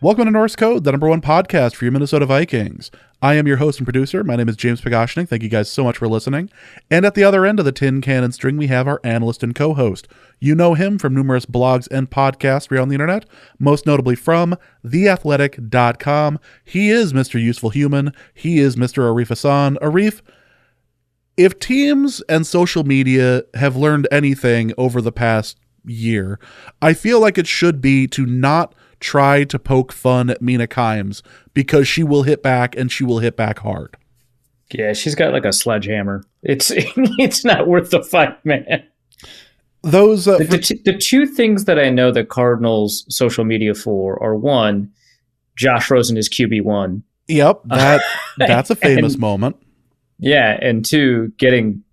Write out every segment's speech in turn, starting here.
Welcome to Norse Code, the number one podcast for your Minnesota Vikings. I am your host and producer. My name is James Pagoshnik. Thank you guys so much for listening. And at the other end of the tin cannon string, we have our analyst and co-host. You know him from numerous blogs and podcasts around the internet, most notably from theathletic.com. He is Mr. Useful Human. He is Mr. Arif Hassan. Arif, if teams and social media have learned anything over the past year, I feel like it should be to not try to poke fun at Mina Kimes, because she will hit back, and she will hit back hard. Yeah, she's got like a sledgehammer. It's not worth the fight, man. Those the two things that I know the Cardinals social media for are, one, Josh Rosen is QB1. Yep, that's a famous moment. Yeah, and two, getting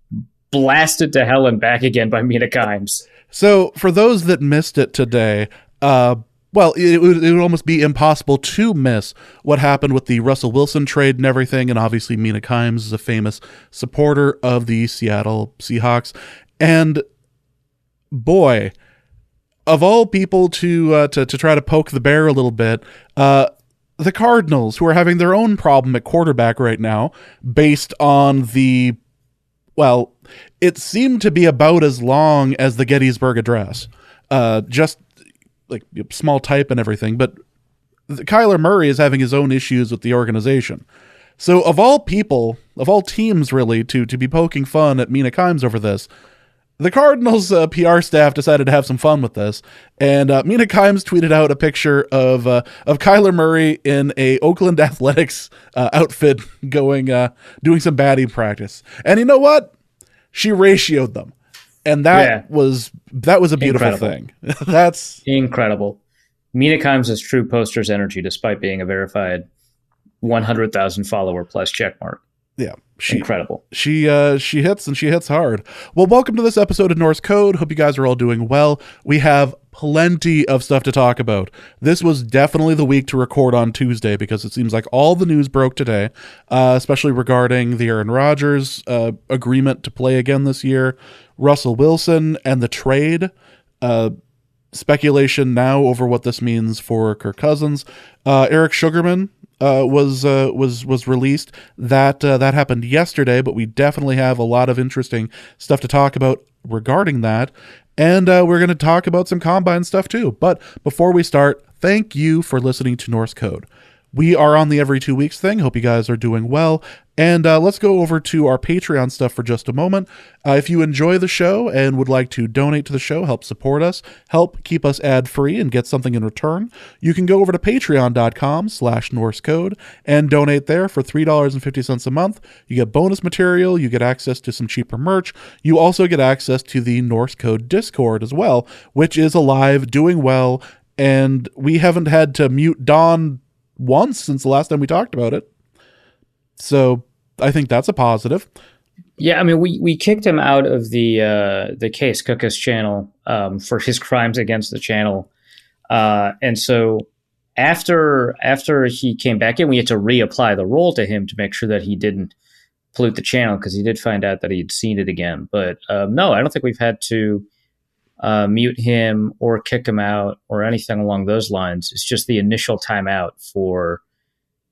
blasted to hell and back again by Mina Kimes. So for those that missed it today, it would almost be impossible to miss what happened with the Russell Wilson trade and everything, and obviously Mina Kimes is a famous supporter of the Seattle Seahawks. And boy, of all people to try to poke the bear a little bit, the Cardinals, who are having their own problem at quarterback right now, based on it seemed to be about as long as the Gettysburg Address. Just like small type and everything, but Kyler Murray is having his own issues with the organization. So of all people, of all teams really, to be poking fun at Mina Kimes over this, the Cardinals PR staff decided to have some fun with this, and Mina Kimes tweeted out a picture of Kyler Murray in a Oakland Athletics outfit doing some batting practice. And you know what? She ratioed them. And that was a beautiful thing. That's incredible. Mina Kimes has true poster's energy, despite being a verified 100,000 follower plus checkmark. Yeah, incredible. She hits, and she hits hard. Well, welcome to this episode of Norse Code. Hope you guys are all doing well. We have plenty of stuff to talk about. This was definitely the week to record on Tuesday, because it seems like all the news broke today, especially regarding the Aaron Rodgers agreement to play again this year, Russell Wilson, and the trade. Speculation now over what this means for Kirk Cousins. Eric Sugarman was released. That happened yesterday, but we definitely have a lot of interesting stuff to talk about regarding that. And we're going to talk about some Combine stuff too. But before we start, thank you for listening to Norse Code. We are on the every 2 weeks thing. Hope you guys are doing well. And let's go over to our Patreon stuff for just a moment. If you enjoy the show and would like to donate to the show, help support us, help keep us ad-free and get something in return, you can go over to patreon.com/NorseCode and donate there for $3.50 a month. You get bonus material, you get access to some cheaper merch. You also get access to the Norse Code Discord as well, which is alive, doing well, and we haven't had to mute Don once since the last time we talked about it. So I think that's a positive. Yeah, I mean, we kicked him out of the Case Cookus channel for his crimes against the channel. And so after he came back in, we had to reapply the role to him to make sure that he didn't pollute the channel, because he did find out that he had seen it again. But no, I don't think we've had to mute him or kick him out or anything along those lines. It's just the initial timeout for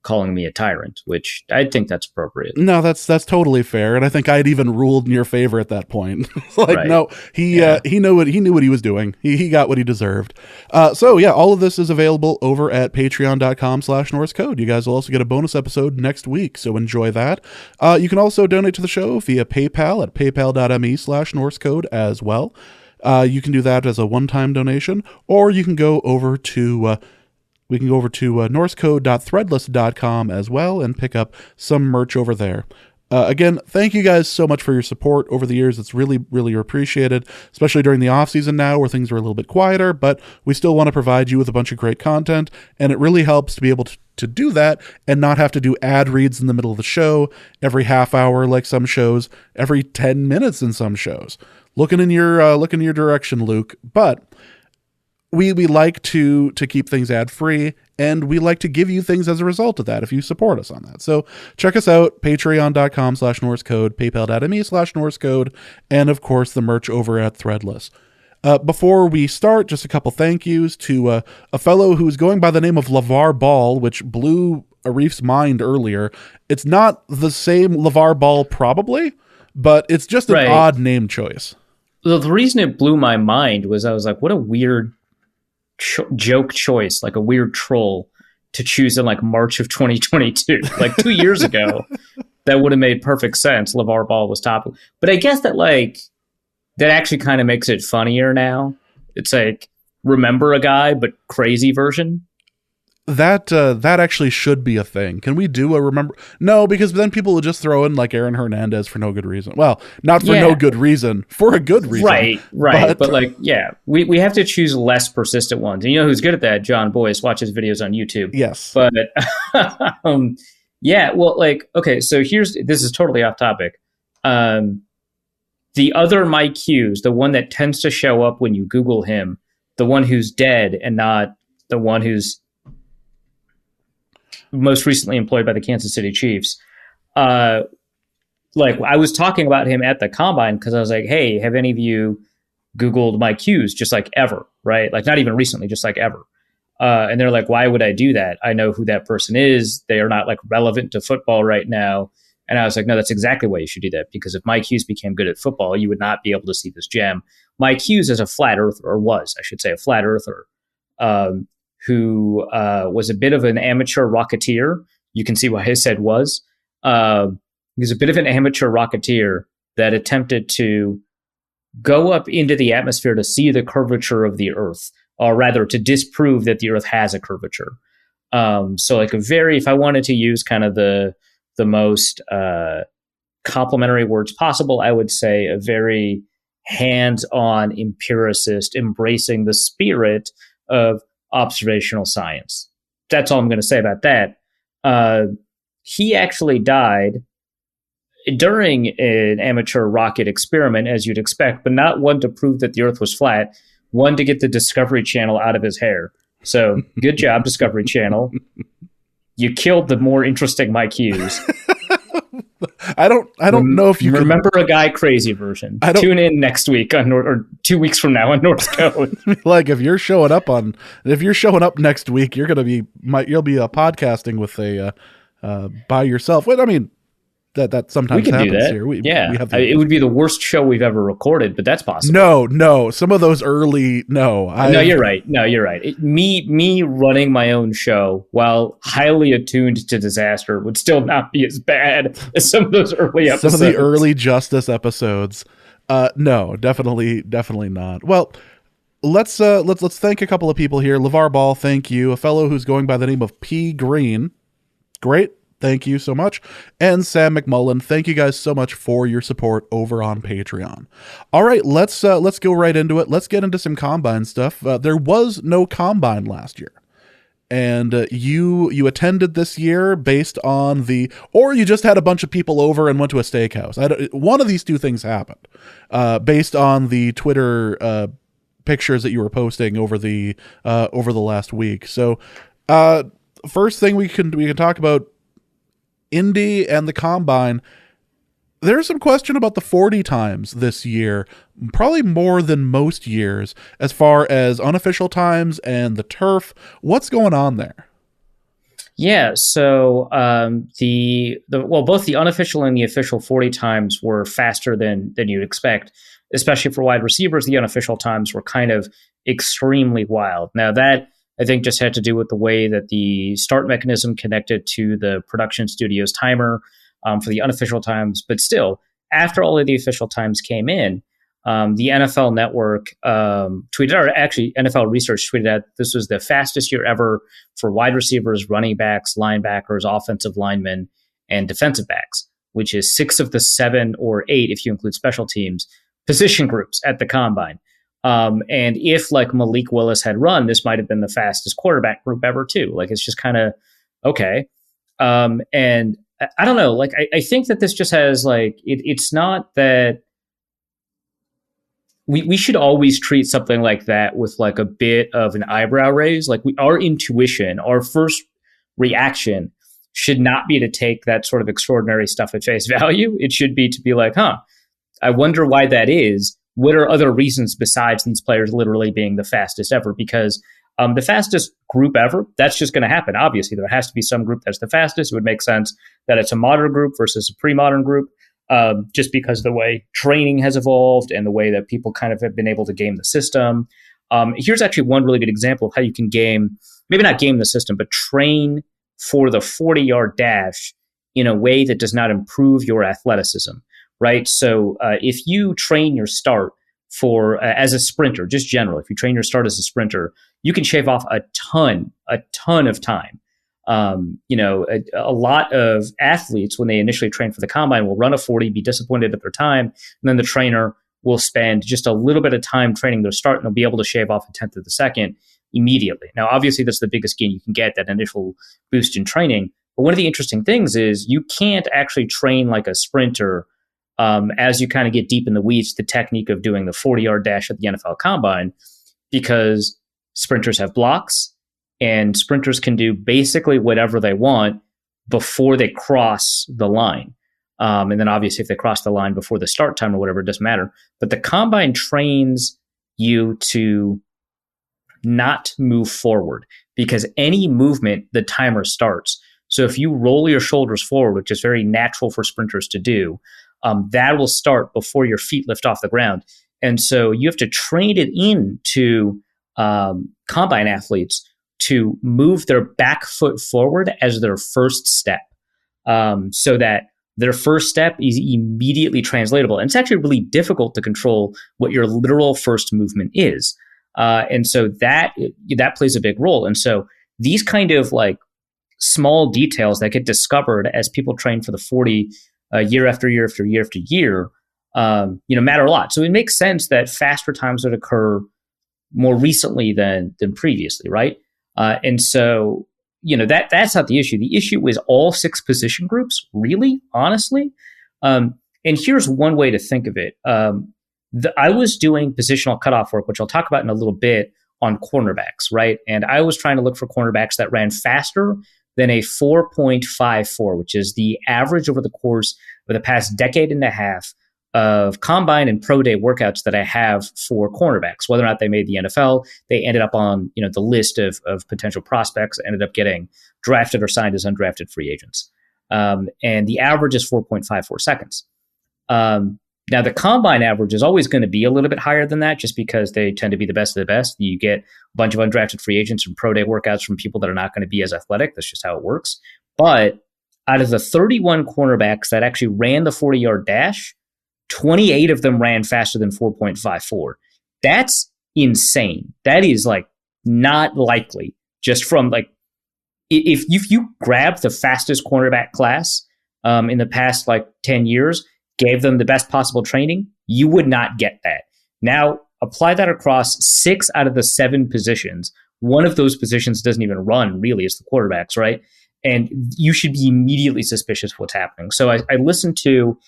calling me a tyrant, which I think that's appropriate. No, that's totally fair, and I think I'd even ruled in your favor at that point. Right. No, he knew what he was doing. He got what he deserved. So yeah, all of this is available over at patreon.com/NorseCode. You guys will also get a bonus episode next week, so enjoy that. You can also donate to the show via PayPal at paypal.me/NorseCode as well. You can do that as a one-time donation, or you can go over to norsecode.threadless.com as well and pick up some merch over there. Again, thank you guys so much for your support over the years. It's really, really appreciated, especially during the off season now where things are a little bit quieter, but we still want to provide you with a bunch of great content, and it really helps to be able to do that and not have to do ad reads in the middle of the show every half hour like some shows, every 10 minutes in some shows. Looking in your direction, Luke, but we like to keep things ad-free, and we like to give you things as a result of that if you support us on that. So check us out, patreon.com/NorseCode, paypal.me/NorseCode, and of course the merch over at Threadless. Before we start, just a couple thank yous to a fellow who's going by the name of LeVar Ball, which blew Arif's mind earlier. It's not the same LeVar Ball, probably, but it's just an odd name choice. Well, the reason it blew my mind was I was like, what a weird joke choice, like a weird troll to choose in like March of 2022. Like 2 years ago, that would have made perfect sense. LeVar Ball was top. But I guess that like, that actually kind of makes it funnier now. It's like, remember a guy, but crazy version. That actually should be a thing. Can we do a remember? No, because then people will just throw in like Aaron Hernandez for no good reason. Well, not for no good reason, for a good reason. Right. But like, yeah, we have to choose less persistent ones. And you know who's good at that? John Boyce. Watch his videos on YouTube. Yes. But yeah, well, like, okay, so this is totally off topic. The other Mike Hughes, the one that tends to show up when you Google him, the one who's dead and not the one who's most recently employed by the Kansas City Chiefs. Like I was talking about him at the combine because I was like, hey, have any of you Googled Mike Hughes just like ever, right? Like not even recently, just like ever. And they're like, why would I do that? I know who that person is. They are not like relevant to football right now. And I was like, no, that's exactly why you should do that. Because if Mike Hughes became good at football, you would not be able to see this gem. Mike Hughes is a flat earther, or was, I should say, a flat earther, who was a bit of an amateur rocketeer. You can see why his head was. He was a bit of an amateur rocketeer that attempted to go up into the atmosphere to see the curvature of the Earth, or rather to disprove that the Earth has a curvature. So like if I wanted to use kind of the most complimentary words possible, I would say a very hands-on empiricist embracing the spirit of observational science. That's all I'm going to say about that. He actually died during an amateur rocket experiment, as you'd expect, but not one to prove that the Earth was flat, one to get the Discovery Channel out of his hair. So good job, Discovery Channel. You killed the more interesting Mike Hughes. I don't know if you remember a guy crazy version. Tune in next week or 2 weeks from now on North Code. Like if you're showing up next week, you'll be podcasting with by yourself. Well, I mean, that sometimes happens here. It would be the worst show we've ever recorded, but that's possible. No, some of those early. No, you're right. Me running my own show while highly attuned to disaster would still not be as bad as some of those early episodes. Some of the early Justice episodes. No, definitely not. Well, let's thank a couple of people here. LeVar Ball, thank you. A fellow who's going by the name of P. Green. Great. Thank you so much. And Sam McMullen, thank you guys so much for your support over on Patreon. All right, let's go right into it. Let's get into some Combine stuff. There was no Combine last year. And you attended this year based on or you just had a bunch of people over and went to a steakhouse. One of these two things happened based on the Twitter pictures that you were posting over the last week. So first thing we can talk about Indy and the Combine. There's some question about the 40 times this year, probably more than most years, as far as unofficial times and the turf. What's going on there? Yeah, so both the unofficial and the official 40 times were faster than you'd expect, especially for wide receivers. The unofficial times were kind of extremely wild. Now that I think just had to do with the way that the start mechanism connected to the production studio's timer for the unofficial times. But still, after all of the official times came in, the NFL Network tweeted, or actually NFL Research tweeted out this was the fastest year ever for wide receivers, running backs, linebackers, offensive linemen, and defensive backs, which is 6 of the 7 or 8, if you include special teams, position groups at the Combine. And if like Malik Willis had run, this might have been the fastest quarterback group ever too. Like, it's just kind of okay. And I don't know, like, I think that this just has like, it's not that we should always treat something like that with like a bit of an eyebrow raise. Like our intuition, our first reaction should not be to take that sort of extraordinary stuff at face value. It should be to be like, I wonder why that is. what are other reasons besides these players literally being the fastest ever? Because the fastest group ever, that's just going to happen. Obviously, there has to be some group that's the fastest. It would make sense that it's a modern group versus a pre-modern group, just because of the way training has evolved and the way that people kind of have been able to game the system. Here's actually one really good example of how you can maybe not game the system, but train for the 40-yard dash in a way that does not improve your athleticism, right? So if you train your start as a sprinter, just general, if you train your start as a sprinter, you can shave off a ton of time. A lot of athletes, when they initially train for the combine, will run a 40, be disappointed at their time, and then the trainer will spend just a little bit of time training their start, and they'll be able to shave off a tenth of the second immediately. Now, obviously, that's the biggest gain you can get, that initial boost in training. But one of the interesting things is you can't actually train like a sprinter as you kind of get deep in the weeds, the technique of doing the 40-yard dash at the NFL Combine, because sprinters have blocks, and sprinters can do basically whatever they want before they cross the line. And then obviously if they cross the line before the start time or whatever, it doesn't matter. But the Combine trains you to not move forward, because any movement, the timer starts. So if you roll your shoulders forward, which is very natural for sprinters to do, that will start before your feet lift off the ground. And so you have to train it into combine athletes to move their back foot forward as their first step, so that their first step is immediately translatable. And it's actually really difficult to control what your literal first movement is. And so that plays a big role. And so these kind of like small details that get discovered as people train for the 40 year after year after year after year, matter a lot. So it makes sense that faster times would occur more recently than previously, right? And so, that's not the issue. The issue is all 6 position groups, really, honestly. And here's one way to think of it. I was doing positional cutoff work, which I'll talk about in a little bit, on cornerbacks, right? And I was trying to look for cornerbacks that ran faster than a 4.54, which is the average over the course of the past decade and a half of combine and pro day workouts that I have for cornerbacks. Whether or not they made the NFL, they ended up on the list of potential prospects, ended up getting drafted or signed as undrafted free agents. And the average is 4.54 seconds. Now, the combine average is always going to be a little bit higher than that, just because they tend to be the best of the best. You get a bunch of undrafted free agents and pro day workouts from people that are not going to be as athletic. That's just how it works. But out of the 31 cornerbacks that actually ran the 40-yard dash, 28 of them ran faster than 4.54. That's insane. That is like not likely. Just from like, if you grab the fastest cornerback class in the past like 10 years, gave them the best possible training, you would not get that. Now, apply that across 6 out of the 7 positions. One of those positions doesn't even run, really. It's the quarterbacks, right? And you should be immediately suspicious of what's happening. So I listened to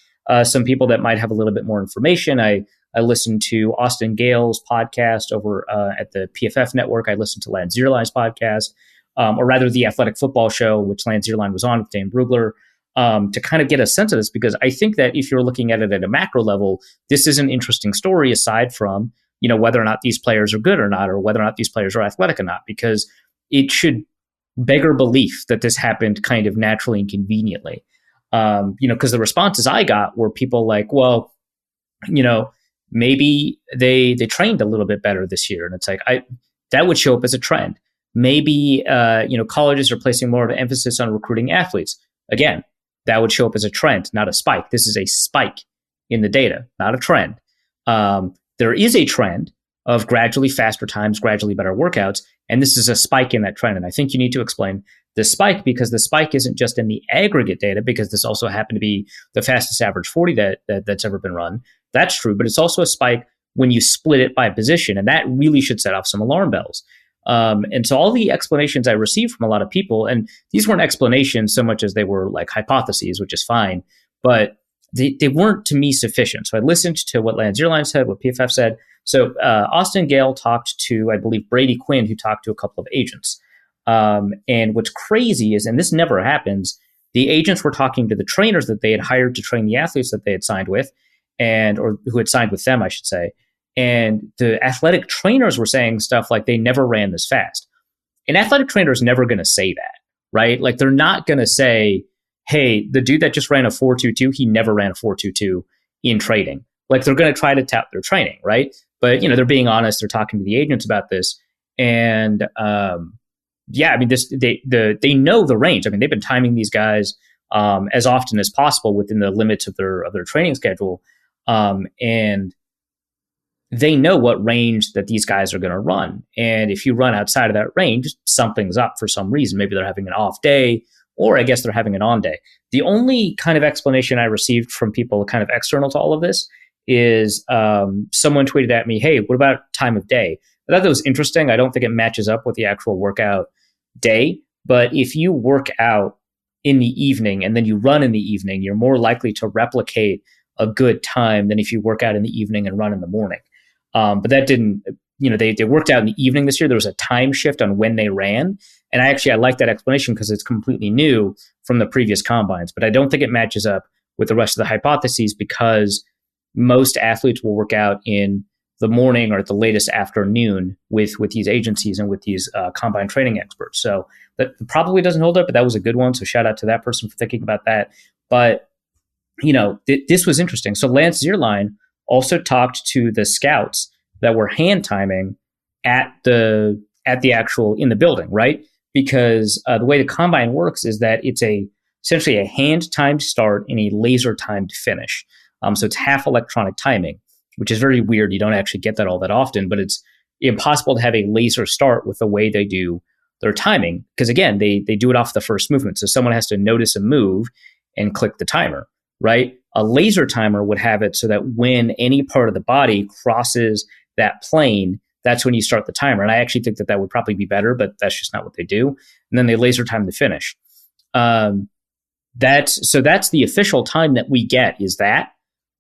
some people that might have a little bit more information. I listened to Austin Gale's podcast over at the PFF network. I listened to Lance Zierlein's podcast, or rather the Athletic Football Show, which Lance Zierlein was on with Dan Brugler, to kind of get a sense of this, because I think that if you're looking at it at a macro level, this is an interesting story aside from, whether or not these players are good or not, or whether or not these players are athletic or not, because it should beggar belief that this happened kind of naturally and conveniently. Because the responses I got were people like, well, maybe they trained a little bit better this year. And it's like, that would show up as a trend. Maybe, colleges are placing more of an emphasis on recruiting athletes. Again, that would show up as a trend, not a spike. This is a spike in the data, not a trend. There is a trend of gradually faster times, gradually better workouts, and this is a spike in that trend. And I think you need to explain the spike, because the spike isn't just in the aggregate data, because this also happened to be the fastest average 40 that's ever been run. That's true, but it's also a spike when you split it by position, and that really should set off some alarm bells. And so all the explanations I received from a lot of people, and these weren't explanations so much as they were like hypotheses, which is fine, but they weren't to me sufficient. So I listened to what Lance Zierlein said, what PFF said. So Austin Gale talked to, I believe, Brady Quinn, who talked to a couple of agents. And what's crazy is, and this never happens, the agents were talking to the trainers that they had hired to train the athletes that they had signed with. or who had signed with them, I should say. And the athletic trainers were saying stuff like they never ran this fast. An athletic trainer is never going to say that, right? Like they're not going to say, hey, the dude that just ran a 4.22, he never ran a 4.22 in training. Like they're going to try to tout their training, right? But they're being honest. They're talking to the agents about this, and yeah, I mean, they know the range. I mean, they've been timing these guys as often as possible within the limits of their training schedule, and they know what range that these guys are going to run. And if you run outside of that range, something's up for some reason. Maybe they're having an off day, or I guess they're having an on day. The only kind of explanation I received from people kind of external to all of this is someone tweeted at me, hey, what about time of day? I thought that was interesting. I don't think it matches up with the actual workout day. But if you work out in the evening and then you run in the evening, you're more likely to replicate a good time than if you work out in the evening and run in the morning. But that didn't, they worked out in the evening this year. There was a time shift on when they ran. And I like that explanation because it's completely new from the previous combines. But I don't think it matches up with the rest of the hypotheses because most athletes will work out in the morning or at the latest afternoon with these agencies and with these combine training experts. So that probably doesn't hold up, but that was a good one. So shout out to that person for thinking about that. But, this was interesting. So Lance Zierlein also talked to the scouts that were hand timing at the actual in the building, right? Because the way the combine works is that it's essentially a hand timed start and a laser timed finish. So it's half electronic timing, which is very weird. You don't actually get that all that often, but it's impossible to have a laser start with the way they do their timing. Because again, they do it off the first movement. So someone has to notice a move and click the timer, right? A laser timer would have it so that when any part of the body crosses that plane, that's when you start the timer. And I actually think that would probably be better, but that's just not what they do. And then they laser time the finish. That's the official time that we get is that.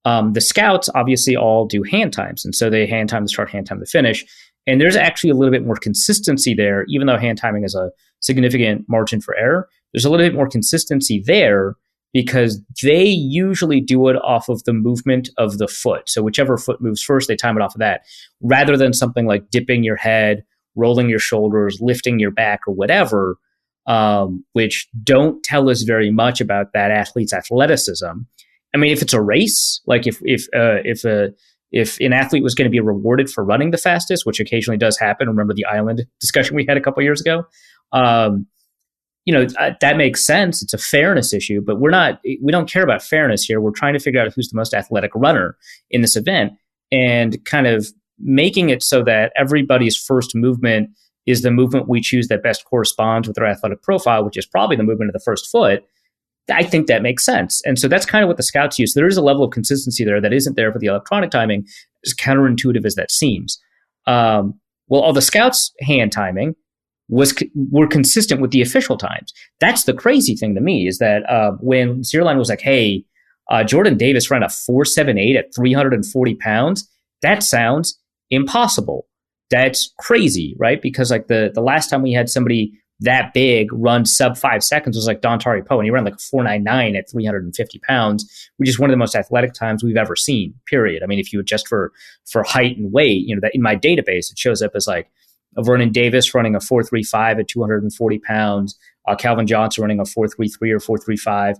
The scouts obviously all do hand times. And so they hand time the start, hand time the finish. And there's actually a little bit more consistency there, even though hand timing is a significant margin for error. There's a little bit more consistency there because they usually do it off of the movement of the foot. So whichever foot moves first, they time it off of that, rather than something like dipping your head, rolling your shoulders, lifting your back, or whatever, which don't tell us very much about that athlete's athleticism. I mean, if it's a race, like if an athlete was going to be rewarded for running the fastest, which occasionally does happen, remember the island discussion we had a couple of years ago, that makes sense. It's a fairness issue, but we don't care about fairness here. We're trying to figure out who's the most athletic runner in this event and kind of making it so that everybody's first movement is the movement we choose that best corresponds with their athletic profile, which is probably the movement of the first foot. I think that makes sense. And so that's kind of what the scouts use. So there is a level of consistency there that isn't there for the electronic timing, as counterintuitive as that seems. All the scouts' hand timing were consistent with the official times. That's the crazy thing to me is that when Zierlein was like, hey, Jordan Davis ran a 4.78 at 340 pounds, that sounds impossible. That's crazy, right? Because like the last time we had somebody that big run sub 5 seconds was like Dontari Poe, and he ran like a 4.99 at 350 pounds, which is one of the most athletic times we've ever seen, period. I mean, if you adjust for height and weight, that in my database, it shows up as like Vernon Davis running a 4.35 at 240 pounds, Calvin Johnson running a 4.33 or 4.35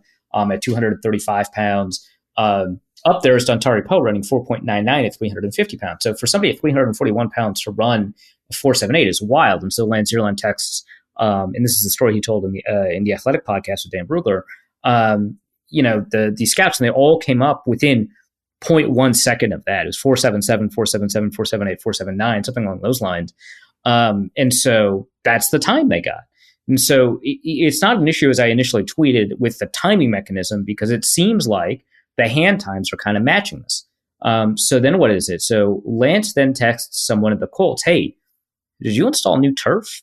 at 235 pounds. Up there is Dontari Poe running 4.99 at 350 pounds. So for somebody at 341 pounds to run a 4.78 is wild. And so Lance Zierlein texts, and this is the story he told in the Athletic podcast with Dan Brugler. The scouts, and they all came up within 0.1 second of that. It was 4.77, 4.77, 4.78, 4.79, something along those lines. And so that's the time they got. And so it's not an issue, as I initially tweeted, with the timing mechanism, because it seems like the hand times are kind of matching this. So then what is it? So Lance then texts someone at the Colts, hey, did you install new turf?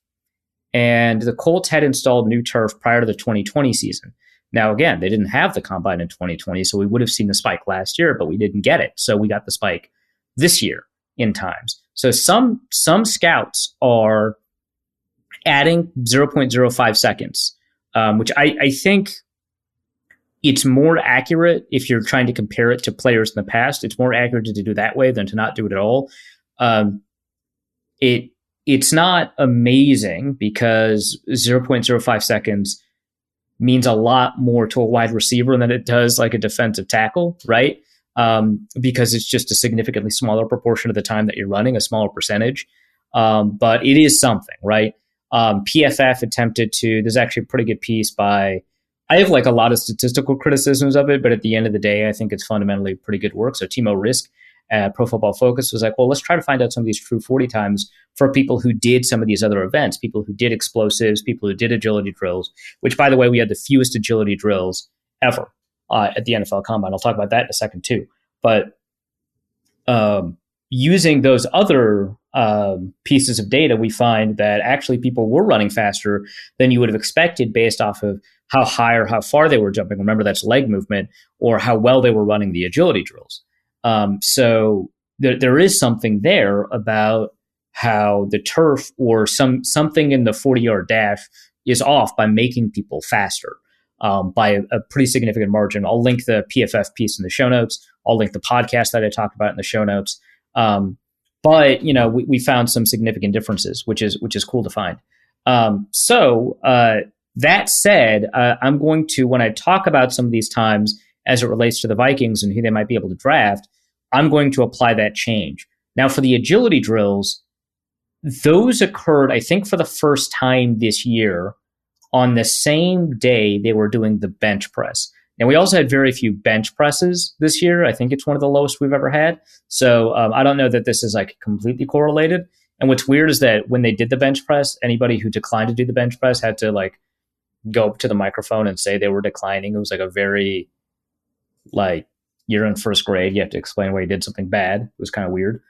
And the Colts had installed new turf prior to the 2020 season. Now, again, they didn't have the combine in 2020, so we would have seen the spike last year, but we didn't get it. So we got the spike this year in times. So some scouts are adding 0.05 seconds, which I think it's more accurate if you're trying to compare it to players in the past. It's more accurate to do that way than to not do it at all. Um, it's not amazing because 0.05 seconds means a lot more to a wide receiver than it does like a defensive tackle, right? Because it's just a significantly smaller proportion of the time that you're running, a smaller percentage. But it is something, right? PFF attempted to, there's actually a pretty good piece by, I have like a lot of statistical criticisms of it, but at the end of the day, I think it's fundamentally pretty good work. So Timo Risk at Pro Football Focus was like, well, let's try to find out some of these true 40 times for people who did some of these other events, people who did explosives, people who did agility drills, which, by the way, we had the fewest agility drills ever at the NFL Combine. I'll talk about that in a second, too. But using those other pieces of data, we find that actually people were running faster than you would have expected based off of how high or how far they were jumping. Remember, that's leg movement, or how well they were running the agility drills. So there is something there about how the turf or something in the 40-yard dash is off by making people faster by a pretty significant margin. I'll link the PFF piece in the show notes. I'll link the podcast that I talked about in the show notes. But we found some significant differences, which is cool to find. So that said, I'm going to, when I talk about some of these times as it relates to the Vikings and who they might be able to draft, I'm going to apply that change. Now, for the agility drills, those occurred, I think, for the first time this year on the same day they were doing the bench press. Now, we also had very few bench presses this year. I think it's one of the lowest we've ever had. So I don't know that this is like completely correlated. And what's weird is that when they did the bench press, anybody who declined to do the bench press had to like go up to the microphone and say they were declining. It was like a very, like, you're in first grade, you have to explain why you did something bad. It was kind of weird.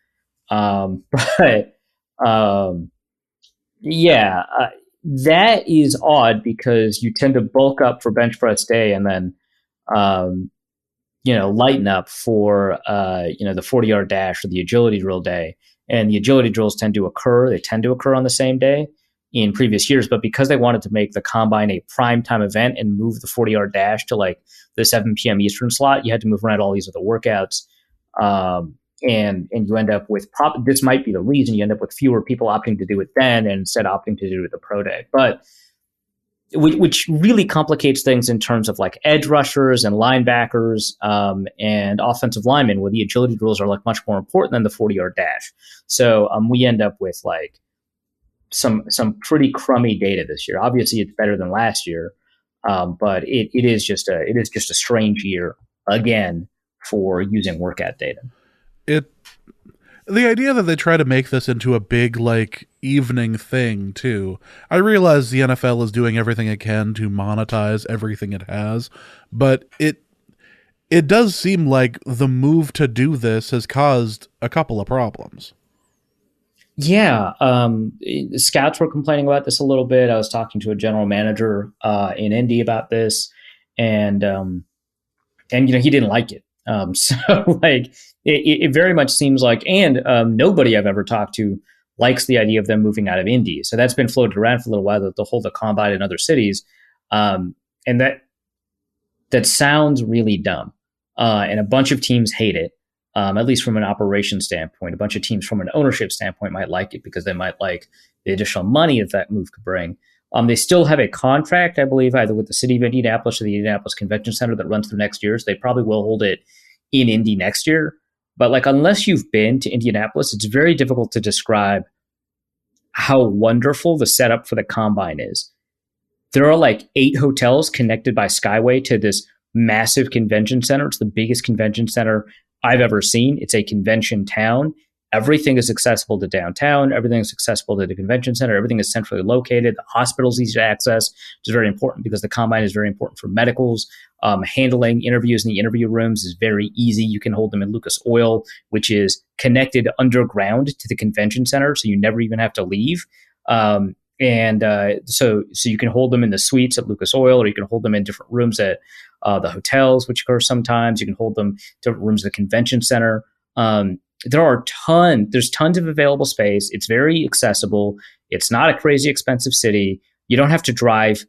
That is odd because you tend to bulk up for bench press day and then lighten up for the 40-yard dash or the agility drill day. And the agility drills tend to occur on the same day in previous years, but because they wanted to make the Combine a primetime event and move the 40-yard dash to like the 7 p.m. Eastern slot, you had to move around all these other workouts. And you end up with, this might be the reason you end up with fewer people opting to do it then and instead opting to do it at the pro day. But which really complicates things in terms of like edge rushers and linebackers and offensive linemen, where the agility drills are like much more important than the 40-yard dash. So we end up with like some pretty crummy data this year. Obviously, it's better than last year, but it is just a strange year again for using workout data. The idea that they try to make this into a big, like, evening thing, too. I realize the NFL is doing everything it can to monetize everything it has, but it does seem like the move to do this has caused a couple of problems. Yeah, the scouts were complaining about this a little bit. I was talking to a general manager in Indy about this, and he didn't like it. So like it very much seems like, and nobody I've ever talked to likes the idea of them moving out of Indy. So that's been floated around for a little while, that they'll hold the Combine in other cities. And that sounds really dumb. And a bunch of teams hate it, at least from an operations standpoint. A bunch of teams from an ownership standpoint might like it because they might like the additional money that move could bring. They still have a contract, I believe, either with the city of Indianapolis or the Indianapolis Convention Center that runs through next year. So they probably will hold it in Indy next year. But like, unless you've been to Indianapolis, it's very difficult to describe how wonderful the setup for the Combine is. There are like 8 hotels connected by Skyway to this massive convention center. It's the biggest convention center I've ever seen. It's a convention town. Everything is accessible to downtown. Everything is accessible to the convention center. Everything is centrally located. The hospital is easy to access, which is very important because the Combine is very important for medicals. Handling interviews in the interview rooms is very easy. You can hold them in Lucas Oil, which is connected underground to the convention center, so you never even have to leave. So you can hold them in the suites at Lucas Oil, or you can hold them in different rooms at the hotels, which occur sometimes. You can hold them to rooms at the convention center. There's tons of available space. It's very accessible. It's not a crazy expensive city. You don't have to drive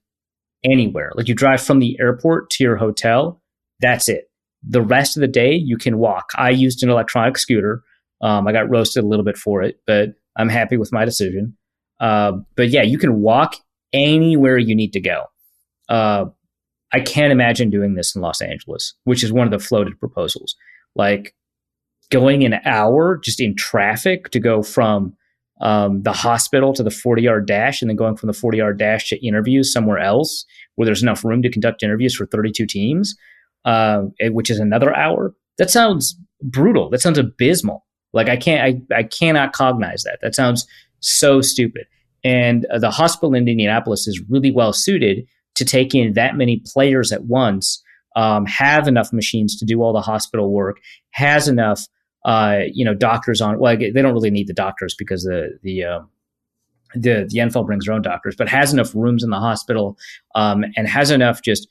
anywhere. Like you drive from the airport to your hotel, that's it. The rest of the day you can walk. I used an electronic scooter. I got roasted a little bit for it, but I'm happy with my decision. But yeah, you can walk anywhere you need to go. I can't imagine doing this in Los Angeles, which is one of the floated proposals. Like going an hour just in traffic to go from the hospital to the 40-yard dash, and then going from the 40-yard dash to interviews somewhere else where there's enough room to conduct interviews for 32 teams, which is another hour. That sounds brutal. That sounds abysmal. Like I cannot cognize that. That sounds so stupid. And the hospital in Indianapolis is really well suited to take in that many players at once, have enough machines to do all the hospital work, has enough, doctors on. Well, they don't really need the doctors because the NFL brings their own doctors, but has enough rooms in the hospital, and has enough just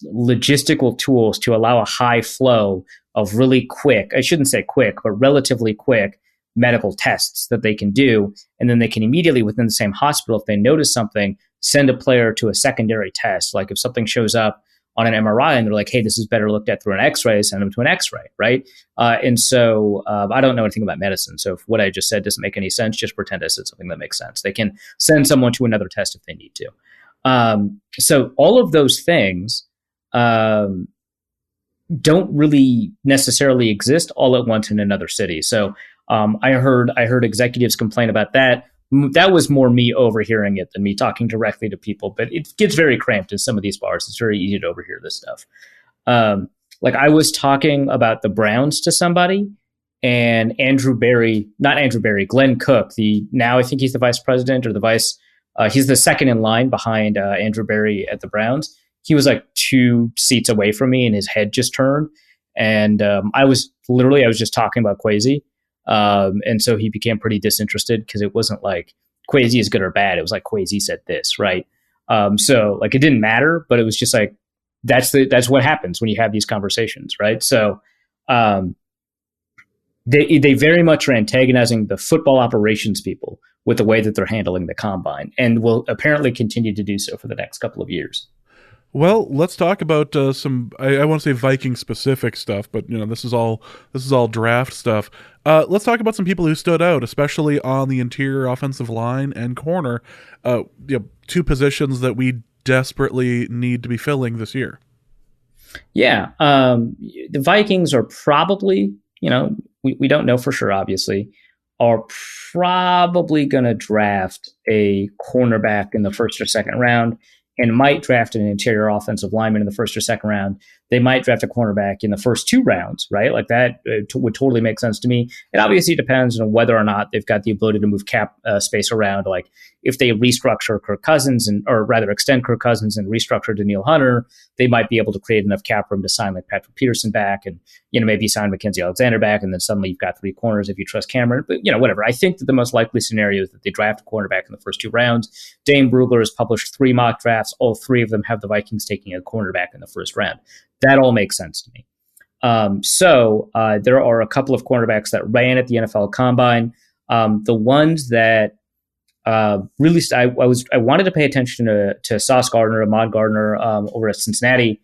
logistical tools to allow a high flow of really quick, I shouldn't say quick, but relatively quick medical tests that they can do. And then they can immediately within the same hospital, if they notice something, send a player to a secondary test. Like if something shows up on an MRI and they're like, hey, this is better looked at through an X-ray, send them to an X-ray, right? And so I don't know anything about medicine. So if what I just said doesn't make any sense, just pretend I said something that makes sense. They can send someone to another test if they need to. So all of those things don't really necessarily exist all at once in another city. So I heard executives complain about that. That was more me overhearing it than me talking directly to people, but it gets very cramped in some of these bars. It's very easy to overhear this stuff. Like I was talking about the Browns to somebody, and Glenn Cook, now I think he's the vice president or the vice, he's the second in line behind Andrew Berry at the Browns. He was like 2 seats away from me and his head just turned. And I was just talking about Kwesi. And so he became pretty disinterested because it wasn't like Kwesi is good or bad. It was like Kwesi said this, right? So like it didn't matter, but it was just like that's what happens when you have these conversations, right? So they very much are antagonizing the football operations people with the way that they're handling the combine, and will apparently continue to do so for the next couple of years. Well, let's talk about some. I want to say Viking specific stuff, but this is all draft stuff. Let's talk about some people who stood out, especially on the interior offensive line and corner. 2 positions that we desperately need to be filling this year. Yeah, the Vikings are probably, we don't know for sure, obviously, are probably going to draft a cornerback in the first or second round, and might draft an interior offensive lineman in the first or second round. They might draft a cornerback in the first 2 rounds, right? Like that would totally make sense to me. It obviously depends on whether or not they've got the ability to move cap space around. Like if they restructure Kirk Cousins or rather extend Kirk Cousins and restructure Danielle Hunter, they might be able to create enough cap room to sign like Patrick Peterson back and, maybe sign Mackenzie Alexander back. And then suddenly you've got 3 corners if you trust Cameron, but whatever. I think that the most likely scenario is that they draft a cornerback in the first 2 rounds. Dane Brugler has published 3 mock drafts. All 3 of them have the Vikings taking a cornerback in the first round. That all makes sense to me. So there are a couple of cornerbacks that ran at the NFL Combine. The ones that really, I wanted to pay attention to Sauce Gardner, Ahmad Gardner over at Cincinnati,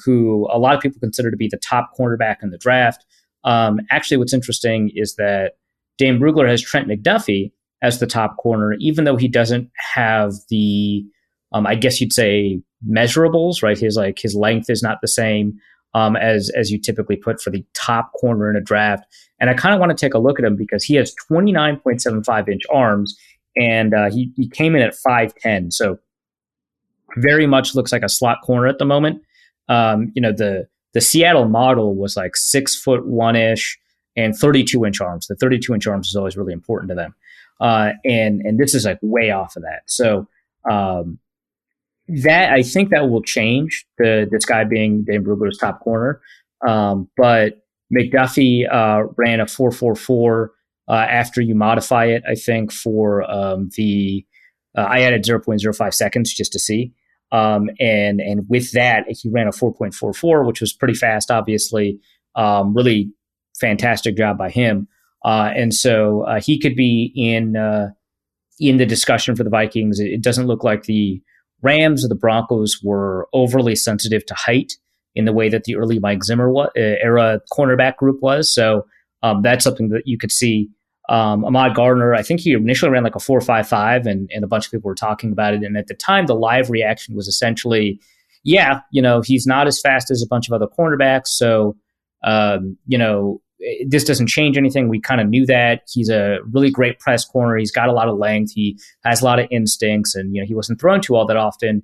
who a lot of people consider to be the top cornerback in the draft. Actually, what's interesting is that Dane Brugler has Trent McDuffie as the top corner, even though he doesn't have the, I guess you'd say, measurables, right? His length is not the same as you typically put for the top corner in a draft. And I kind of want to take a look at him because he has 29.75 inch arms, and he came in at 5'10", so very much looks like a slot corner at the moment. The Seattle model was like 6'1" and 32-inch arms. The 32-inch arms is always really important to them, and this is like way off of that. So that I think that will change. This guy being Dane Brugler's top corner, but McDuffie ran a 4.44 after you modify it. I think for I added 0.05 seconds just to see. And with that, he ran a 4.44, which was pretty fast, obviously. Really fantastic job by him. And so he could be in the discussion for the Vikings. It doesn't look like the Rams or the Broncos were overly sensitive to height in the way that the early Mike Zimmer era cornerback group was. So that's something that you could see. Ahmad Gardner, I think he initially ran like a 4.55, and a bunch of people were talking about it. And at the time, the live reaction was essentially, yeah, he's not as fast as a bunch of other cornerbacks. So, this doesn't change anything. We kind of knew that. He's a really great press corner. He's got a lot of length. He has a lot of instincts, and he wasn't thrown to all that often,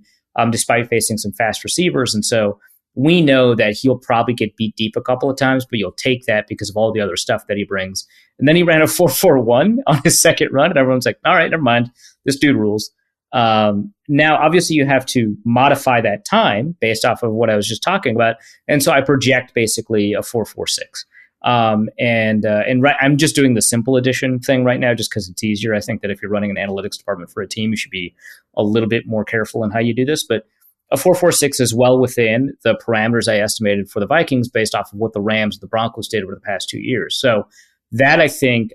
despite facing some fast receivers. And so we know that he'll probably get beat deep a couple of times, but you'll take that because of all the other stuff that he brings. And then he ran a 4.41 on his second run, and everyone's like, all right, never mind. This dude rules. Now, obviously, you have to modify that time based off of what I was just talking about. And so I project basically a 4.46. I'm just doing the simple addition thing right now just because it's easier. I think that if you're running an analytics department for a team, you should be a little bit more careful in how you do this. But a 4.46 is well within the parameters I estimated for the Vikings based off of what the Rams and the Broncos did over the past 2 years. So that, I think,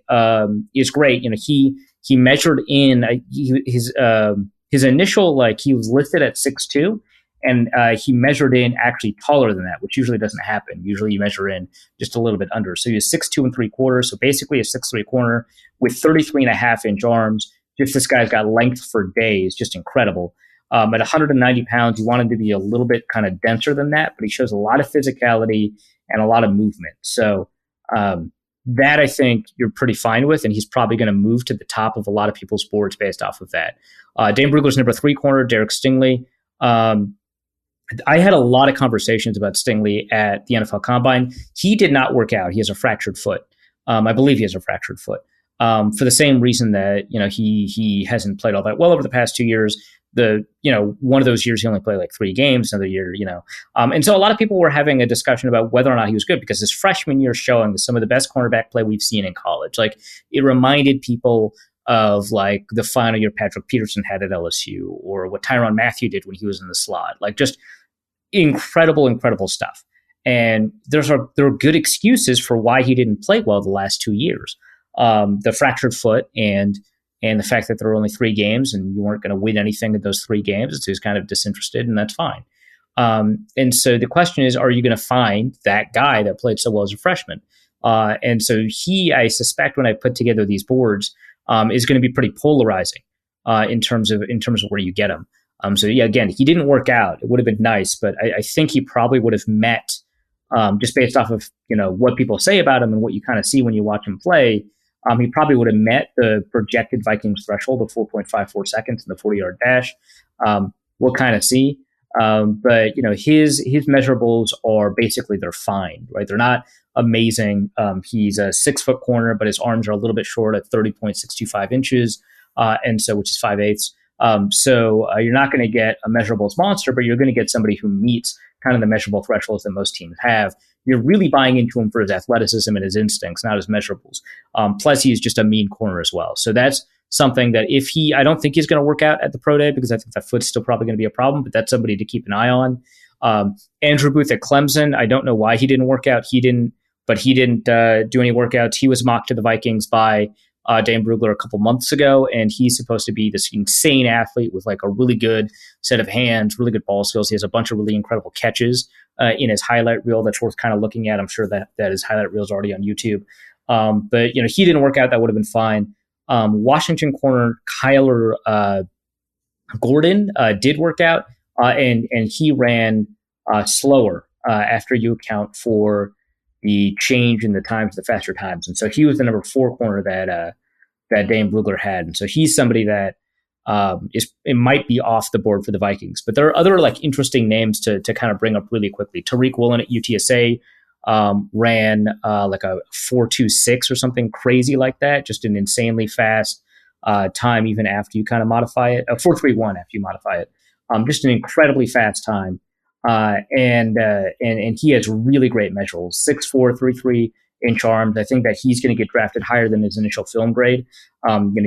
is great. He measured in his initial, he was listed at 6'2", and he measured in actually taller than that, which usually doesn't happen. Usually you measure in just a little bit under. So he was 6'2 3/4", so basically a 6'3" corner with 33.5-inch arms. Just this guy's got length for days, just incredible. At 190 pounds, you want him to be a little bit kind of denser than that, but he shows a lot of physicality and a lot of movement. So that I think you're pretty fine with, and he's probably going to move to the top of a lot of people's boards based off of that. Dane Brugler's number 3 corner, Derek Stingley. I had a lot of conversations about Stingley at the NFL Combine. He did not work out. He has a fractured foot. I believe he has a fractured foot for the same reason that he hasn't played all that well over the past 2 years. One of those years he only played like 3 games. Another year, and so a lot of people were having a discussion about whether or not he was good because his freshman year showing some of the best cornerback play we've seen in college. Like it reminded people of like the final year Patrick Peterson had at LSU or what Tyrann Mathieu did when he was in the slot. Like just incredible stuff. And there are good excuses for why he didn't play well the last 2 years. The fractured foot and the fact that there were only 3 games and you weren't going to win anything in those 3 games. So he's kind of disinterested, and that's fine. And so the question is, are you going to find that guy that played so well as a freshman? And so I suspect when I put together these boards, is going to be pretty polarizing in terms of where you get him. So yeah, again, he didn't work out. It would have been nice, but I think he probably would have met, just based off of what people say about him and what you kind of see when you watch him play. He probably would have met the projected Vikings threshold of 4.54 seconds in the 40-yard dash. We'll kind of see. But his measurables are basically, they're fine, right? They're not amazing. He's a 6-foot corner, but his arms are a little bit short at 30.625 inches, and so which is 5/8. So you're not going to get a measurables monster, but you're going to get somebody who meets kind of the measurable thresholds that most teams have. You're really buying into him for his athleticism and his instincts, not his measurables. Plus, he's just a mean corner as well. So that's something that I don't think he's going to work out at the pro day because I think that foot's still probably going to be a problem, but that's somebody to keep an eye on. Andrew Booth at Clemson, I don't know why he didn't work out. He didn't do any workouts. He was mocked to the Vikings by Dane Brugler a couple months ago, and he's supposed to be this insane athlete with like a really good set of hands, really good ball skills. He has a bunch of really incredible catches in his highlight reel that's worth kind of looking at. I'm sure that his highlight reel is already on YouTube. But he didn't work out. That would have been fine. Washington corner Kyler Gordon did work out, and he ran slower after you account for the change in the times, the faster times. And so he was the number 4 corner that Dane Brugler had. And so he's somebody that it might be off the board for the Vikings. But there are other like interesting names to kind of bring up really quickly. Tariq Woolen at UTSA ran like a 4.26 or something crazy like that, just an insanely fast time even after you kind of modify it. 4.31 after you modify it. Just an incredibly fast time. And he has really great measurables, 6'4", 33-inch arms. I think that he's going to get drafted higher than his initial film grade.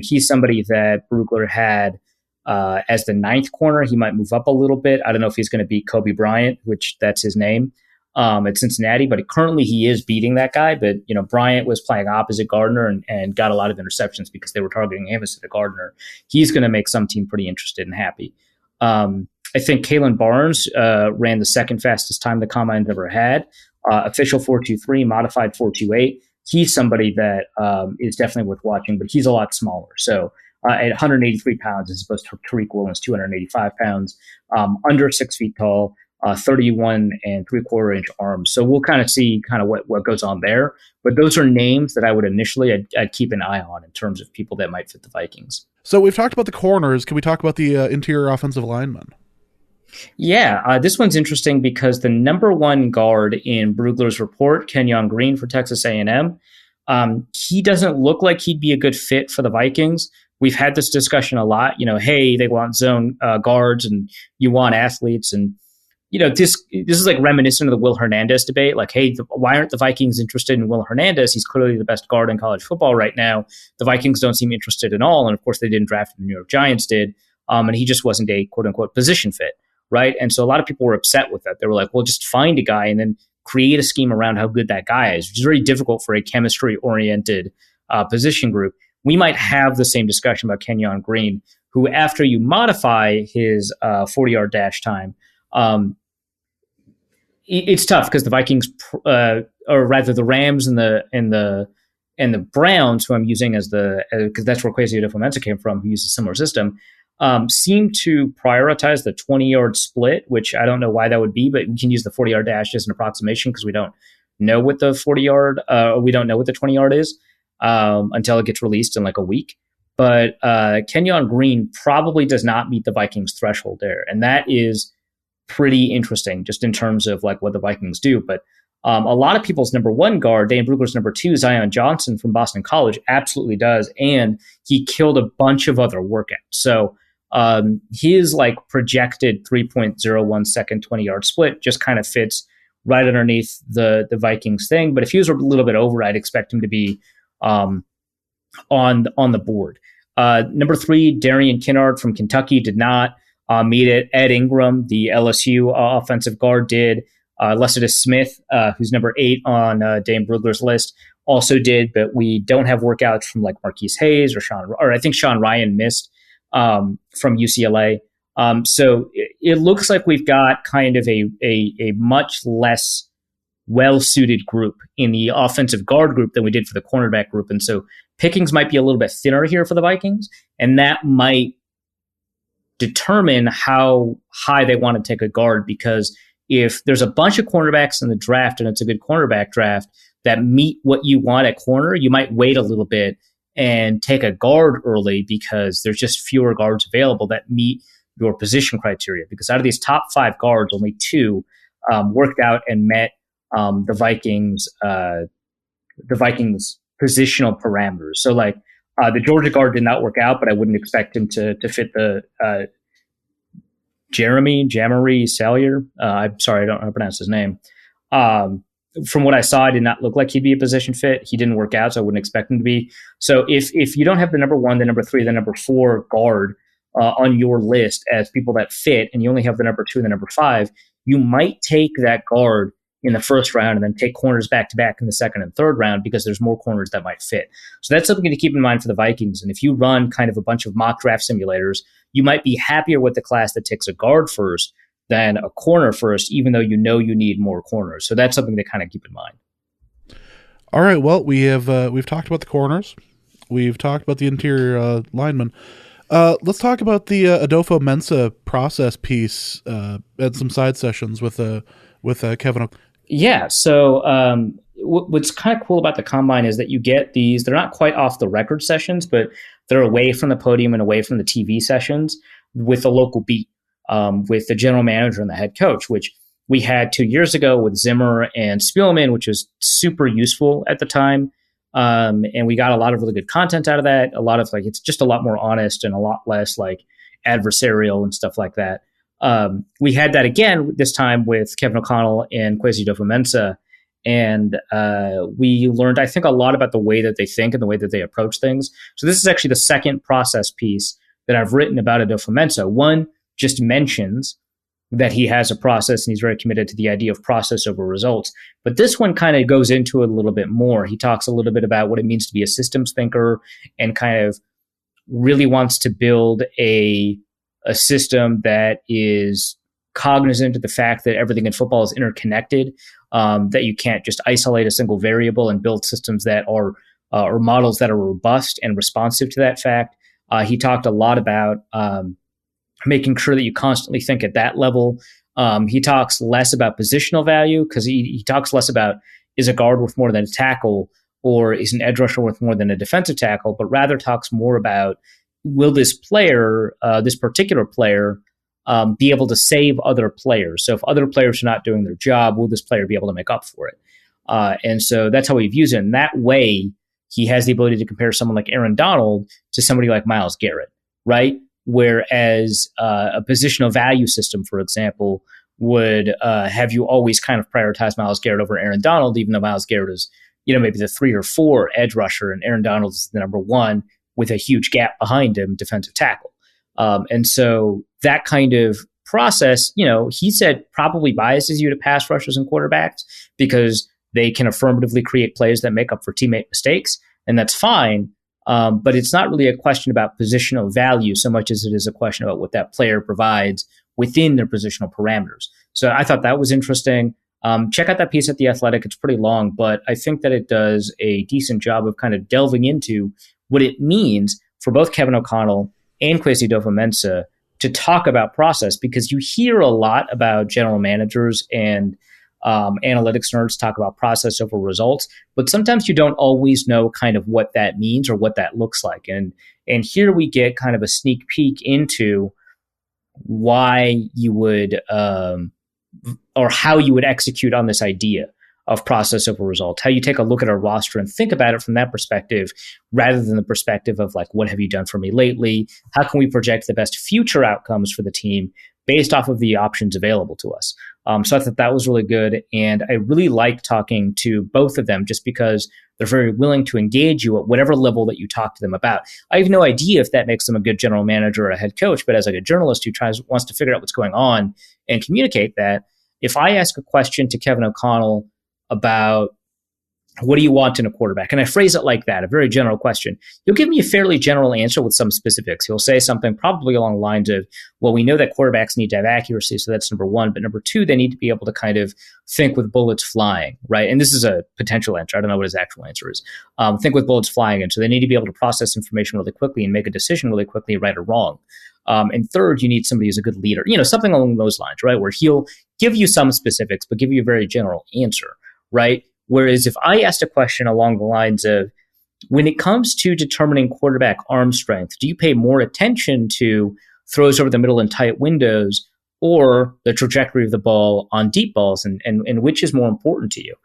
He's somebody that Brugler had as the 9th corner. He might move up a little bit. I don't know if he's going to beat Kobe Bryant, which that's his name, at Cincinnati, but currently he is beating that guy. But, Bryant was playing opposite Gardner and got a lot of interceptions because they were targeting him instead of Gardner. He's going to make some team pretty interested and happy. I think Kalen Barnes ran the second fastest time the combine's ever had. Official 4.23, modified 4.28. He's somebody that is definitely worth watching, but he's a lot smaller. So at 183 pounds as opposed to Tariq Woolen's 285 pounds, under 6 feet tall, 31 and 3/4 inch arms. So we'll kind of see kind of what goes on there. But those are names that I would initially I'd keep an eye on in terms of people that might fit the Vikings. So we've talked about the corners. Can we talk about the interior offensive linemen? Yeah, this one's interesting because the number one guard in Brugler's report, Kenyon Green for Texas A&M, he doesn't look like he'd be a good fit for the Vikings. We've had this discussion a lot. Hey, they want zone guards and you want athletes. And, this is like reminiscent of the Will Hernandez debate. Like, hey, why aren't the Vikings interested in Will Hernandez? He's clearly the best guard in college football right now. The Vikings don't seem interested at all. And, of course, they didn't draft him. The New York Giants did. And he just wasn't a quote-unquote position fit. Right. And so a lot of people were upset with that. They were like, well, just find a guy and then create a scheme around how good that guy is, which is very difficult for a chemistry oriented position group. We might have the same discussion about Kenyon Green, who after you modify his 40-yard dash time, it's tough because the Vikings or rather the Rams and the Browns, who I'm using as because that's where Kwesi Adofo-Mensah came from, who uses a similar system, seem to prioritize the 20-yard split, which I don't know why that would be, but we can use the 40-yard dash as an approximation because we don't know what the 40-yard, we don't know what the 20-yard is until it gets released in like a week. But Kenyon Green probably does not meet the Vikings threshold there, and that is pretty interesting just in terms of like what the Vikings do. But a lot of people's number one guard, Dan Brugler's number two, Zion Johnson from Boston College, absolutely does, and he killed a bunch of other workouts. So his like projected 3.01 second 20-yard split just kind of fits right underneath the Vikings thing. But if he was a little bit over, I'd expect him to be on the board. Number three, Darian Kinnard from Kentucky did not meet it. Ed Ingram, the LSU offensive guard, did. Luscious Smith, who's number 8 on Dan Brugler's list, also did, but we don't have workouts from like Marquise Hayes or I think Sean Ryan missed from UCLA. So it looks like we've got kind of a much less well-suited group in the offensive guard group than we did for the cornerback group. And so pickings might be a little bit thinner here for the Vikings, and that might determine how high they want to take a guard, because if there's a bunch of cornerbacks in the draft and it's a good cornerback draft that meet what you want at corner, you might wait a little bit and take a guard early because there's just fewer guards available that meet your position criteria. Because out of these top 5 guards, only 2 worked out and met the Vikings positional parameters. So like the Georgia guard did not work out, but I wouldn't expect him to fit the Jamari Salyer. I'm sorry, I don't know how to pronounce his name. From what I saw, it did not look like he'd be a position fit. He didn't work out, so I wouldn't expect him to be. So if you don't have the number 1, the number 3, the number 4 guard on your list as people that fit, and you only have the number 2 and the number 5, you might take that guard in the first round and then take corners back-to-back in the second and third round because there's more corners that might fit. So that's something to keep in mind for the Vikings. And if you run kind of a bunch of mock draft simulators, you might be happier with the class that takes a guard first than a corner first, even though you know you need more corners. So that's something to kind of keep in mind. All right. Well, we've talked about the corners. We've talked about the interior linemen. Let's talk about the Adofo-Mensah process piece and some side sessions with Kevin. Yeah. So what's kind of cool about the combine is that you get these, they're not quite off the record sessions, but they're away from the podium and away from the TV sessions with the local beat, with the general manager and the head coach, which we had 2 years ago with Zimmer and Spielman, which was super useful at the time. And we got a lot of really good content out of that. A lot of it's just a lot more honest and a lot less adversarial and stuff like that. We had that again this time with Kevin O'Connell and Kwesi Adofo-Mensah, and we learned, I think, a lot about the way that they think and the way that they approach things. So this is actually the second process piece that I've written about Adofo-Mensah. One just mentions that he has a process and he's very committed to the idea of process over results. But this one kind of goes into it a little bit more. He talks a little bit about what it means to be a systems thinker and kind of really wants to build a a system that is cognizant of the fact that everything in football is interconnected, that you can't just isolate a single variable and build systems that are or models that are robust and responsive to that fact. He talked a lot about making sure that you constantly think at that level. He talks less about positional value because he talks less about is a guard worth more than a tackle or is an edge rusher worth more than a defensive tackle, but rather talks more about will this player, this particular player, be able to save other players. So if other players are not doing their job, will this player be able to make up for it? And so that's how he views it. And that way, he has the ability to compare someone like Aaron Donald to somebody like Myles Garrett, right? Whereas a positional value system, for example, would have you always kind of prioritize Myles Garrett over Aaron Donald, even though Myles Garrett is, maybe the 3 or 4 edge rusher, and Aaron Donald is the number 1 with a huge gap behind him, defensive tackle. And so that kind of process, he said probably biases you to pass rushers and quarterbacks because they can affirmatively create plays that make up for teammate mistakes, and that's fine. But it's not really a question about positional value so much as it is a question about what that player provides within their positional parameters. So I thought that was interesting. Check out that piece at The Athletic. It's pretty long, but I think that it does a decent job of kind of delving into what it means for both Kevin O'Connell and Kwesi Adofo-Mensah to talk about process, because you hear a lot about general managers and analytics nerds talk about process over results, but sometimes you don't always know kind of what that means or what that looks like. And here we get kind of a sneak peek into why you would or how you would execute on this idea of process over results, how you take a look at a roster and think about it from that perspective, rather than the perspective of like, what have you done for me lately? How can we project the best future outcomes for the team based off of the options available to us? So I thought that was really good. And I really like talking to both of them just because they're very willing to engage you at whatever level that you talk to them about. I have no idea if that makes them a good general manager or a head coach, but as like a journalist who wants to figure out what's going on and communicate that, if I ask a question to Kevin O'Connell about what do you want in a quarterback, and I phrase it like that, a very general question, he'll give me a fairly general answer with some specifics. He'll say something probably along the lines of, well, we know that quarterbacks need to have accuracy, so that's number 1. But number 2, they need to be able to kind of think with bullets flying, right? And this is a potential answer. I don't know what his actual answer is. Think with bullets flying. And so they need to be able to process information really quickly and make a decision really quickly, right or wrong. And third, you need somebody who's a good leader, something along those lines, right? Where he'll give you some specifics, but give you a very general answer, right? Whereas if I asked a question along the lines of, when it comes to determining quarterback arm strength, do you pay more attention to throws over the middle and tight windows or the trajectory of the ball on deep balls, and which is more important to you?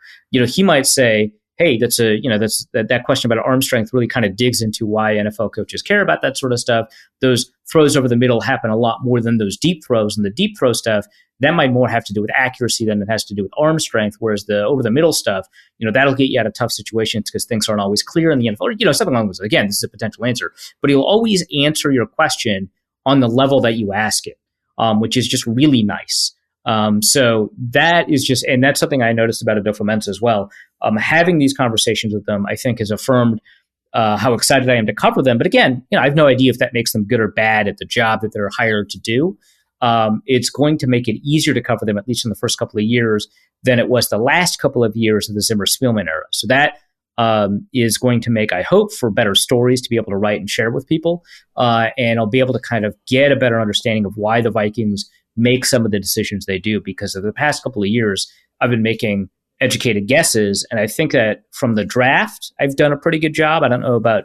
He might say, hey, that question about arm strength really kind of digs into why NFL coaches care about that sort of stuff. Those throws over the middle happen a lot more than those deep throws, and the deep throw stuff, that might more have to do with accuracy than it has to do with arm strength, whereas the over the middle stuff, that'll get you out of tough situations because things aren't always clear in the NFL. Something along those. Again, this is a potential answer, but he'll always answer your question on the level that you ask it, which is just really nice. So that is just, and that's something I noticed about Adofo-Mensah as well. Having these conversations with them, I think, has affirmed how excited I am to cover them. But again, I have no idea if that makes them good or bad at the job that they're hired to do. It's going to make it easier to cover them, at least in the first couple of years, than it was the last couple of years of the Zimmer-Spielman era. So that is going to make, I hope, for better stories to be able to write and share with people. And I'll be able to kind of get a better understanding of why the Vikings make some of the decisions they do, because of the past couple of years, I've been making educated guesses. And I think that from the draft, I've done a pretty good job. I don't know about,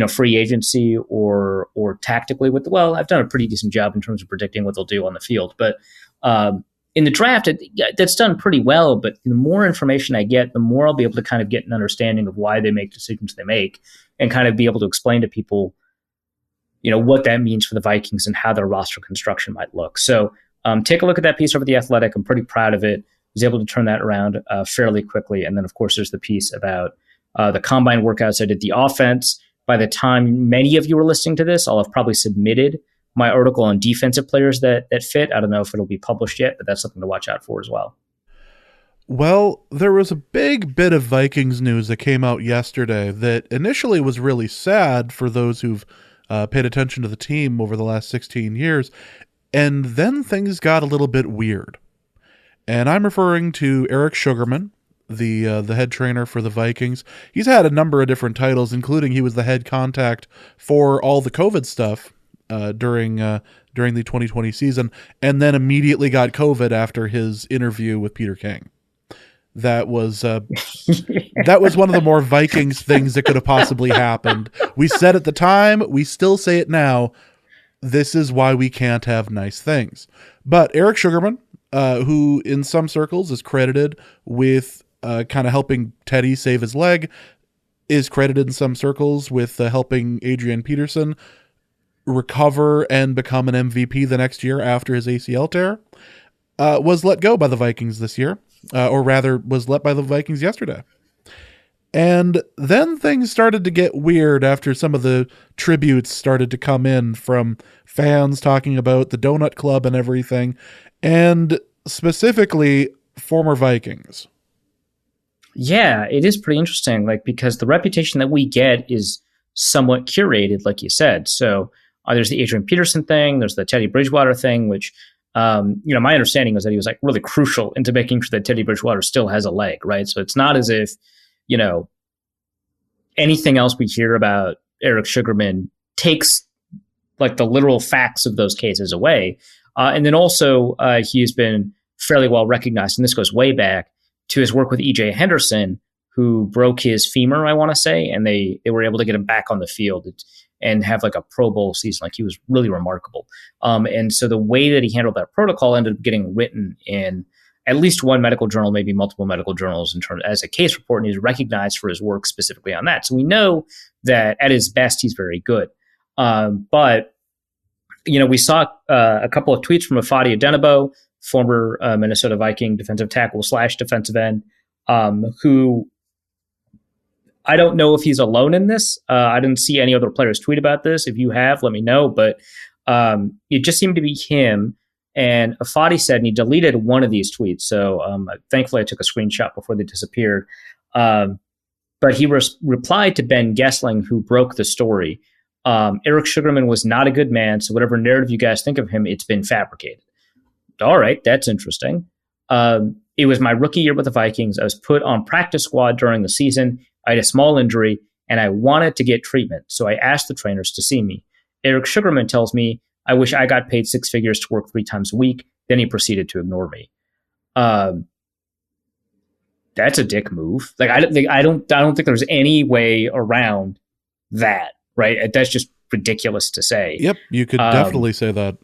free agency or tactically I've done a pretty decent job in terms of predicting what they'll do on the field. But in the draft, that's done pretty well. But the more information I get, the more I'll be able to kind of get an understanding of why they make decisions they make, and kind of be able to explain to people, what that means for the Vikings and how their roster construction might look. So take a look at that piece over The Athletic. I'm pretty proud of it. I was able to turn that around fairly quickly. And then, of course, there's the piece about the combine workouts. I did the offense. By the time many of you are listening to this, I'll have probably submitted my article on defensive players that fit. I don't know if it'll be published yet, but that's something to watch out for as well. Well, there was a big bit of Vikings news that came out yesterday that initially was really sad for those who've paid attention to the team over the last 16 years. And then things got a little bit weird. And I'm referring to Eric Sugarman, the head trainer for the Vikings. He's had a number of different titles, including he was the head contact for all the COVID stuff during the 2020 season, and then immediately got COVID after his interview with Peter King. That was that was one of the more Vikings things that could have possibly happened. We said at the time, we still say it now. This is why we can't have nice things. But Eric Sugarman, who in some circles is credited with kind of helping Teddy save his leg, is credited in some circles with helping Adrian Peterson recover and become an MVP the next year after his ACL tear, was let go by the Vikings this year, or rather was let by the Vikings yesterday. And then things started to get weird after some of the tributes started to come in from fans talking about the Donut Club and everything, and specifically former Vikings. Yeah, it is pretty interesting, like, because the reputation that we get is somewhat curated, like you said. So there's the Adrian Peterson thing, there's the Teddy Bridgewater thing, which, my understanding was that he was like really crucial into making sure that Teddy Bridgewater still has a leg, right? So it's not as if, anything else we hear about Eric Sugarman takes like the literal facts of those cases away. And then also he's been fairly well recognized, and this goes way back to his work with E.J. Henderson, who broke his femur, I want to say, and they were able to get him back on the field and have like a Pro Bowl season. Like, he was really remarkable. And so the way that he handled that protocol ended up getting written in at least one medical journal, maybe multiple medical journals in terms as a case report, and he's recognized for his work specifically on that. So we know that at his best, he's very good. But we saw a couple of tweets from Ifeadi Odenigbo, former Minnesota Viking defensive tackle / defensive end, who I don't know if he's alone in this. I didn't see any other players tweet about this. If you have, let me know. But it just seemed to be him. And Ifeadi said, and he deleted one of these tweets. So thankfully, I took a screenshot before they disappeared. But he replied to Ben Gessling, who broke the story. Eric Sugarman was not a good man, so whatever narrative you guys think of him, it's been fabricated. All right, that's interesting. It was my rookie year with the Vikings. I was put on practice squad during the season. I had a small injury, and I wanted to get treatment, so I asked the trainers to see me. Eric Sugarman tells me, I wish I got paid 6 figures to work 3 times a week. Then he proceeded to ignore me. That's a dick move. Like, I don't think there's any way around that, right? That's just ridiculous to say. Yep, you could definitely say that.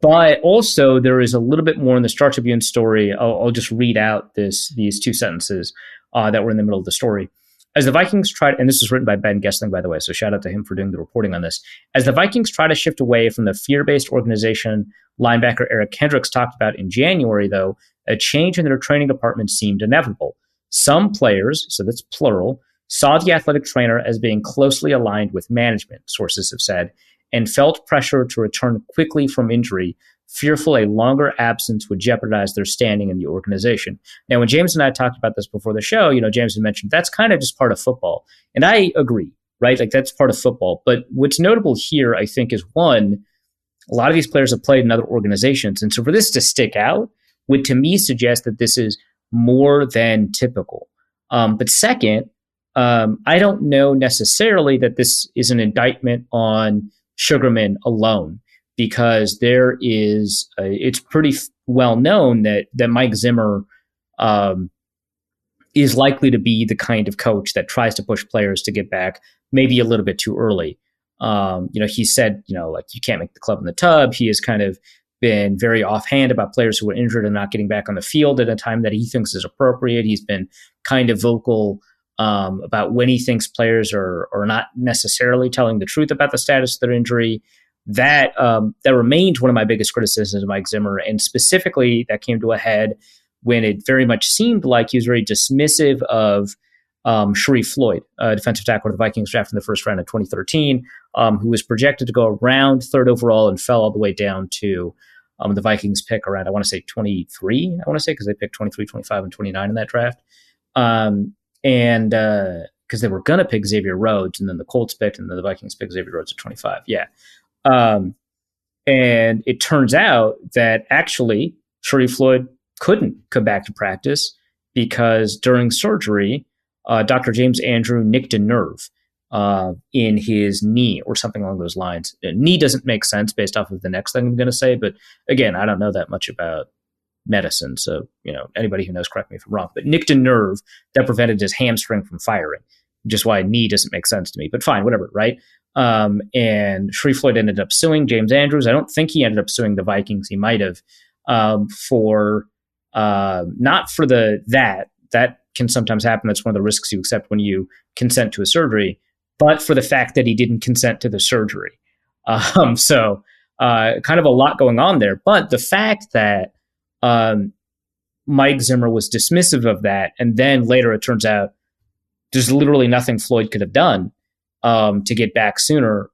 But also, there is a little bit more in the Star Tribune story. I'll just read out these 2 sentences that were in the middle of the story. As the Vikings tried, and this was written by Ben Gessling, by the way, so shout out to him for doing the reporting on this. As the Vikings try to shift away from the fear-based organization linebacker Eric Kendricks talked about in January, though, a change in their training department seemed inevitable. Some players, so that's plural, saw the athletic trainer as being closely aligned with management, sources have said, and felt pressure to return quickly from injury, fearful a longer absence would jeopardize their standing in the organization. Now, when James and I talked about this before the show, James had mentioned that's kind of just part of football. And I agree, right? Like, that's part of football. But what's notable here, I think, is one, a lot of these players have played in other organizations. And so for this to stick out would, to me, suggest that this is more than typical. But second, I don't know necessarily that this is an indictment on Sugarman alone, because there is, it's pretty well known that Mike Zimmer is likely to be the kind of coach that tries to push players to get back maybe a little bit too early. He said, like, you can't make the club in the tub. He has kind of been very offhand about players who are injured and not getting back on the field at a time that he thinks is appropriate. He's been kind of vocal about when he thinks players are not necessarily telling the truth about the status of their injury. That remained one of my biggest criticisms of Mike Zimmer, and specifically that came to a head when it very much seemed like he was very dismissive of Sharif Floyd, defensive tackle of the Vikings drafted in the first round of 2013, who was projected to go around 3rd overall and fell all the way down to the Vikings pick around, I want to say 23, because they picked 23, 25, and 29 in that draft. because they were going to pick Xavier Rhodes, and then the Colts picked, and then the Vikings picked Xavier Rhodes at 25. Yeah. And it turns out that actually Sharif Floyd couldn't come back to practice because during surgery, Dr. James Andrew nicked a nerve in his knee or something along those lines. Knee doesn't make sense based off of the next thing I'm going to say, but again, I don't know that much about medicine, so anybody who knows, correct me if I'm wrong. But nicked a nerve that prevented his hamstring from firing, just why knee doesn't make sense to me. But fine, whatever, right? And Sharif Floyd ended up suing James Andrews. I don't think he ended up suing the Vikings. He might have for not for that can sometimes happen. That's one of the risks you accept when you consent to a surgery, but for the fact that he didn't consent to the surgery. So kind of a lot going on there. But the fact that Mike Zimmer was dismissive of that, and then later it turns out there's literally nothing Floyd could have done to get back sooner,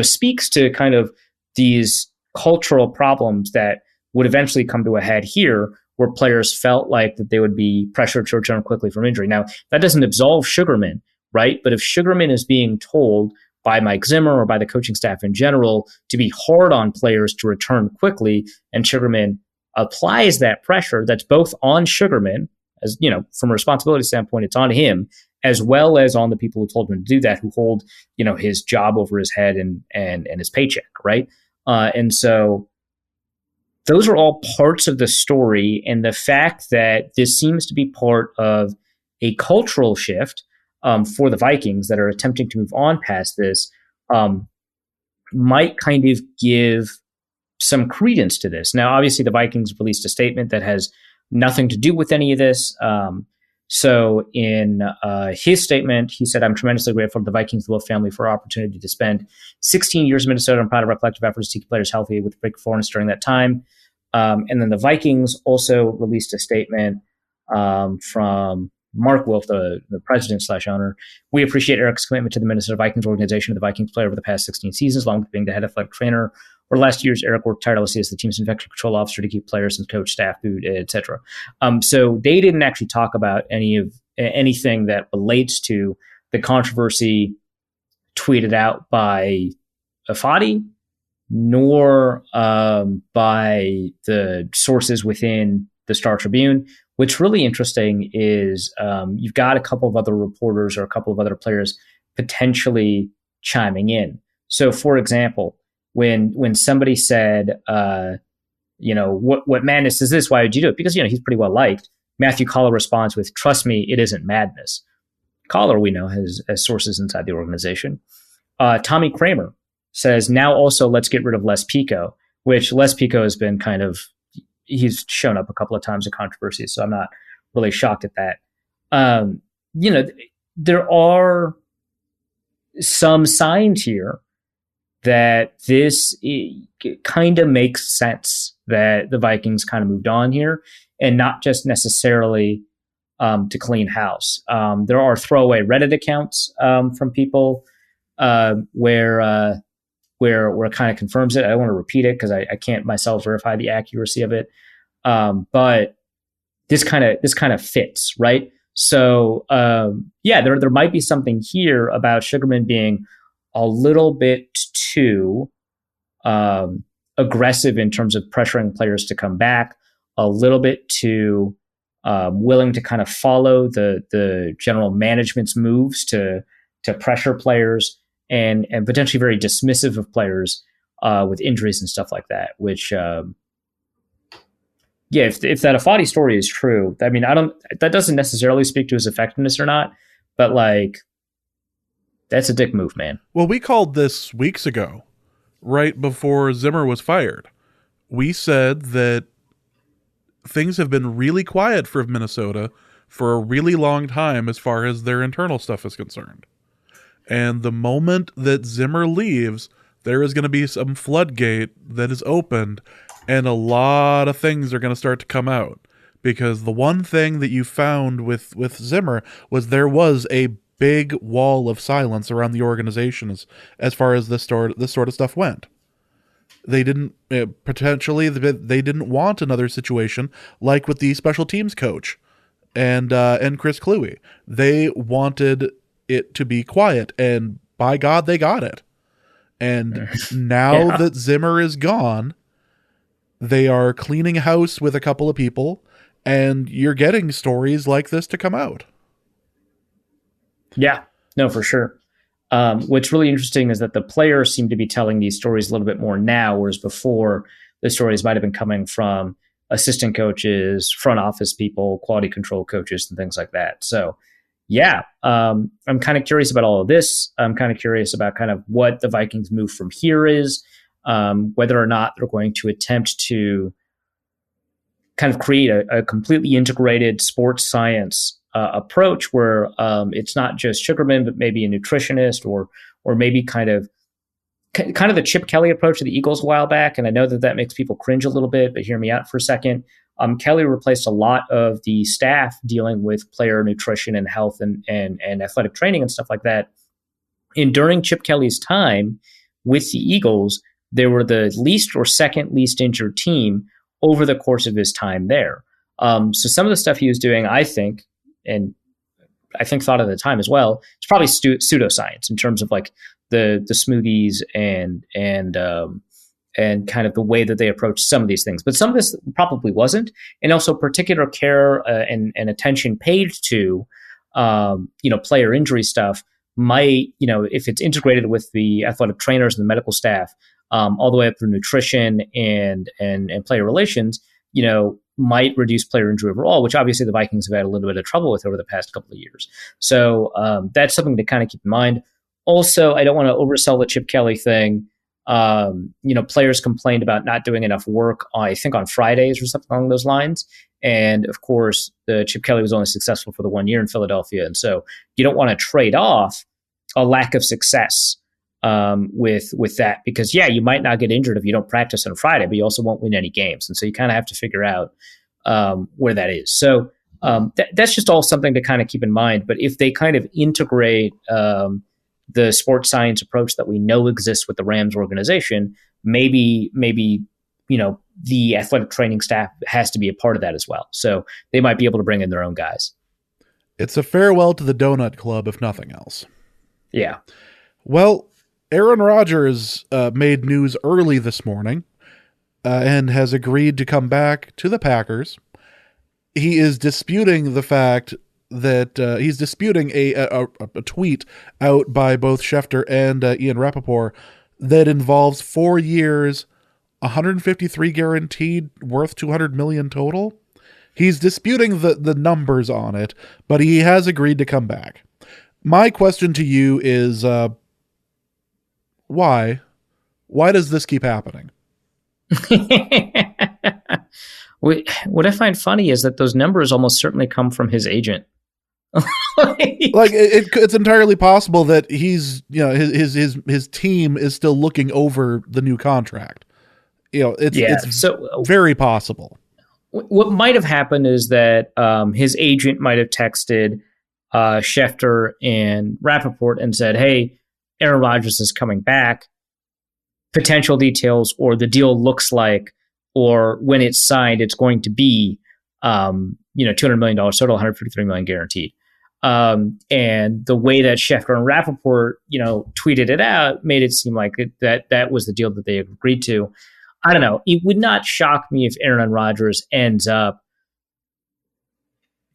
speaks to kind of these cultural problems that would eventually come to a head here, where players felt like that they would be pressured to return quickly from injury. Now, that doesn't absolve Sugarman, right? But if Sugarman is being told by Mike Zimmer or by the coaching staff in general to be hard on players to return quickly, and Sugarman applies that pressure, that's both on Sugarman, as from a responsibility standpoint, it's on him, as well as on the people who told him to do that, who hold his job over his head and his paycheck, right? And so those are all parts of the story, and the fact that this seems to be part of a cultural shift for the Vikings that are attempting to move on past this might kind of give some credence to this. Now, obviously, the Vikings released a statement that has nothing to do with any of this. So in his statement, he said, "I'm tremendously grateful to the Vikings, the Wolf family, for our opportunity to spend 16 years in Minnesota. I'm proud of our collective efforts to keep players healthy with great performance during that time." And then the Vikings also released a statement from Mark Wolf, the president/owner. "We appreciate Eric's commitment to the Minnesota Vikings organization and the Vikings player over the past 16 seasons, along with being the head athletic trainer. Over the last years, Eric worked tirelessly as the team's infection control officer to keep players and coach, staff, food, etc." So they didn't actually talk about anything that relates to the controversy tweeted out by Afadi, nor by the sources within the Star Tribune. What's really interesting is you've got a couple of other reporters or a couple of other players potentially chiming in. So, for example, when somebody said, what madness is this? Why would you do it? Because, he's pretty well liked. Matthew Collar responds with, "Trust me, it isn't madness." Collar, we know, has sources inside the organization. Tommy Kramer says, "Now also let's get rid of Les Pico," which Les Pico has been he's shown up a couple of times in controversy, so I'm not really shocked at that. There are some signs here that this kind of makes sense, that the Vikings kind of moved on here, and not just necessarily to clean house. There are throwaway Reddit accounts from people where it kind of confirms it. I don't want to repeat it because I can't myself verify the accuracy of it. But this kind of fits, right? So there might be something here about Sugarman being a little bit too aggressive in terms of pressuring players to come back, a little bit too willing to kind of follow the general management's moves to pressure players, and potentially very dismissive of players with injuries and stuff like that, which if that Afadi story is true, I mean, that doesn't necessarily speak to his effectiveness or not, but that's a dick move, man. Well, we called this weeks ago, right before Zimmer was fired. We said that things have been really quiet for Minnesota for a really long time as far as their internal stuff is concerned. And the moment that Zimmer leaves, there is going to be some floodgate that is opened, and a lot of things are going to start to come out. Because the one thing that you found with Zimmer was there was a big wall of silence around the organization as far as this sort of stuff went. They didn't they didn't want another situation like with the special teams coach. and Chris Kluwe. They wanted it to be quiet, and by God, they got it. And now that Zimmer is gone, they are cleaning house with a couple of people, and you're getting stories like this to come out. Yeah, no, for sure. What's really interesting is that the players seem to be telling these stories a little bit more now, whereas before the stories might have been coming from assistant coaches, front office people, quality control coaches, and things like that. So, yeah, I'm kind of curious about all of this. I'm kind of curious about kind of what the Vikings move from here is, whether or not they're going to attempt to kind of create a completely integrated sports science approach where it's not just Sugarman, but maybe a nutritionist or maybe kind of the Chip Kelly approach to the Eagles a while back. And I know that makes people cringe a little bit, but hear me out for a second. Kelly replaced a lot of the staff dealing with player nutrition and health and athletic training and stuff like that. And during Chip Kelly's time with the Eagles, they were the least or second least injured team over the course of his time there. So some of the stuff he was doing, I think thought at the time as well, it's probably pseudoscience in terms of like the smoothies and kind of the way that they approach some of these things. But some of this probably wasn't. And also particular care and attention paid to, player injury stuff might, if it's integrated with the athletic trainers and the medical staff, all the way up through nutrition and player relations, might reduce player injury overall, which obviously the Vikings have had a little bit of trouble with over the past couple of years. So that's something to kind of keep in mind. Also, I don't want to oversell the Chip Kelly thing. Players complained about not doing enough work, I think on Fridays or something along those lines. And of course, the Chip Kelly was only successful for the 1 year in Philadelphia. And so you don't want to trade off a lack of success with that, because you might not get injured if you don't practice on Friday, but you also won't win any games. And so you kind of have to figure out where that is. So that's just all something to kind of keep in mind. But if they kind of integrate the sports science approach that we know exists with the Rams organization, maybe the athletic training staff has to be a part of that as well. So they might be able to bring in their own guys. It's a farewell to the Donut Club, if nothing else. Yeah. Well, Aaron Rodgers made news early this morning and has agreed to come back to the Packers. He is disputing the fact that he's disputing a tweet out by both Schefter and Ian Rappaport that involves 4 years, 153 guaranteed, worth $200 million total. He's disputing the numbers on it, but he has agreed to come back. My question to you is, why? Why does this keep happening? What I find funny is that those numbers almost certainly come from his agent. It's entirely possible that he's, his team is still looking over the new contract. It's very possible. What might have happened is that his agent might have texted Schefter and Rappaport and said, "Hey, Aaron Rodgers is coming back. Potential details, or the deal looks like, or when it's signed, it's going to be, $200 million total, $153 million guaranteed." And the way that Schefter and Rappaport, tweeted it out made it seem like that was the deal that they agreed to. I don't know. It would not shock me if Aaron Rodgers ends up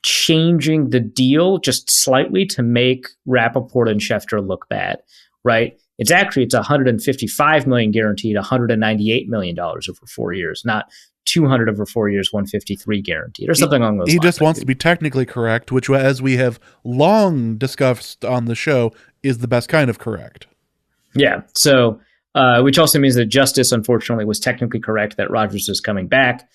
changing the deal just slightly to make Rappaport and Schefter look bad, right? It's $155 million guaranteed, $198 million over 4 years, not 200 over 4 years, 153 guaranteed, or something along those lines. He just wants to be technically correct, which, as we have long discussed on the show, is the best kind of correct. Yeah. So, which also means that Justice, unfortunately, was technically correct that Rodgers is coming back.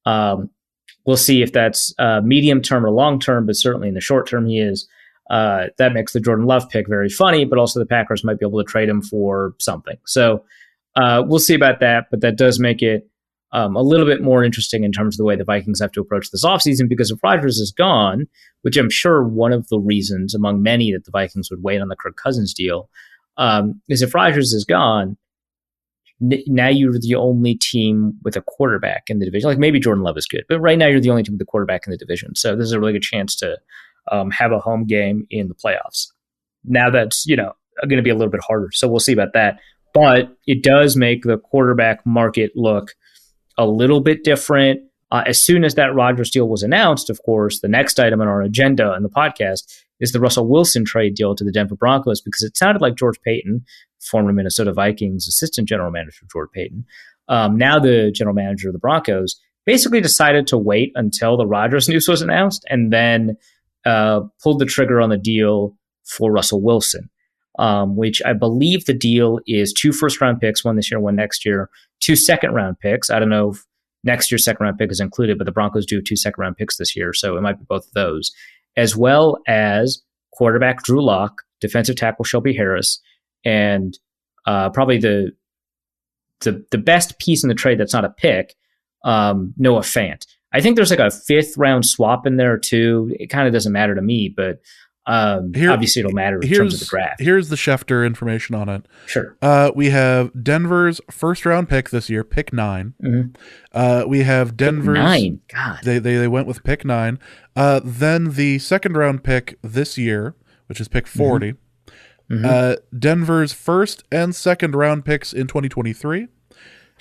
We'll see if that's medium term or long term, but certainly in the short term, he is. That makes the Jordan Love pick very funny, but also the Packers might be able to trade him for something. So we'll see about that, but that does make it a little bit more interesting in terms of the way the Vikings have to approach this offseason, because if Rodgers is gone, which I'm sure one of the reasons among many that the Vikings would wait on the Kirk Cousins deal, is if Rodgers is gone, now you're the only team with a quarterback in the division. Like maybe Jordan Love is good, but right now you're the only team with a quarterback in the division. So this is a really good chance to have a home game in the playoffs. Now that's, going to be a little bit harder. So we'll see about that. But it does make the quarterback market look a little bit different. As soon as that Rodgers deal was announced, of course, the next item on our agenda in the podcast is the Russell Wilson trade deal to the Denver Broncos, because it sounded like George Paton, former Minnesota Vikings assistant general manager George Paton, now the general manager of the Broncos, basically decided to wait until the Rodgers news was announced and then pulled the trigger on the deal for Russell Wilson, which I believe the deal is 2 first-round picks, one this year, one next year, 2 second-round picks. I don't know if next year's second-round pick is included, but the Broncos do have 2 second-round picks this year, so it might be both of those, as well as quarterback Drew Lock, defensive tackle Shelby Harris, and probably the best piece in the trade that's not a pick, Noah Fant. I think there's like a 5th-round swap in there too. It kind of doesn't matter to me, but obviously it'll matter in terms of the draft. Here's the Schefter information on it. Sure. We have Denver's first-round pick this year, pick 9. Mm-hmm. We have Denver's... Pick 9? God. They went with pick 9. Then the second-round pick this year, which is pick 40. Mm-hmm. Denver's first and second-round picks in 2023.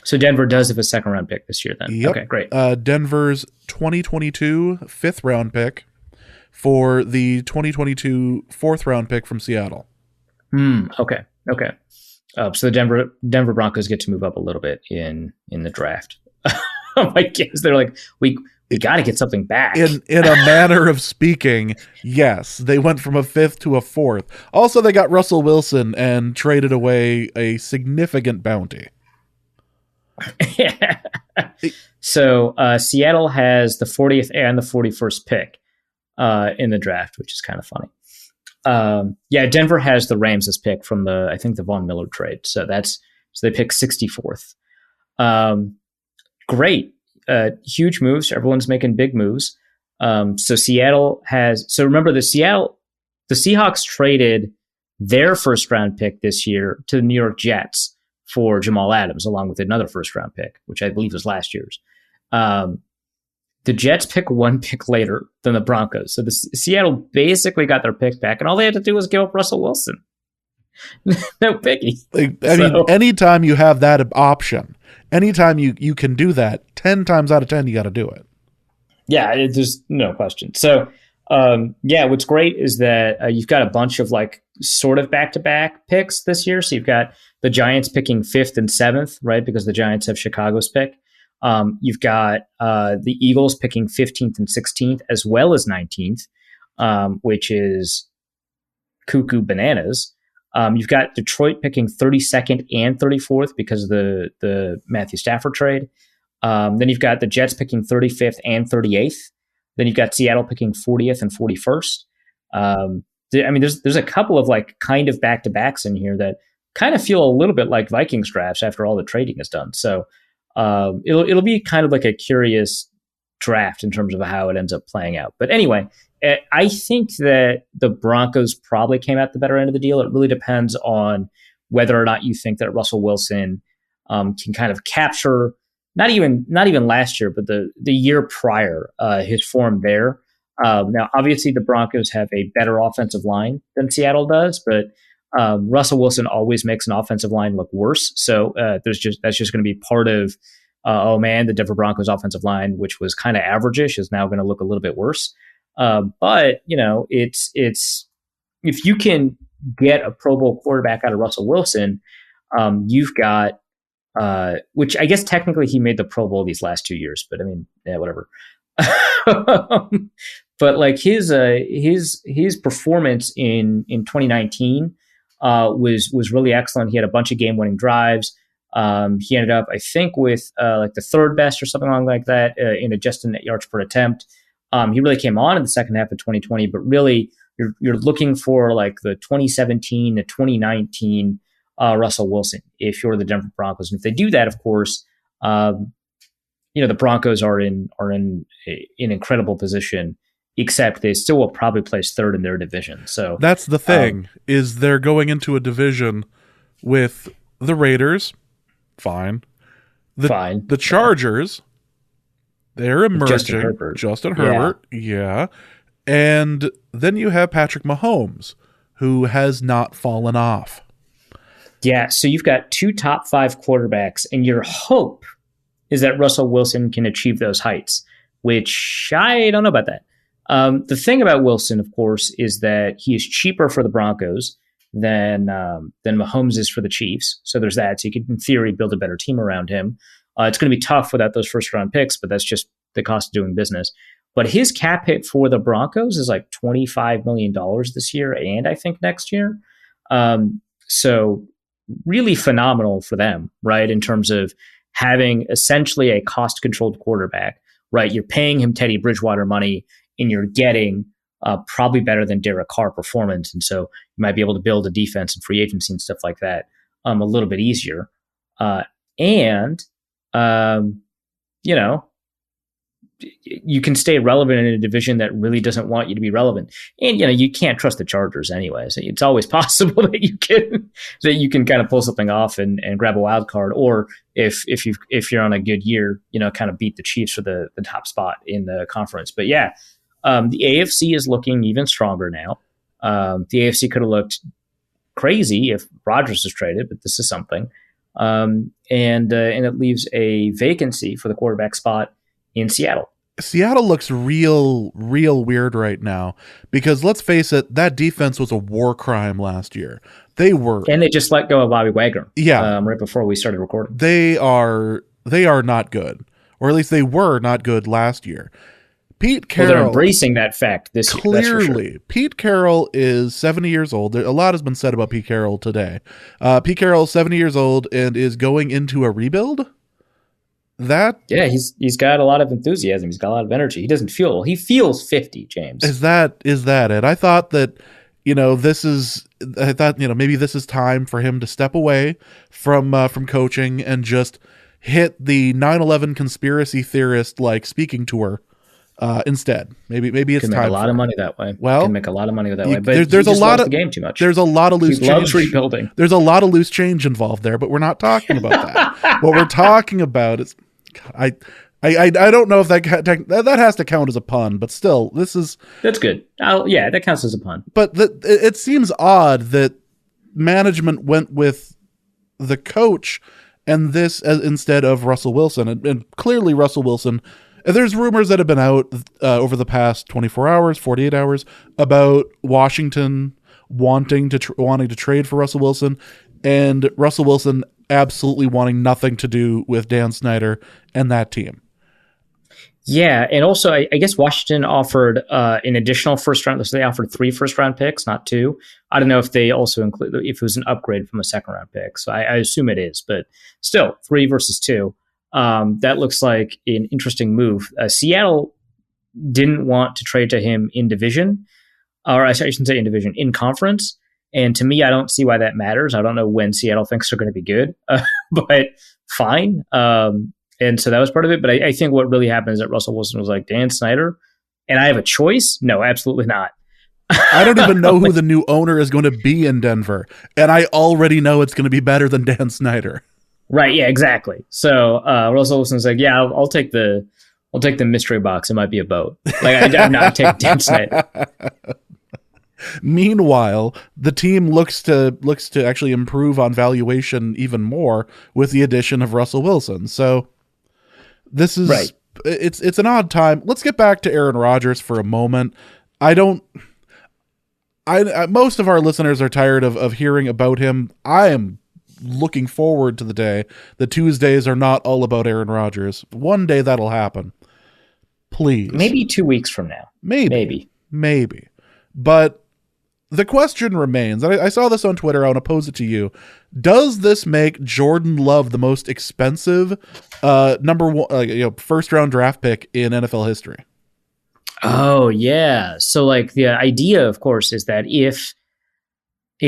So Denver does have a second-round pick this year then. Yep. Okay, great. Denver's 2022 5th-round pick for the 2022 4th-round pick from Seattle. Okay. So the Denver Broncos get to move up a little bit in the draft. I guess they're like, we got to get something back. In a manner of speaking, yes. They went from a 5th to a 4th. Also, they got Russell Wilson and traded away a significant bounty. So Seattle has the 40th and the 41st pick in the draft, which is kind of funny. Denver has the Rams' pick from I think the Von Miller trade. So they pick 64th. Great. Huge moves. Everyone's making big moves. So remember the Seahawks traded their first round pick this year to the New York Jets for Jamal Adams, along with another first round pick, which I believe was last year's. The Jets pick 1 pick later than the Broncos. So the Seattle basically got their pick back, and all they had to do was give up Russell Wilson. No biggie. I mean, anytime you have that option, anytime you can do that, 10 times out of 10, you got to do it. Yeah, there's no question. So, what's great is that you've got a bunch of like sort of back-to-back picks this year. So you've got the Giants picking 5th and 7th, right? Because the Giants have Chicago's pick. You've got the Eagles picking 15th and 16th, as well as 19th, which is cuckoo bananas. You've got Detroit picking 32nd and 34th because of the Matthew Stafford trade. Then you've got the Jets picking 35th and 38th. Then you've got Seattle picking 40th and 41st. There's a couple of like kind of back-to-backs in here that kind of feel a little bit like Vikings drafts after all the trading is done. So it'll be kind of like a curious draft in terms of how it ends up playing out. But anyway, I think that the Broncos probably came out the better end of the deal. It really depends on whether or not you think that Russell Wilson can kind of capture not even last year, but the year prior his form there. Now, obviously, the Broncos have a better offensive line than Seattle does, but Russell Wilson always makes an offensive line look worse. So that's just going to be part of. The Denver Broncos offensive line, which was kind of average-ish, is now going to look a little bit worse. But it's if you can get a Pro Bowl quarterback out of Russell Wilson, you've got which I guess technically he made the Pro Bowl these last 2 years, but I mean, yeah, whatever. But like his performance in 2019 was really excellent. He had a bunch of game-winning drives. He ended up, I think, with like the 3rd best or something along like that in adjusted net yards per attempt. He really came on in the second half of 2020, but really you're looking for like the 2017 to 2019 Russell Wilson if you're the Denver Broncos. And if they do that, of course, the Broncos are in an incredible position, except they still will probably place 3rd in their division. So that's the thing is they're going into a division with the Raiders, Fine. Fine. The Chargers, they're emerging. Justin Herbert, yeah. And then you have Patrick Mahomes, who has not fallen off. Yeah, so you've got 2 top 5 quarterbacks, and your hope is that Russell Wilson can achieve those heights, which I don't know about that. The thing about Wilson, of course, is that he is cheaper for the Broncos than Mahomes is for the Chiefs. So there's that. So you could, in theory, build a better team around him. It's going to be tough without those first-round picks, but that's just the cost of doing business. But his cap hit for the Broncos is like $25 million this year and I think next year. So really phenomenal for them, right, in terms of having essentially a cost-controlled quarterback, right? You're paying him Teddy Bridgewater money, and you're getting probably better than Derek Carr performance. And so you might be able to build a defense and free agency and stuff like that a little bit easier. You know, you can stay relevant in a division that really doesn't want you to be relevant. And, you know, you can't trust the Chargers anyway. So it's always possible that you can kind of pull something off and grab a wild card. Or if you're on a good year, you know, kind of beat the Chiefs for the top spot in the conference. But yeah, the AFC is looking even stronger now. The AFC could have looked crazy if Rodgers was traded, but this is something. And it leaves a vacancy for the quarterback spot in Seattle. Seattle looks real weird right now because let's face it, that defense was a war crime last year. And they just let go of Bobby Wagner. Yeah, right before we started recording. They are not good, or at least they were not good last year. Pete Carroll, they're embracing that fact this year. Clearly, sure. Pete Carroll is 70 years old. A lot has been said about Pete Carroll today. Pete Carroll is 70 years old and is going into a rebuild. He's got a lot of enthusiasm. He's got a lot of energy. He feels 50, James. Is that it? I thought that, you know, maybe this is time for him to step away from coaching and just hit the 9/11 conspiracy theorist like speaking tour instead. Maybe it's time. Can make a lot of money that way. Well, can make a lot of money that way. But there's a lot of the game too much. There's a lot of loose change. He loves rebuilding. There's a lot of loose change involved there, but we're not talking about that. What we're talking about is, I don't know if that has to count as a pun, but still, that's good. That counts as a pun. But it seems odd that management went with the coach and this instead of Russell Wilson, and clearly Russell Wilson. There's rumors that have been out over the past 24 hours, 48 hours about Washington wanting to trade for Russell Wilson, and Russell Wilson absolutely wanting nothing to do with Dan Snyder and that team. Yeah, and also I guess Washington offered an additional first round. So they offered 3 first round picks, not 2. I don't know if they also include if it was an upgrade from a second round pick. So I assume it is, but still 3 versus 2. That looks like an interesting move. Seattle didn't want to trade to him in division, or I shouldn't say in division, in conference. And to me, I don't see why that matters. I don't know when Seattle thinks they're going to be good, but fine. And so that was part of it. But I think what really happened is that Russell Wilson was like, Dan Snyder, and I have a choice? No, absolutely not. I don't even know who the new owner is going to be in Denver. And I already know it's going to be better than Dan Snyder. Right. Yeah, exactly. So Russell Wilson's like, yeah, I'll take the mystery box. It might be a boat. Like I'm not taking Dan Snyder. Meanwhile, the team looks to actually improve on valuation even more with the addition of Russell Wilson. So this is right. It's an odd time. Let's get back to Aaron Rodgers for a moment. Most of our listeners are tired of hearing about him. I am looking forward to the day that Tuesdays are not all about Aaron Rodgers. One day that'll happen. Please. Maybe 2 weeks from now. Maybe. But the question remains, and I saw this on Twitter, I want to pose it to you. Does this make Jordan Love the most expensive number one, first round draft pick in NFL history? Oh, yeah. So like the idea, of course, is that if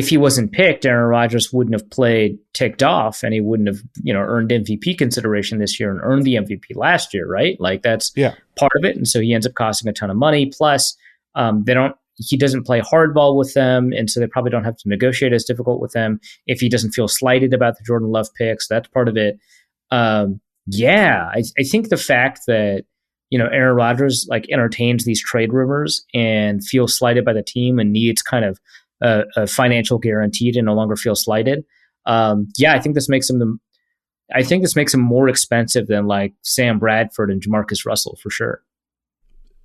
he wasn't picked, Aaron Rodgers wouldn't have played ticked off, and he wouldn't have, earned MVP consideration this year and earned the MVP last year, right? Like that's part of it. And so he ends up costing a ton of money. Plus, they don't he doesn't play hardball with them, and so they probably don't have to negotiate as difficult with them. If he doesn't feel slighted about the Jordan Love picks, that's part of it. I think the fact that Aaron Rodgers like entertains these trade rumors and feels slighted by the team and needs kind of a financial guarantee to no longer feel slighted. I think this makes him more expensive than like Sam Bradford and Jamarcus Russell for sure.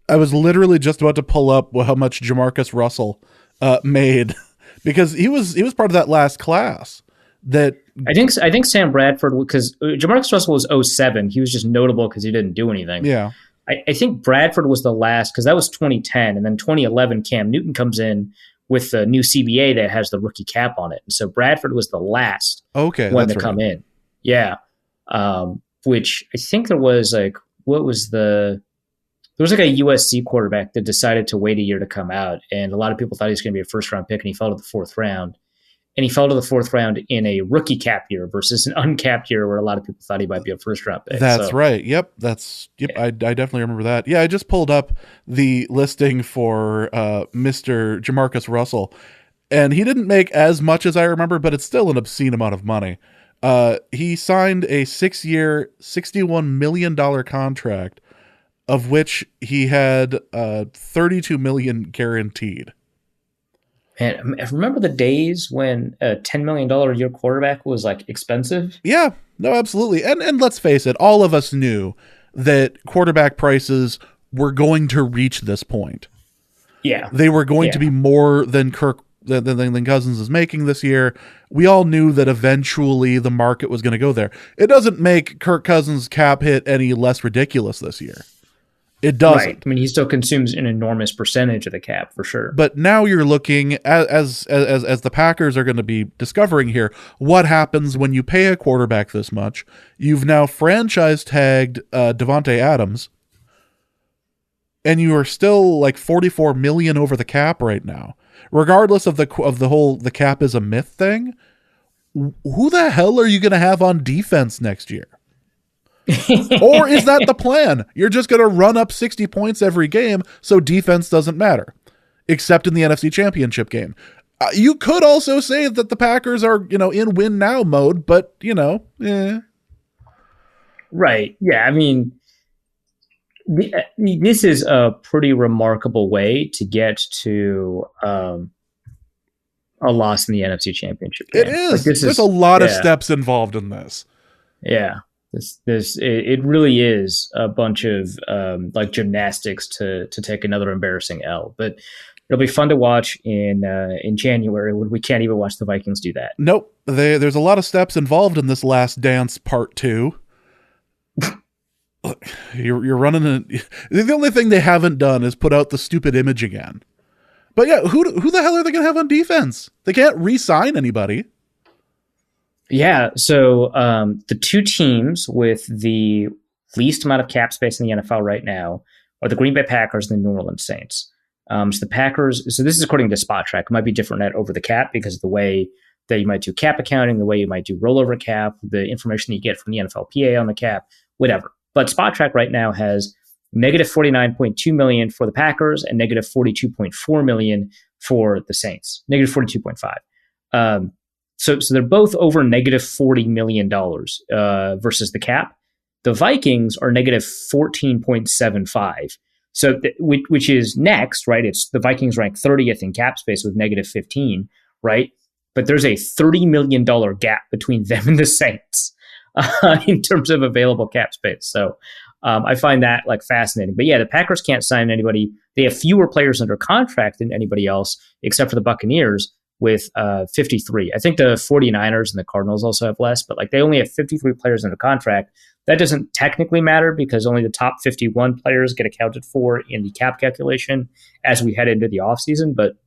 I was literally just about to pull up how much Jamarcus Russell made because he was part of that last class. That I think Sam Bradford, because Jamarcus Russell was 07. He was just notable because he didn't do anything. Yeah. I think Bradford was the last, because that was 2010, and then 2011 Cam Newton comes in with the new CBA that has the rookie cap on it, and so Bradford was the last one to come in. Yeah, which I think there was like there was like a USC quarterback that decided to wait a year to come out, and a lot of people thought he was going to be a first round pick, and he fell to the fourth round. And he fell to the fourth round in a rookie cap year versus an uncapped year where a lot of people thought he might be a first round pick. That's right. Yep. I definitely remember that. Yeah, I just pulled up the listing for Mr. Jamarcus Russell, and he didn't make as much as I remember, but it's still an obscene amount of money. He signed a 6-year, $61 million contract, of which he had $32 million guaranteed. And I remember the days when a $10 million a year quarterback was like expensive. Yeah, no, absolutely. And let's face it, all of us knew that quarterback prices were going to reach this point. Yeah. They were going to be more than than Cousins is making this year. We all knew that eventually the market was going to go there. It doesn't make Kirk Cousins' cap hit any less ridiculous this year. It doesn't. Right. I mean, he still consumes an enormous percentage of the cap for sure. But now you're looking as the Packers are going to be discovering here, what happens when you pay a quarterback this much? You've now franchise tagged Davante Adams, and you are still like $44 million over the cap right now. Regardless of the cap is a myth thing, who the hell are you going to have on defense next year? Or is that the plan? You're just going to run up 60 points every game, so defense doesn't matter, except in the NFC Championship game. You could also say that the Packers are, in win now mode, but Right. Yeah. I mean, this is a pretty remarkable way to get to a loss in the NFC Championship game. It is. Like, there's a lot of steps involved in this. Yeah. It really is a bunch of like gymnastics to take another embarrassing L, but it'll be fun to watch in January when we can't even watch the Vikings do that. Nope, there's a lot of steps involved in this Last Dance Part 2. You're running the only thing they haven't done is put out the stupid image again. But yeah, who the hell are they going to have on defense? They can't re-sign anybody. Yeah, so the two teams with the least amount of cap space in the NFL right now are the Green Bay Packers and the New Orleans Saints. So the Packers, so this is according to SpotTrack. It might be different at Over the Cap because of the way that you might do cap accounting, the way you might do rollover cap, the information that you get from the NFLPA on the cap, whatever. But SpotTrack right now has negative $49.2 million for the Packers and negative $42.4 million for the Saints, negative 42.5. So they're both over negative $40 million versus the cap. The Vikings are negative 14.75. So which is next, right? It's the Vikings rank 30th in cap space with negative 15, right? But there's a $30 million gap between them and the Saints in terms of available cap space. So I find that like fascinating. But yeah, the Packers can't sign anybody. They have fewer players under contract than anybody else, except for the Buccaneers with 53. I think the 49ers and the Cardinals also have less, but like they only have 53 players under contract. That doesn't technically matter because only the top 51 players get accounted for in the cap calculation as we head into the offseason. But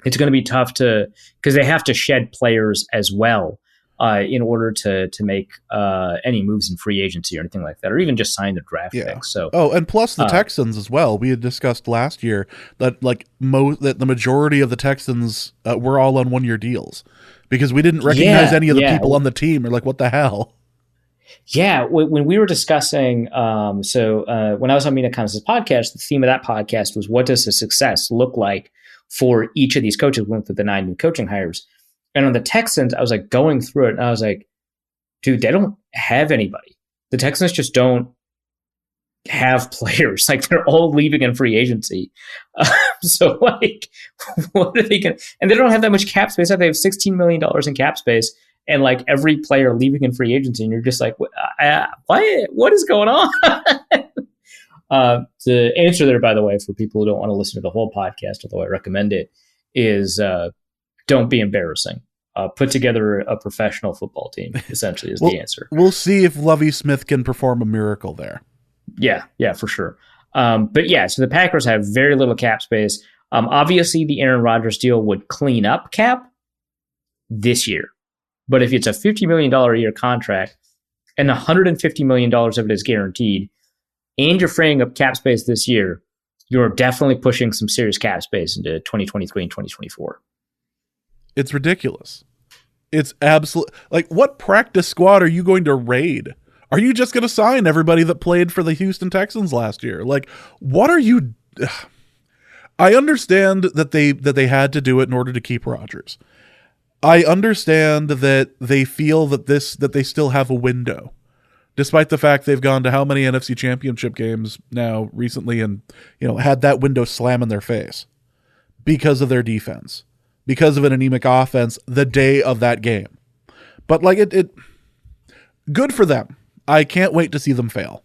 it's going to be tough because they have to shed players as well in order to make any moves in free agency or anything like that, or even just sign the draft pick. So, and plus the Texans as well. We had discussed last year that that the majority of the Texans were all on 1-year deals because we didn't recognize any of the people on the team. Or like, what the hell? Yeah, when we were discussing, when I was on Mina Kimes' podcast, the theme of that podcast was what does a success look like for each of these coaches? We went through the 9 new coaching hires. And on the Texans, I was like going through it and I was like, dude, they don't have anybody. The Texans just don't have players. Like they're all leaving in free agency. So like, what are they going to, and they don't have that much cap space. They have $16 million in cap space. And like every player leaving in free agency, and you're just like, what is going on? The answer there, by the way, for people who don't want to listen to the whole podcast, although I recommend it, is don't be embarrassing. Put together a professional football team, essentially, is the answer. We'll see if Lovie Smith can perform a miracle there. Yeah, for sure. But yeah, so the Packers have very little cap space. Obviously, the Aaron Rodgers deal would clean up cap this year. But if it's a $50 million a year contract and $150 million of it is guaranteed, and you're freeing up cap space this year, you're definitely pushing some serious cap space into 2023 and 2024. It's ridiculous. It's absolute. Like, what practice squad are you going to raid? Are you just going to sign everybody that played for the Houston Texans last year? Like, what are you? I understand that they had to do it in order to keep Rodgers. I understand that they feel that they still have a window, despite the fact they've gone to how many NFC Championship games now recently, and had that window slam in their face because of their defense, because of an anemic offense the day of that game. But like it good for them. I can't wait to see them fail.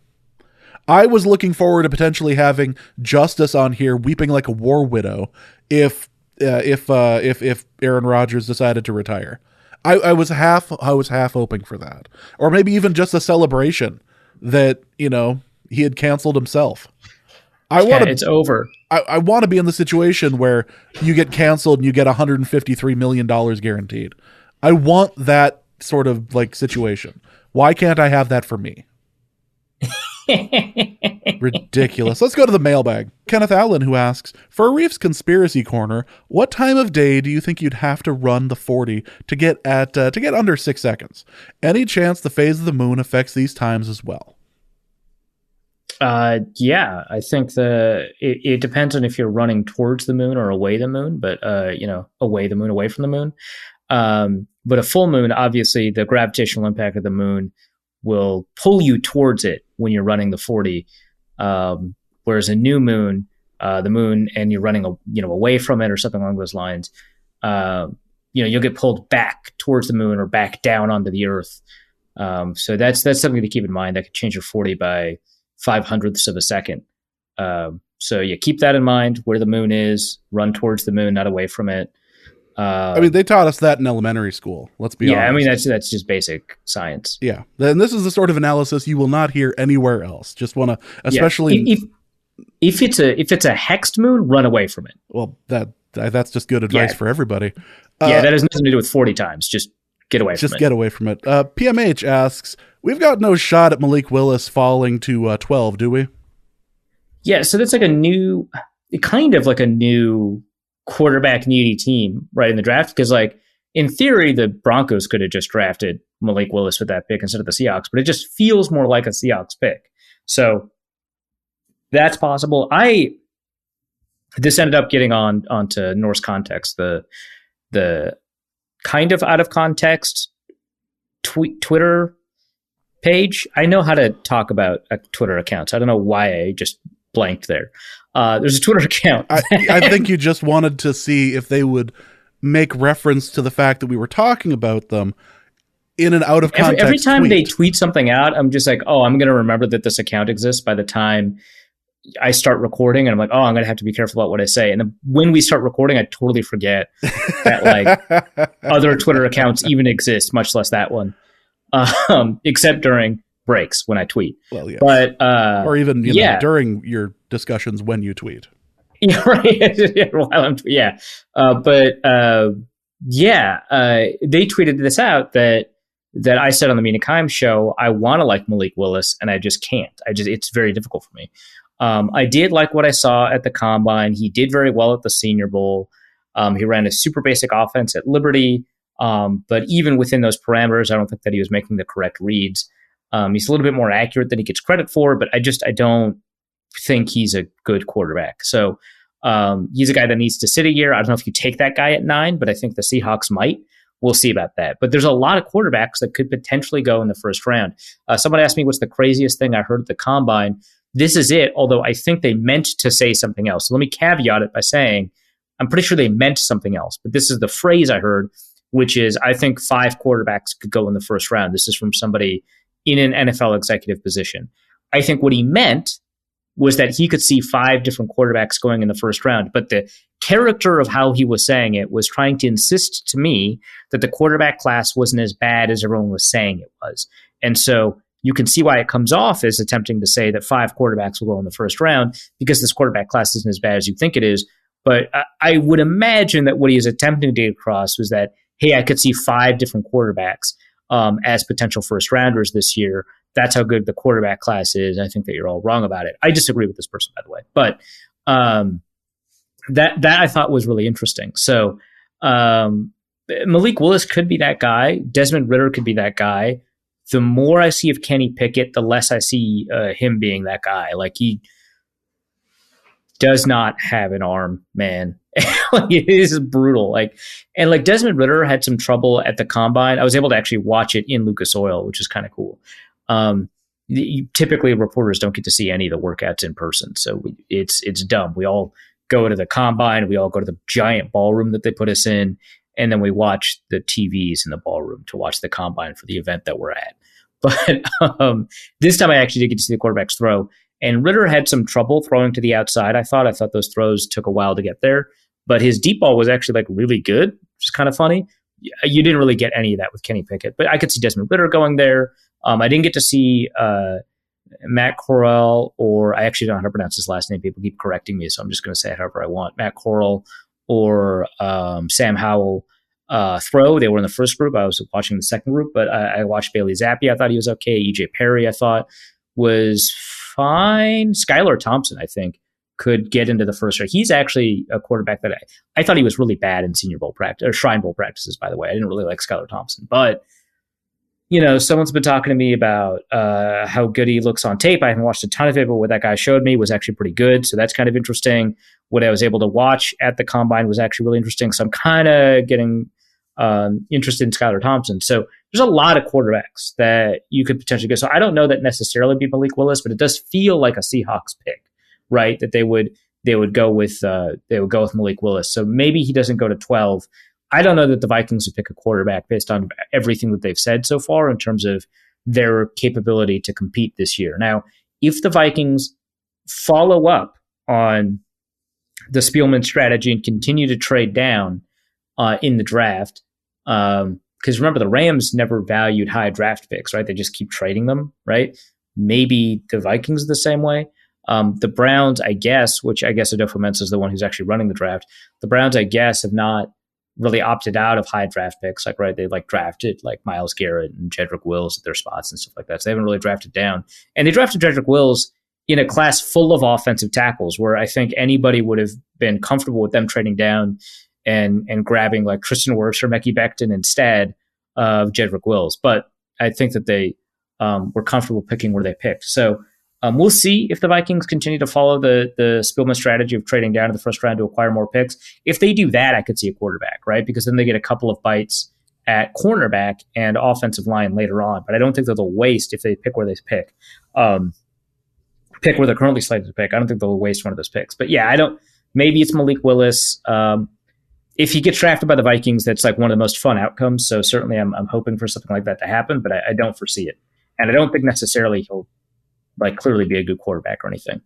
I was looking forward to potentially having Justice on here weeping like a war widow if Aaron Rodgers decided to retire. I was half hoping for that, or maybe even just a celebration that he had canceled himself. It's over. I want to be in the situation where you get canceled and you get $153 million guaranteed. I want that sort of like situation. Why can't I have that for me? Ridiculous. Let's go to the mailbag. Kenneth Allen, who asks, for a Reef's Conspiracy Corner, what time of day do you think you'd have to run the 40 to get under 6 seconds? Any chance the phase of the moon affects these times as well? Yeah, I think it depends on if you're running towards the moon or away the moon, but away the moon, away from the moon. But a full moon, obviously, the gravitational impact of the moon will pull you towards it when you're running the 40. Whereas a new moon, the moon, and you're running away from it or something along those lines, you'll get pulled back towards the moon or back down onto the Earth. So that's something to keep in mind. That could change your 40 by 0.05 of a second. So you keep that in mind. Where the moon is, run towards the moon, not away from it. They taught us that in elementary school. Let's be honest. Yeah, I mean that's just basic science. Yeah, and this is the sort of analysis you will not hear anywhere else. Just want to, especially if it's a hexed moon, run away from it. Well, that's just good advice for everybody. That has nothing to do with 40 times. Just get away from it. Just get away from it. PMH asks, we've got no shot at Malik Willis falling to 12, do we? Yeah, so that's like a new quarterback needy team right in the draft, because like in theory the Broncos could have just drafted Malik Willis with that pick instead of the Seahawks, but it just feels more like a Seahawks pick. So that's possible. This ended up getting onto Norse Context, the kind of out of context Twitter page. I know how to talk about Twitter accounts. I don't know why I just blanked there. There's a Twitter account. I think you just wanted to see if they would make reference to the fact that we were talking about them in an out of context every time tweet. They tweet something out, I'm just like, oh, I'm going to remember that this account exists by the time I start recording, and I'm like, oh, I'm going to have to be careful about what I say. And then when we start recording, I totally forget that like other Twitter accounts even exist, much less that one, except during breaks when I tweet. Well, yeah. But or even during your discussions when you tweet. Yeah, right. They tweeted this out that I said on the Mina Kimes show, I want to like Malik Willis, and I just can't. It's very difficult for me. I did like what I saw at the Combine. He did very well at the Senior Bowl. He ran a super basic offense at Liberty. But even within those parameters, I don't think that he was making the correct reads. He's a little bit more accurate than he gets credit for, but I don't think he's a good quarterback. So he's a guy that needs to sit a year. I don't know if you take that guy at 9, but I think the Seahawks might. We'll see about that. But there's a lot of quarterbacks that could potentially go in the first round. Someone asked me what's the craziest thing I heard at the Combine. This is it, although I think they meant to say something else. So let me caveat it by saying I'm pretty sure they meant something else. But this is the phrase I heard, which is I think 5 quarterbacks could go in the first round. This is from somebody in an NFL executive position. I think what he meant was that he could see 5 different quarterbacks going in the first round. But the character of how he was saying it was trying to insist to me that the quarterback class wasn't as bad as everyone was saying it was. And so you can see why it comes off as attempting to say that 5 quarterbacks will go in the first round because this quarterback class isn't as bad as you think it is. But I would imagine that what he is attempting to get across was that, hey, I could see 5 different quarterbacks as potential first rounders this year. That's how good the quarterback class is. I think that you're all wrong about it. I disagree with this person, by the way. But that I thought was really interesting. So Malik Willis could be that guy. Desmond Ridder could be that guy. The more I see of Kenny Pickett, the less I see him being that guy. Like, he does not have an arm, man. Like, it is brutal. Like Desmond Ridder had some trouble at the Combine. I was able to actually watch it in Lucas Oil, which is kind of cool. Typically reporters don't get to see any of the workouts in person. So it's dumb. We all go to the Combine. We all go to the giant ballroom that they put us in. And then we watch the TVs in the ballroom to watch the Combine for the event that we're at. But this time I actually did get to see the quarterbacks throw. And Ridder had some trouble throwing to the outside. I thought those throws took a while to get there. But his deep ball was actually like really good, which is kind of funny. You didn't really get any of that with Kenny Pickett. But I could see Desmond Ridder going there. I didn't get to see Matt Corral, or I actually don't know how to pronounce his last name. People keep correcting me, so I'm just going to say it however I want. Matt Corral or Sam Howell throw. They were in the first group. I was watching the second group, but I watched Bailey Zappi. I thought he was okay. EJ Perry, I thought, was fine. Skylar Thompson, I think, could get into the first round. He's actually a quarterback that I thought he was really bad in Senior Bowl practice, or Shrine Bowl practices, by the way. I didn't really like Skylar Thompson, but someone's been talking to me about how good he looks on tape. I haven't watched a ton of it, but what that guy showed me was actually pretty good. So that's kind of interesting. What I was able to watch at the Combine was actually really interesting. So I'm kind of getting interested in Skylar Thompson. So there's a lot of quarterbacks that you could potentially go. So I don't know that necessarily be Malik Willis, but it does feel like a Seahawks pick, right? That they would go with Malik Willis. So maybe he doesn't go to 12. I don't know that the Vikings would pick a quarterback based on everything that they've said so far in terms of their capability to compete this year. Now, if the Vikings follow up on the Spielman strategy and continue to trade down in the draft, because remember, the Rams never valued high draft picks, right? They just keep trading them, right? Maybe the Vikings are the same way. The Browns, I guess, which I guess Adolfo Mensa is the one who's actually running the draft. The Browns, I guess, have not really opted out of high draft picks. Like, right, they drafted like Myles Garrett and Jedrick Wills at their spots and stuff like that. So they haven't really drafted down. And they drafted Jedrick Wills in a class full of offensive tackles, where I think anybody would have been comfortable with them trading down and grabbing like Tristan Wirfs or Mekhi Becton instead of Jedrick Wills. But I think that they were comfortable picking where they picked. So we'll see if the Vikings continue to follow the Spielman strategy of trading down to the first round to acquire more picks. If they do that, I could see a quarterback, right? Because then they get a couple of bites at cornerback and offensive line later on. But I don't think that they'll waste if they pick where they pick where they're currently slated to pick. I don't think they'll waste one of those picks. But yeah, maybe it's Malik Willis. If he gets drafted by the Vikings, that's like one of the most fun outcomes. So certainly I'm hoping for something like that to happen, but I don't foresee it. And I don't think necessarily he'll clearly be a good quarterback or anything.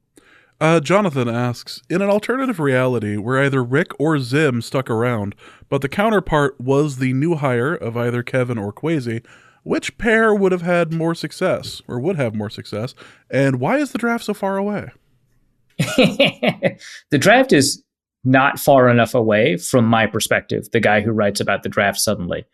Jonathan asks, in an alternative reality where either Rick or Zim stuck around, but the counterpart was the new hire of either Kevin or Kwesi, which pair would have had more success, or would have more success, and why is the draft so far away? The draft is not far enough away from my perspective, the guy who writes about the draft suddenly.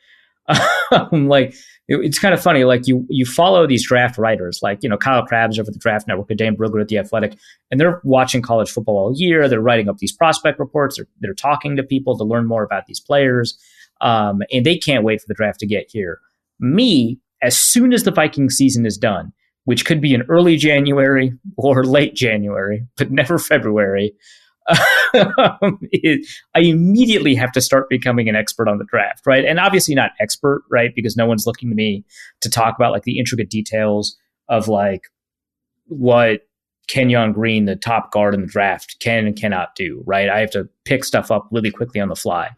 It's kind of funny. Like you follow these draft writers, like, Kyle Krabs over the Draft Network, and Dan Brugler at The Athletic, and they're watching college football all year. They're writing up these prospect reports. They're talking to people to learn more about these players. And they can't wait for the draft to get here. Me, as soon as the Viking season is done, which could be in early January or late January, but never February, I immediately have to start becoming an expert on the draft, right? And obviously not expert, right? Because no one's looking to me to talk about like the intricate details of like what Kenyon Green, the top guard in the draft, can and cannot do, right? I have to pick stuff up really quickly on the fly.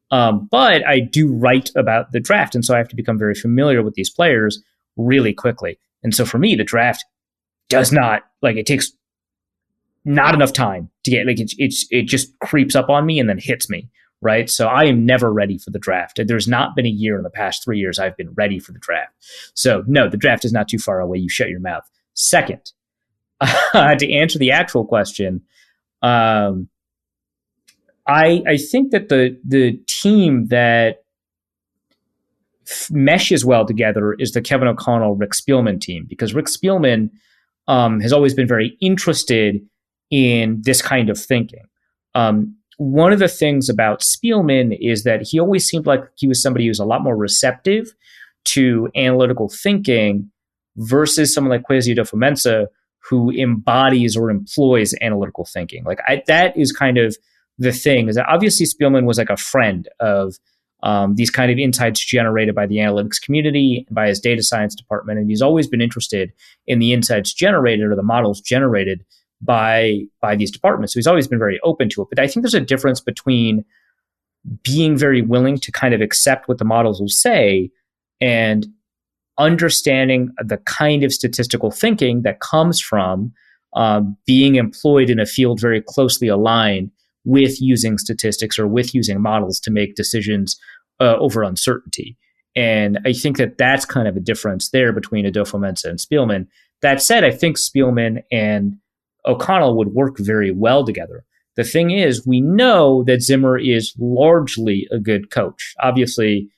But I do write about the draft, and so I have to become very familiar with these players really quickly. And so for me, the draft does not, like, it takes not enough time to get, like, it just creeps up on me and then hits me, right? So I am never ready for the draft. There's not been a year in the past 3 years I've been ready for the draft. So no, the draft is not too far away. You shut your mouth. Second, to answer the actual question, I think that the team that meshes well together is the Kevin O'Connell, Rick Spielman team, because Rick Spielman has always been very interested in this kind of thinking. One of the things about Spielman is that he always seemed like he was somebody who was a lot more receptive to analytical thinking versus someone like Kwesi Adofo-Mensah, who embodies or employs analytical thinking. Like that is kind of the thing, is that obviously Spielman was like a friend of these kind of insights generated by the analytics community and by his data science department. And he's always been interested in the insights generated or the models generated by these departments. So he's always been very open to it. But I think there's a difference between being very willing to kind of accept what the models will say and understanding the kind of statistical thinking that comes from being employed in a field very closely aligned with using statistics or with using models to make decisions over uncertainty. And I think that that's kind of a difference there between Adofo-Mensah and Spielman. That said, I think Spielman and O'Connell would work very well together. The thing is, we know that Zimmer is largely a good coach. Obviously,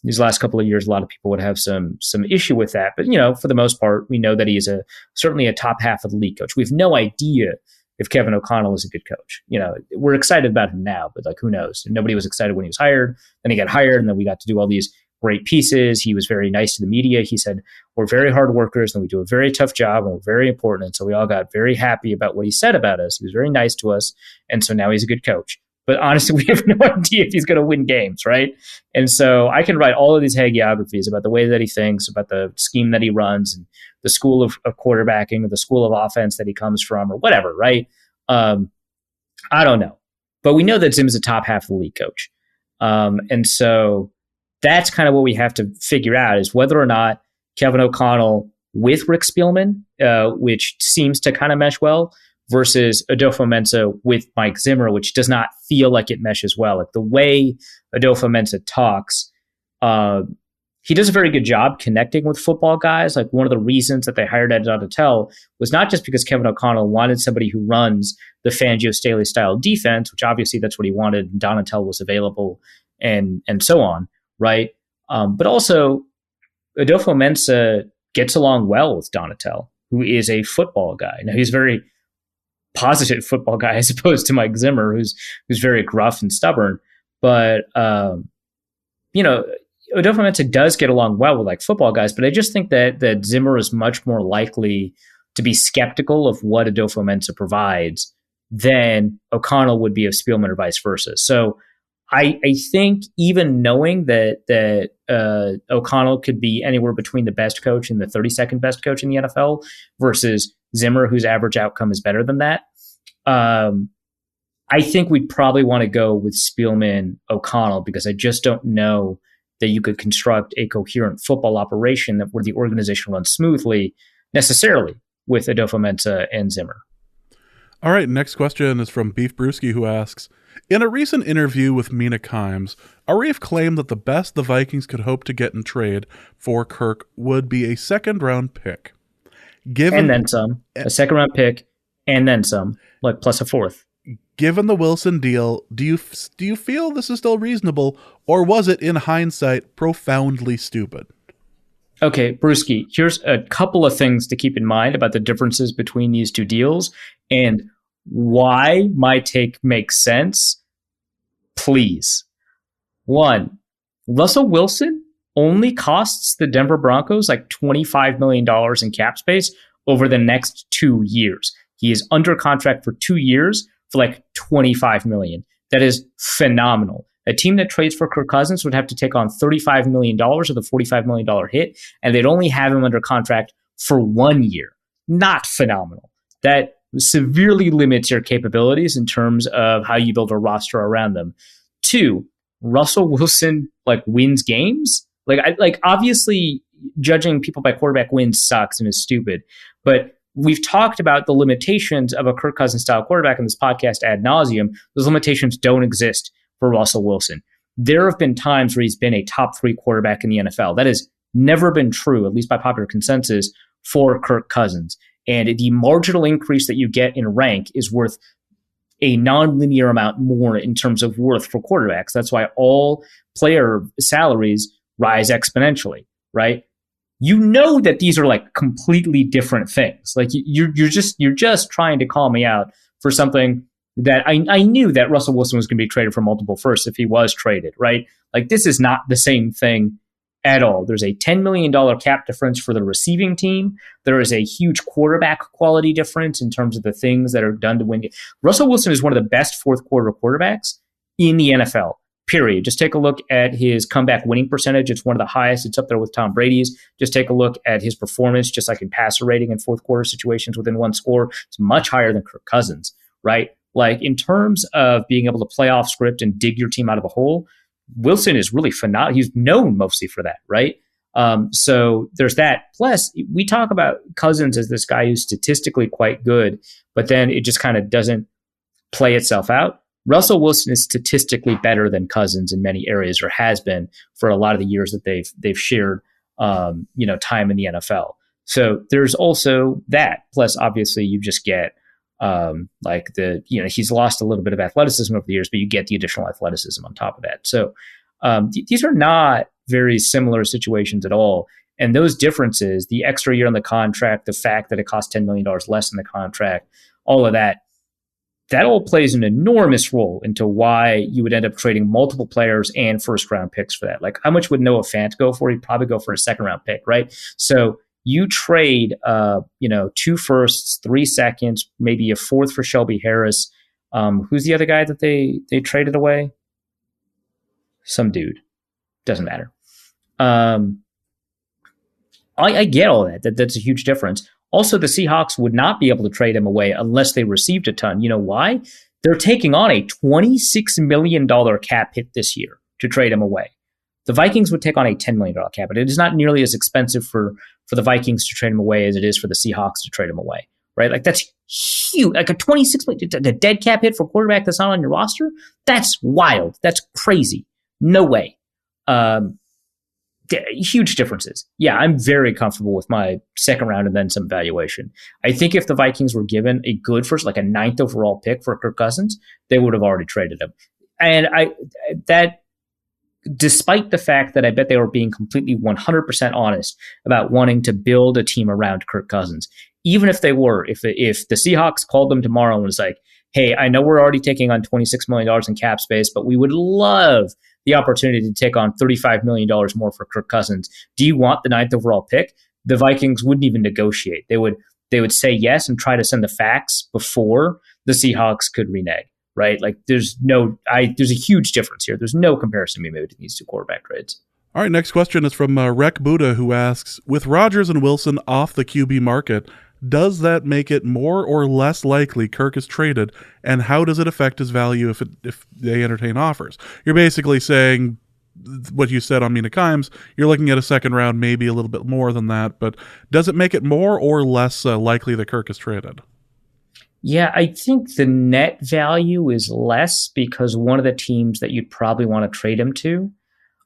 these last couple of years, a lot of people would have some issue with that. But, you know, for the most part, we know that he is certainly a top half of the league coach. We have no idea if Kevin O'Connell is a good coach. You know, we're excited about him now, but like, who knows? And nobody was excited when he was hired. Then he got hired, and then we got to do all these great pieces. He was very nice to the media. He said, we're very hard workers and we do a very tough job and we're very important. And so we all got very happy about what he said about us. He was very nice to us. And so now he's a good coach. But honestly, we have no idea if he's going to win games, right? And so I can write all of these hagiographies about the way that he thinks, about the scheme that he runs, and the school of quarterbacking, or the school of offense that he comes from, or whatever, right? I don't know. But we know that Zim is a top half of the league coach. And so that's kind of what we have to figure out, is whether or not Kevin O'Connell with Rick Spielman, which seems to kind of mesh well, versus Adofo-Mensah with Mike Zimmer, which does not feel like it meshes well. Like the way Adofo-Mensah talks, he does a very good job connecting with football guys. Like one of the reasons that they hired Ed Donatell was not just because Kevin O'Connell wanted somebody who runs the Fangio Staley style defense, which obviously that's what he wanted, and Donatell was available, and so on, right? But also Adofo-Mensah gets along well with Donatell, who is a football guy. Now he's a very positive football guy as opposed to Mike Zimmer, who's very gruff and stubborn. But you know, Adofo-Mensah does get along well with like football guys, but I just think that Zimmer is much more likely to be skeptical of what Adofo-Mensah provides than O'Connell would be of Spielman or vice versa. So I think even knowing that O'Connell could be anywhere between the best coach and the 32nd best coach in the NFL versus Zimmer, whose average outcome is better than that, I think we'd probably want to go with Spielman O'Connell, because I just don't know that you could construct a coherent football operation where the organization runs smoothly necessarily with Adofo-Mensah and Zimmer. All right, next question is from Beef Brewski, who asks, in a recent interview with Mina Kimes, Arif claimed that the best the Vikings could hope to get in trade for Kirk would be a second-round pick. And then some. A second-round pick, and then some, like plus a fourth. Given the Wilson deal, do you feel this is still reasonable, or was it, in hindsight, profoundly stupid? Okay, Brewski, here's a couple of things to keep in mind about the differences between these two deals and why my take makes sense. Please. One, Russell Wilson only costs the Denver Broncos like $25 million in cap space over the next 2 years. He is under contract for 2 years for like $25 million. That is phenomenal. A team that trades for Kirk Cousins would have to take on $35 million of the $45 million hit, and they'd only have him under contract for 1 year. Not phenomenal. That severely limits your capabilities in terms of how you build a roster around them. 2, Russell Wilson like wins games. Like obviously judging people by quarterback wins sucks and is stupid, but we've talked about the limitations of a Kirk Cousins style quarterback in this podcast ad nauseum. Those limitations don't exist for Russell Wilson. There have been times where he's been a top 3 quarterback in the NFL. That has never been true, at least by popular consensus, for Kirk Cousins. And the marginal increase that you get in rank is worth a non-linear amount more in terms of worth for quarterbacks. That's why all player salaries rise exponentially, right? You know that these are like completely different things. Like you're just trying to call me out for something that I knew that Russell Wilson was going to be traded for multiple firsts if he was traded, right? Like this is not the same thing at all. There's a $10 million cap difference for the receiving team. There is a huge quarterback quality difference in terms of the things that are done to win. Russell Wilson is one of the best fourth quarter quarterbacks in the NFL, period. Just take a look at his comeback winning percentage. It's one of the highest. It's up there with Tom Brady's. Just take a look at his performance, just like in passer rating in fourth quarter situations within one score. It's much higher than Kirk Cousins, right? Like in terms of being able to play off script and dig your team out of a hole, Wilson is really phenomenal. He's known mostly for that, right? So there's that. Plus, we talk about Cousins as this guy who's statistically quite good, but then it just kind of doesn't play itself out. Russell Wilson is statistically better than Cousins in many areas, or has been for a lot of the years that they've shared, time in the NFL. So there's also that. Plus, obviously, you just get he's lost a little bit of athleticism over the years, but you get the additional athleticism on top of that. So these are not very similar situations at all. And those differences, the extra year on the contract, the fact that it costs $10 million less in the contract, all of that all plays an enormous role into why you would end up trading multiple players and first round picks for that. Like how much would Noah Fant go for? He'd probably go for a second round pick, right? So you trade, 2 firsts, 3 seconds, maybe a 4th for Shelby Harris. Who's the other guy that they traded away? Some dude. Doesn't matter. I get all that. That's a huge difference. Also, the Seahawks would not be able to trade him away unless they received a ton. You know why? They're taking on a $26 million cap hit this year to trade him away. The Vikings would take on a $10 million cap, but it is not nearly as expensive for the Vikings to trade him away as it is for the Seahawks to trade him away, right? Like that's huge. Like a $26 million, a dead cap hit for a quarterback that's not on your roster. That's wild. That's crazy. No way. Huge differences. Yeah, I'm very comfortable with my second round and then some valuation. I think if the Vikings were given a good first, like a 9th overall pick for Kirk Cousins, they would have already traded him. And despite the fact that I bet they were being completely 100% honest about wanting to build a team around Kirk Cousins, even if they were, if the Seahawks called them tomorrow and was like, hey, I know we're already taking on $26 million in cap space, but we would love the opportunity to take on $35 million more for Kirk Cousins. Do you want the 9th overall pick? The Vikings wouldn't even negotiate. They would say yes and try to send the fax before the Seahawks could renege. Right? Like there's a huge difference here. There's no comparison to be made between these two quarterback trades. All right, next question is from Rek Buddha, who asks, with Rodgers and Wilson off the QB market, does that make it more or less likely Kirk is traded, and how does it affect his value if they entertain offers? You're basically saying what you said on Mina Kimes, you're looking at a second round, maybe a little bit more than that, but does it make it more or less likely that Kirk is traded? Yeah, I think the net value is less because one of the teams that you'd probably want to trade him to,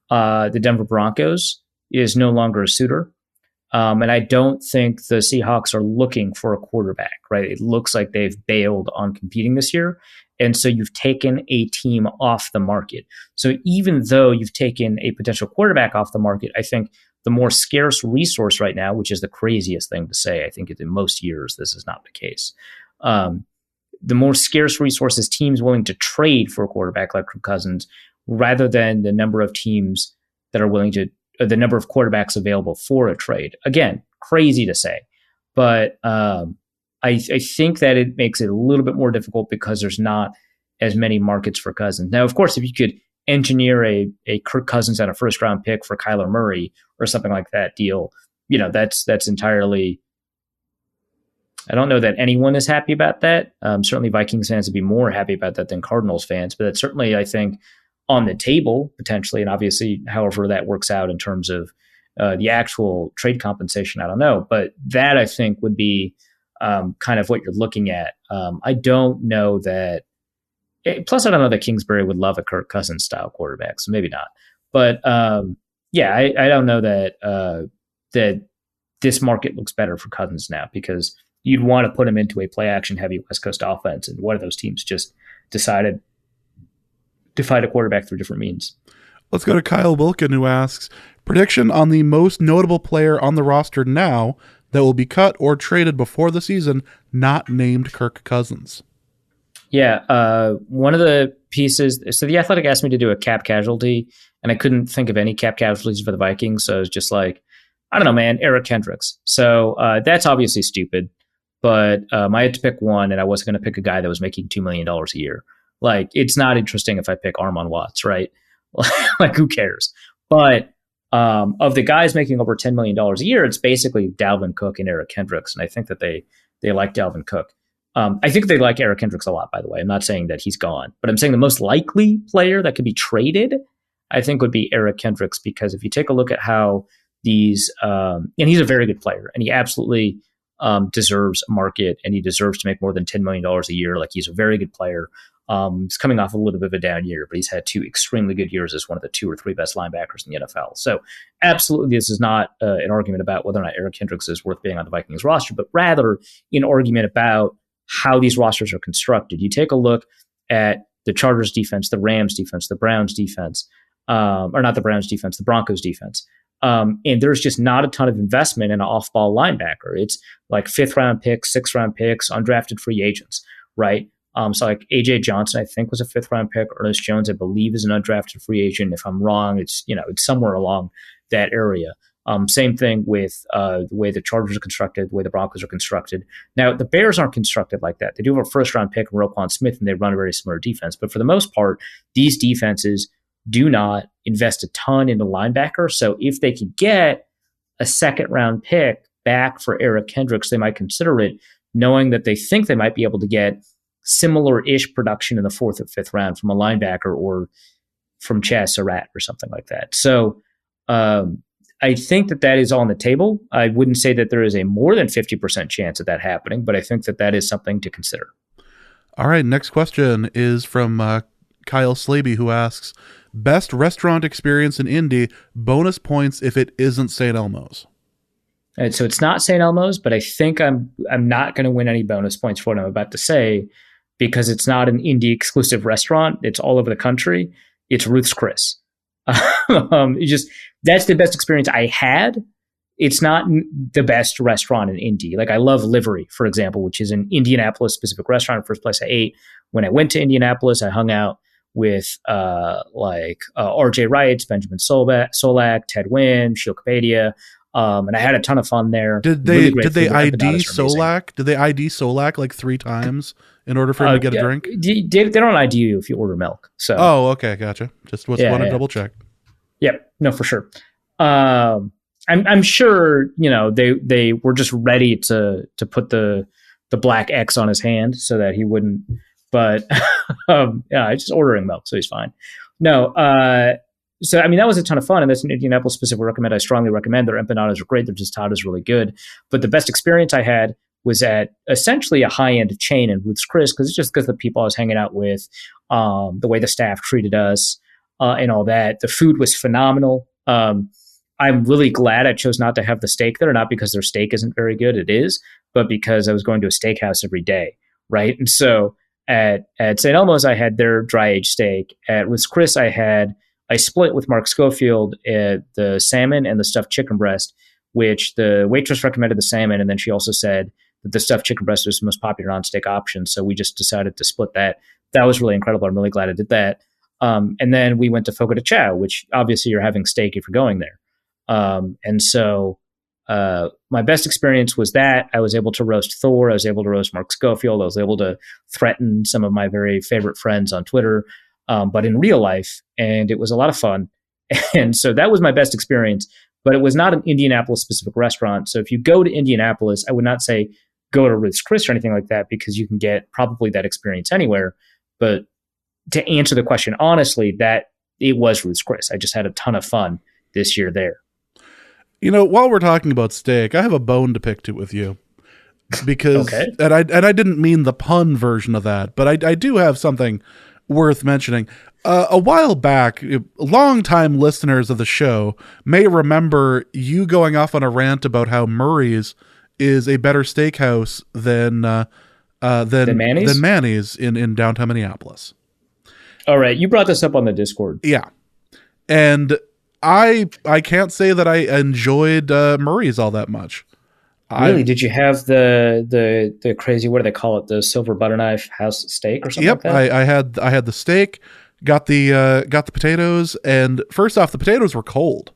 the Denver Broncos, is no longer a suitor. And I don't think the Seahawks are looking for a quarterback, right? It looks like they've bailed on competing this year. And so you've taken a team off the market. So even though you've taken a potential quarterback off the market, I think the more scarce resource right now, which is the craziest thing to say, I think in most years this is not the case. The more scarce resources teams willing to trade for a quarterback like Kirk Cousins, rather than the number of teams that are willing to the number of quarterbacks available for a trade. Again, crazy to say, but I think that it makes it a little bit more difficult because there's not as many markets for Cousins. Now, of course, if you could engineer a Kirk Cousins and a first round pick for Kyler Murray or something like that deal, that's entirely. I don't know that anyone is happy about that. Certainly Vikings fans would be more happy about that than Cardinals fans, but that's certainly, I think, on the table potentially. And obviously, however that works out in terms of the actual trade compensation, I don't know. But that, I think, would be kind of what you're looking at. I don't know that. Plus, I don't know that Kingsbury would love a Kirk Cousins style quarterback, so maybe not. But I don't know that that this market looks better for Cousins now, because you'd want to put him into a play action heavy West Coast offense, and one of those teams just decided to find a quarterback through different means. Let's go to Kyle Wilkin, who asks, prediction on the most notable player on the roster now that will be cut or traded before the season, not named Kirk Cousins. Yeah, one of the pieces, so The Athletic asked me to do a cap casualty, and I couldn't think of any cap casualties for the Vikings, so I was just like, I don't know, man, Eric Kendricks. So that's obviously stupid, but I had to pick one, and I wasn't going to pick a guy that was making $2 million a year. Like, it's not interesting if I pick Armon Watts, right? Like, who cares? But of the guys making over $10 million a year, it's basically Dalvin Cook and Eric Kendricks, and I think that they like Dalvin Cook. I think they like Eric Kendricks a lot, by the way. I'm not saying that he's gone, but I'm saying the most likely player that could be traded, I think, would be Eric Kendricks, because if you take a look at how these, and he's a very good player, and he absolutely deserves a market, and he deserves to make more than $10 million a year. Like, he's a very good player. He's coming off a little bit of a down year, but he's had 2 extremely good years as one of the 2 or 3 best linebackers in the NFL. So absolutely, this is not an argument about whether or not Eric Kendricks is worth being on the Vikings roster, but rather an argument about how these rosters are constructed. You take a look at the Chargers defense, the Rams defense, the Browns defense, or not the Browns defense, the Broncos defense. And there's just not a ton of investment in an off-ball linebacker. It's like 5th round picks, 6th round picks, undrafted free agents, right? So like AJ Johnson, I think, was a 5th round pick. Ernest Jones, I believe, is an undrafted free agent. If I'm wrong, it's somewhere along that area. Same thing with the way the Chargers are constructed, the way the Broncos are constructed. Now, the Bears aren't constructed like that. They do have a 1st round pick in Roquan Smith, and they run a very similar defense. But for the most part, these defenses do not invest a ton into linebacker. So if they could get a 2nd round pick back for Eric Kendricks, they might consider it, knowing that they think they might be able to get similar-ish production in the 4th or 5th round from a linebacker or from Chaz Surratt or something like that. So I think that is on the table. I wouldn't say that there is a more than 50% chance of that happening, but I think that is something to consider. All right, next question is from Kyle Slaby, who asks, best restaurant experience in Indy, bonus points if it isn't St. Elmo's. All right, so it's not St. Elmo's, but I think I'm not going to win any bonus points for what I'm about to say, because it's not an Indy exclusive restaurant. It's all over the country. It's Ruth's Chris. That's the best experience I had. It's not the best restaurant in Indy. Like, I love Livery, for example, which is an Indianapolis specific restaurant. First place I ate when I went to Indianapolis. I hung out with RJ Wrights, Benjamin Solak, Ted Wynn, Sheil Kapadia, and I had a ton of fun there. Did they ID Solak? Did they ID Solak like 3 times in order for him to get a drink? They don't ID you if you order milk. So okay, gotcha. Just wanted to double check. Yep, no, for sure. I'm sure they were just ready to put the black X on his hand so that he wouldn't. But just ordering milk, so he's fine. No, so I mean, that was a ton of fun, and that's an Indianapolis specific recommend. I strongly recommend. Their empanadas are great. Their tostada is really good. But the best experience I had was at essentially a high end chain in Ruth's Chris, because the people I was hanging out with, the way the staff treated us, and all that. The food was phenomenal. I'm really glad I chose not to have the steak there, not because their steak isn't very good, it is, but because I was going to a steakhouse every day, right? And so at St. Elmo's, I had their dry aged steak. At Ruth's Chris, I split with Mark Schofield the salmon and the stuffed chicken breast, which the waitress recommended the salmon, and then she also said that the stuffed chicken breast was the most popular non-steak option. So we just decided to split that. That was really incredible. I'm really glad I did that. And then we went to Fogo de Chao, which obviously you're having steak if you're going there. And so my best experience was that I was able to roast Thor. I was able to roast Mark Schofield. I was able to threaten some of my very favorite friends on Twitter, but in real life. And it was a lot of fun. And so that was my best experience, but it was not an Indianapolis specific restaurant. So if you go to Indianapolis, I would not say go to Ruth's Chris or anything like that, because you can get probably that experience anywhere. But to answer the question honestly, that it was Ruth's Chris. I just had a ton of fun this year there. You know, while we're talking about steak, I have a bone to pick to with you, because Okay. and I didn't mean the pun version of that, but I do have something worth mentioning. A while back, longtime listeners of the show may remember you going off on a rant about how Murray's is a better steakhouse than Manny's in downtown Minneapolis. All right, you brought this up on the Discord. Yeah, and I can't say that I enjoyed Murray's all that much. Really? Did you have the crazy, what do they call it? The silver butter knife house steak or something like that? I had the steak, got the potatoes, and first off, the potatoes were cold,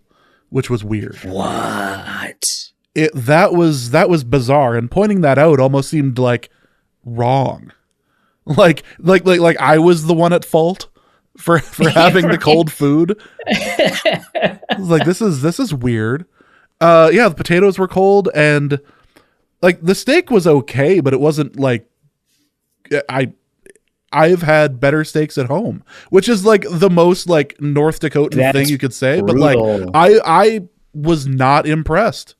which was weird. What? That was bizarre, and pointing that out almost seemed like wrong. Like I was the one at fault for having the cold food. I was like, this is weird. The potatoes were cold, and like the steak was okay, but it wasn't like I've had better steaks at home, which is like the most like North Dakotan thing you could say. Brutal. But like I was not impressed.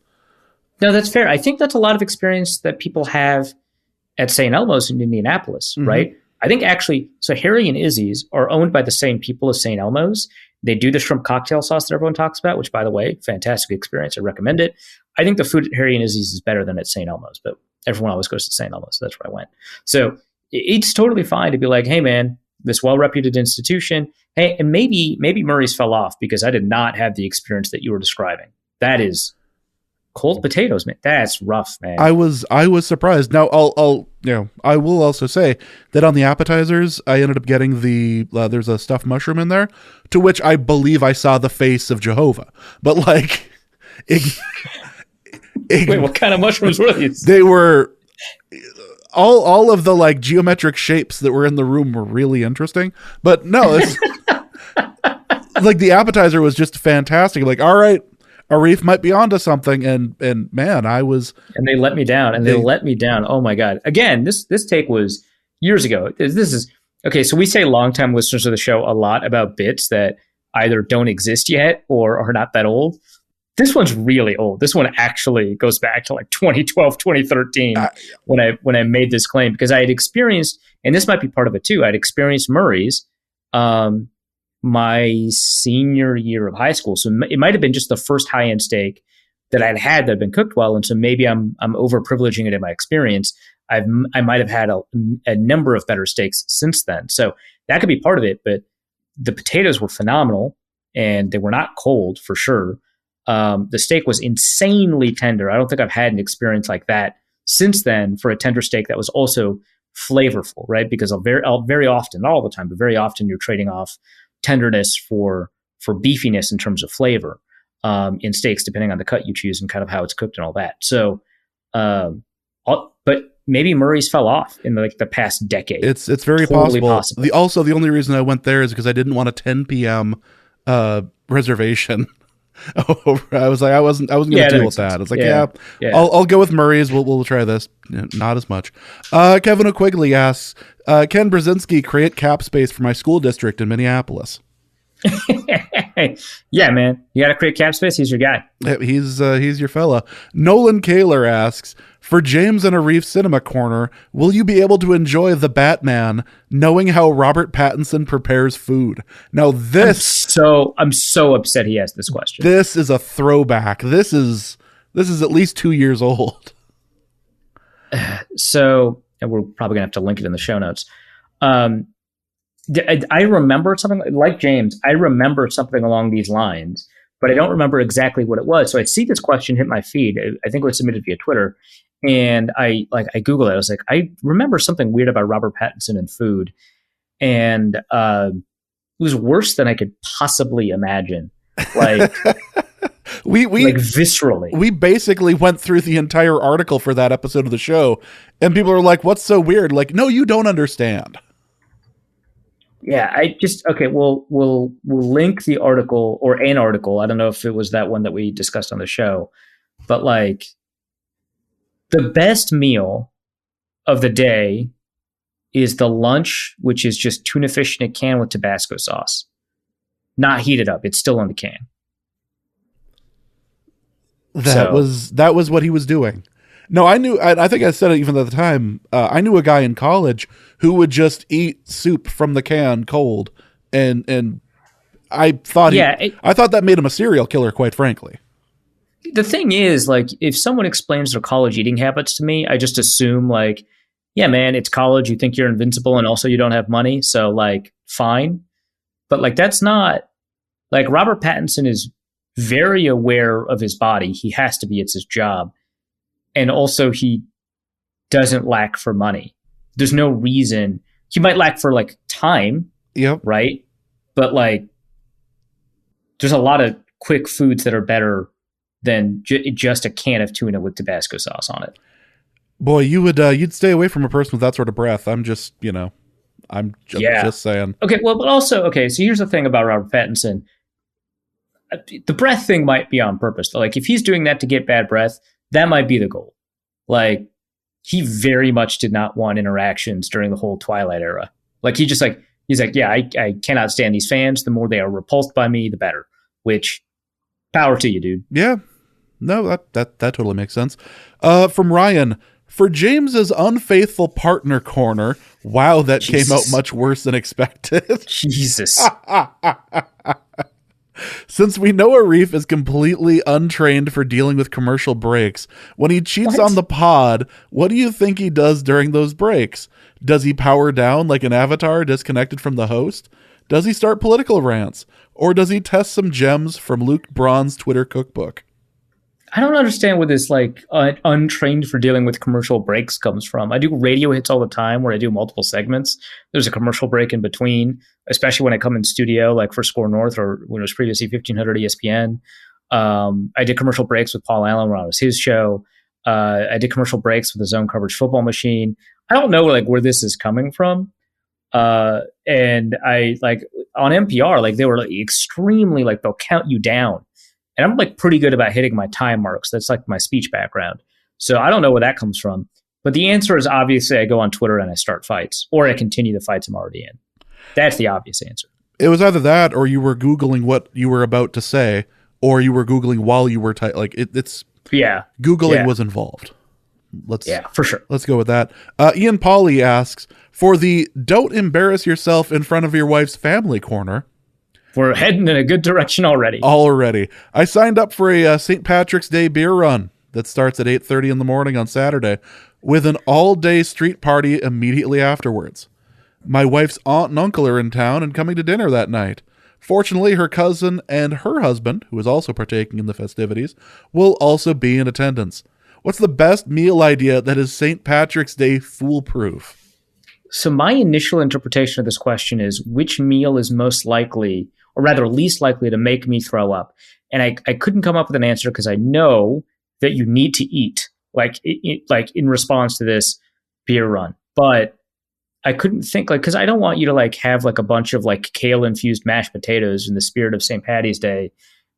No, that's fair. I think that's a lot of experience that people have at St. Elmo's in Indianapolis, right? I think actually, so Harry and Izzy's are owned by the same people as St. Elmo's. They do the shrimp cocktail sauce that everyone talks about, which, by the way, fantastic experience. I recommend it. I think the food at Harry and Izzy's is better than at St. Elmo's, but everyone always goes to St. Elmo's, so that's where I went. So it's totally fine to be like, hey, man, this well-reputed institution. Hey, and maybe Murray's fell off because I did not have the experience that you were describing. That is cold potatoes, man. That's rough, man. I was surprised. Now I will also say that on the appetizers, I ended up getting there's a stuffed mushroom in there, to which I believe I saw the face of Jehovah. But like, wait, what kind of mushrooms were these? They were all of the like geometric shapes that were in the room were really interesting. But no, it's like the appetizer was just fantastic. Like, all right, Arif might be onto something, and man, and they let me down, they let me down. Oh my God. Again, this take was years ago. This is okay. So we say longtime listeners of the show a lot about bits that either don't exist yet or are not that old. This one's really old. This one actually goes back to like 2012, 2013 when I made this claim, because I had experienced, and this might be part of it too, I'd experienced Murray's my senior year of high school. So it might have been just the first high-end steak that I'd had that had been cooked well. And so maybe I'm over-privileging it in my experience. I might have had a number of better steaks since then. So that could be part of it, but the potatoes were phenomenal and they were not cold for sure. The steak was insanely tender. I don't think I've had an experience like that since then for a tender steak that was also flavorful, right? Because I'll very often, not all the time, but very often you're trading off tenderness for beefiness in terms of flavor in steaks, depending on the cut you choose and kind of how it's cooked and all that. So, but maybe Murray's fell off in like the past decade. It's very totally possible. The only reason I went there is because I didn't want a 10 p.m. Reservation. I was like, I wasn't going to deal with that. I was like, yeah. I'll go with Murray's. We'll try this. Not as much. Kevin O'Quigley asks, can Brzezinski create cap space for my school district in Minneapolis? Yeah, man. You got to create cap space. He's your guy. He's your fella. Nolan Kaler asks, for James and Arif Cinema Corner, will you be able to enjoy The Batman knowing how Robert Pattinson prepares food? Now this... I'm so upset he asked this question. This is a throwback. This is at least 2 years old. So, and we're probably going to have to link it in the show notes. I remember something like James. I remember something along these lines, but I don't remember exactly what it was. So I see this question hit my feed. I think it was submitted via Twitter, and I Googled it. I was like, I remember something weird about Robert Pattinson and food, and it was worse than I could possibly imagine. Like, we like viscerally. We basically went through the entire article for that episode of the show, and people are like, "What's so weird?" Like, no, you don't understand. Yeah, I just okay. We'll link the article or an article. I don't know if it was that one that we discussed on the show, but like the best meal of the day is the lunch, which is just tuna fish in a can with Tabasco sauce, not heated up. It's still in the can. That was what he was doing. No, I knew. I think I said it even at the time. I knew a guy in college who would just eat soup from the can cold, and I thought I thought that made him a serial killer. Quite frankly, the thing is, like, if someone explains their college eating habits to me, I just assume, like, yeah, man, it's college. You think you're invincible, and also you don't have money, so like, fine. But like, that's not like Robert Pattinson is very aware of his body. He has to be. It's his job. And also he doesn't lack for money. There's no reason. He might lack for like time. Yep. Right. But like, there's a lot of quick foods that are better than just a can of tuna with Tabasco sauce on it. Boy, you'd stay away from a person with that sort of breath. I'm just saying. Okay. Well, but also, okay. So here's the thing about Robert Pattinson. The breath thing might be on purpose. Like, if he's doing that to get bad breath, that might be the goal. Like, he very much did not want interactions during the whole Twilight era. Like, he's like, yeah, I cannot stand these fans. The more they are repulsed by me, the better. Which, power to you, dude. Yeah. No, that totally makes sense. From Ryan, for James's unfaithful partner corner, wow, that came out much worse than expected. Jesus. Since we know Arif is completely untrained for dealing with commercial breaks, when he cheats on the pod, what do you think he does during those breaks? Does he power down like an avatar disconnected from the host? Does he start political rants? Or does he test some gems from Luke Braun's Twitter cookbook? I don't understand where this like untrained for dealing with commercial breaks comes from. I do radio hits all the time where I do multiple segments. There's a commercial break in between, especially when I come in studio, like for Score North or when it was previously 1500 ESPN. I did commercial breaks with Paul Allen when I was his show. I did commercial breaks with the Zone Coverage Football Machine. I don't know like where this is coming from. And I like on NPR, like they were like extremely like they'll count you down. And I'm like pretty good about hitting my time marks. That's like my speech background. So I don't know where that comes from. But the answer is obviously I go on Twitter and I start fights, or I continue the fights I'm already in. That's the obvious answer. It was either that, or you were Googling what you were about to say, or you were Googling while you were Googling was involved. For sure. Let's go with that. Ian Pauly asks, for the don't embarrass yourself in front of your wife's family corner. We're heading in a good direction already. I signed up for a St. Patrick's Day beer run that starts at 8:30 in the morning on Saturday with an all-day street party immediately afterwards. My wife's aunt and uncle are in town and coming to dinner that night. Fortunately, her cousin and her husband, who is also partaking in the festivities, will also be in attendance. What's the best meal idea that is St. Patrick's Day foolproof? So my initial interpretation of this question is which meal is most likely, or rather least likely, to make me throw up? And I couldn't come up with an answer because I know that you need to eat, like in response to this beer run. But I couldn't think, like, because I don't want you to like have like a bunch of like kale infused mashed potatoes in the spirit of St. Patty's Day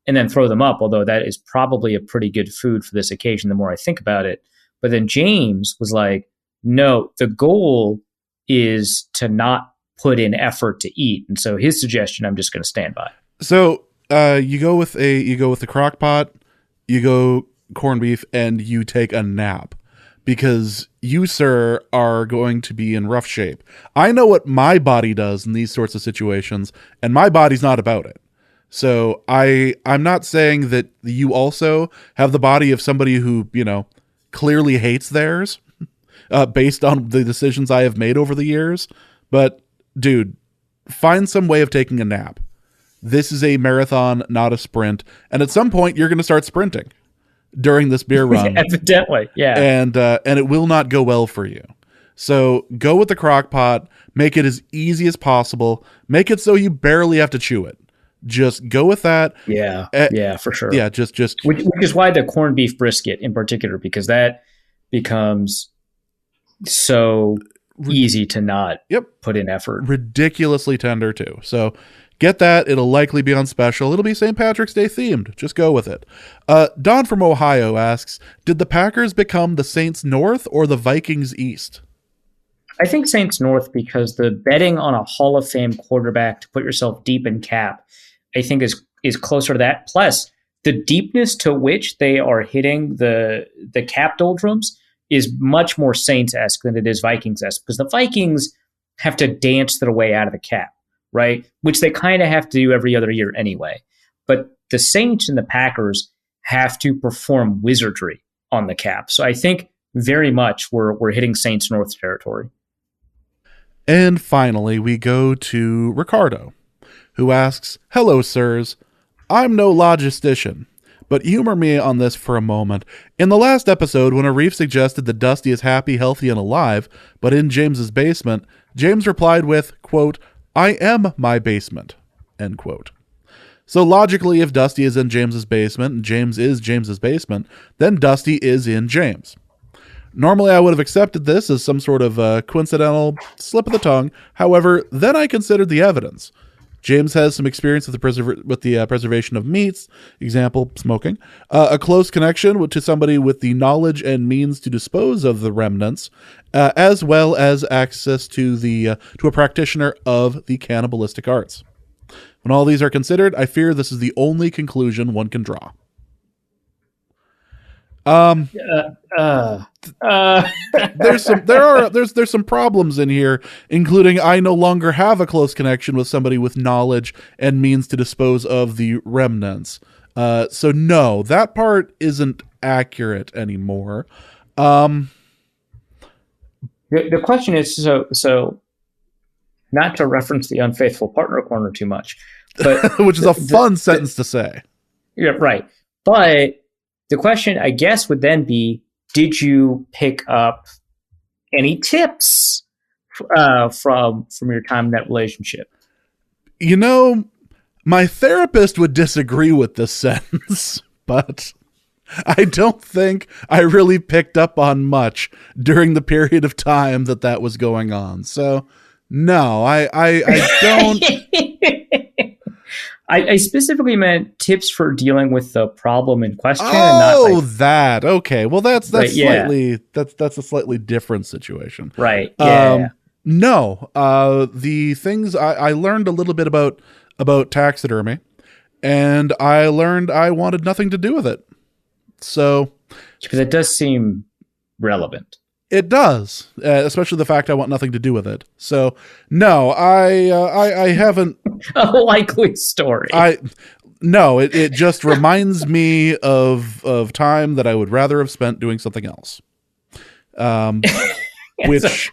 and then throw them up, although that is probably a pretty good food for this occasion the more I think about it. But then James was like, no, the goal is to not put in effort to eat. And so his suggestion, I'm just going to stand by. So you go with the crock pot, you go corned beef, and you take a nap because you, sir, are going to be in rough shape. I know what my body does in these sorts of situations, and my body's not about it. So I'm not saying that you also have the body of somebody who, clearly hates theirs based on the decisions I have made over the years. But dude, find some way of taking a nap. This is a marathon, not a sprint. And at some point you're going to start sprinting during this beer run. Evidently. Yeah. And it will not go well for you. So go with the crock pot, make it as easy as possible. Make it so you barely have to chew it. Just go with that. Yeah, for sure. Yeah, just which is why the corned beef brisket in particular, because that becomes so easy to not put in effort. Ridiculously tender too. So get that. It'll likely be on special. It'll be St. Patrick's Day themed. Just go with it. Don from Ohio asks, did the Packers become the Saints North or the Vikings East? I think Saints North, because the betting on a Hall of Fame quarterback to put yourself deep in cap, I think is closer to that. Plus, the deepness to which they are hitting the cap doldrums is much more Saints-esque than it is Vikings-esque, because the Vikings have to dance their way out of the cap, right? Which they kind of have to do every other year anyway. But the Saints and the Packers have to perform wizardry on the cap. So I think very much we're hitting Saints North territory. And finally, we go to Ricardo, who asks, hello, sirs. I'm no logistician, but humor me on this for a moment. In the last episode, when Arif suggested that Dusty is happy, healthy, and alive, but in James's basement, James replied with, quote, I am my basement, end quote. So logically, if Dusty is in James's basement and James is James's basement, then Dusty is in James. Normally, I would have accepted this as some sort of coincidental slip of the tongue. However, then I considered the evidence. James has some experience with the preservation of meats, example, smoking, a close connection to somebody with the knowledge and means to dispose of the remnants, as well as access to a practitioner of the cannibalistic arts. When all these are considered, I fear this is the only conclusion one can draw. There's some problems in here, including I no longer have a close connection with somebody with knowledge and means to dispose of the remnants. So no, that part isn't accurate anymore. The question is, so not to reference the unfaithful partner corner too much, but which is a fun sentence to say. Yeah, right. But the question, I guess, would then be, did you pick up any tips from your time in that relationship? You know, my therapist would disagree with this sentence, but I don't think I really picked up on much during the period of time that was going on. So, no, I don't... I specifically meant tips for dealing with the problem in question. Oh, and not that. Okay. Well, that's right, slightly that's a slightly different situation. Right. Yeah. No. The things I learned a little bit about taxidermy, and I learned I wanted nothing to do with it. So, because it does seem relevant. It does, especially the fact I want nothing to do with it. So, no, I haven't. A likely story. It just reminds me of time that I would rather have spent doing something else. Which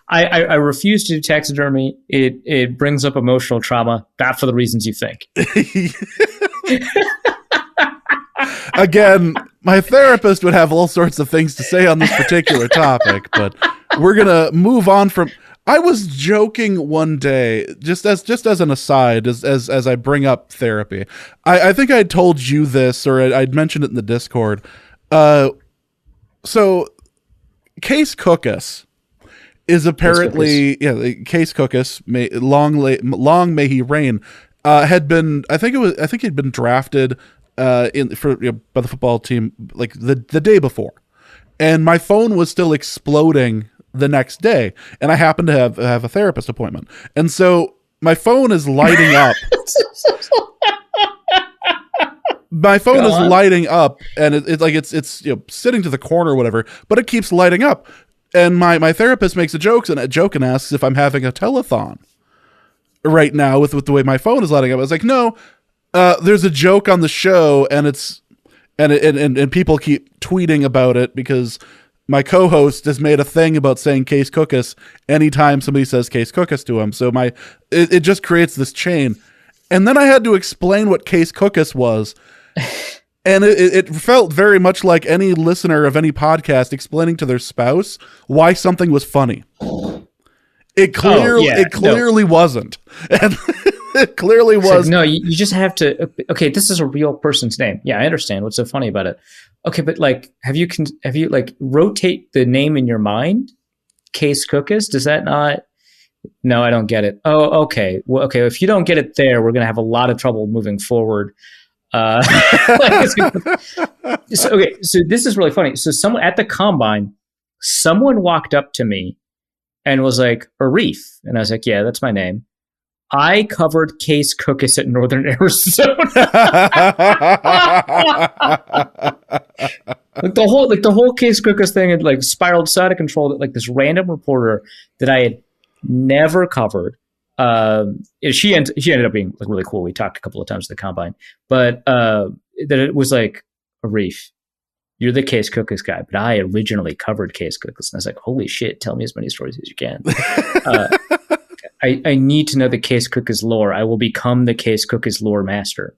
I refuse to do taxidermy. It brings up emotional trauma, not for the reasons you think. Again, my therapist would have all sorts of things to say on this particular topic, but we're gonna move on from. I was joking one day, just as an aside, as I bring up therapy. I think I told you this, or I'd mentioned it in the Discord. So, Case Cookus is apparently Case Cookus, long may he reign. Had been I think he'd been drafted by the football team like the day before, and my phone was still exploding the next day, and I happened to have a therapist appointment, and so my phone is lighting up. My phone is lighting up, and it's sitting to the corner or whatever, but it keeps lighting up, and my therapist makes a joke and asks if I'm having a telethon right now with the way my phone is lighting up. I was like, no. There's a joke on the show, and and people keep tweeting about it because my co-host has made a thing about saying Case Cookus anytime somebody says Case Cookus to him. So it just creates this chain. And then I had to explain what Case Cookus was. And it felt very much like any listener of any podcast explaining to their spouse why something was funny. It clearly wasn't. And It clearly was. Like, no, you just have to. Okay, this is a real person's name. Yeah, I understand. What's so funny about it? Okay, but like, have you like rotate the name in your mind? Case Cookus? Does that not? No, I don't get it. Oh, okay. Well, okay. If you don't get it there, we're gonna have a lot of trouble moving forward. So this is really funny. So someone at the combine, someone walked up to me and was like, Arif. And I was like, yeah, that's my name. I covered Case Cookus at Northern Arizona. the whole Case Cookus thing had like spiraled so out of control that like this random reporter that I had never covered. She ended up being like really cool. We talked a couple of times at the combine, but that it was like, Arif, you're the Case Cookus guy, but I originally covered Case Cookus. And I was like, holy shit, tell me as many stories as you can. I need to know the Case Cookus lore. I will become the Case Cookus lore master.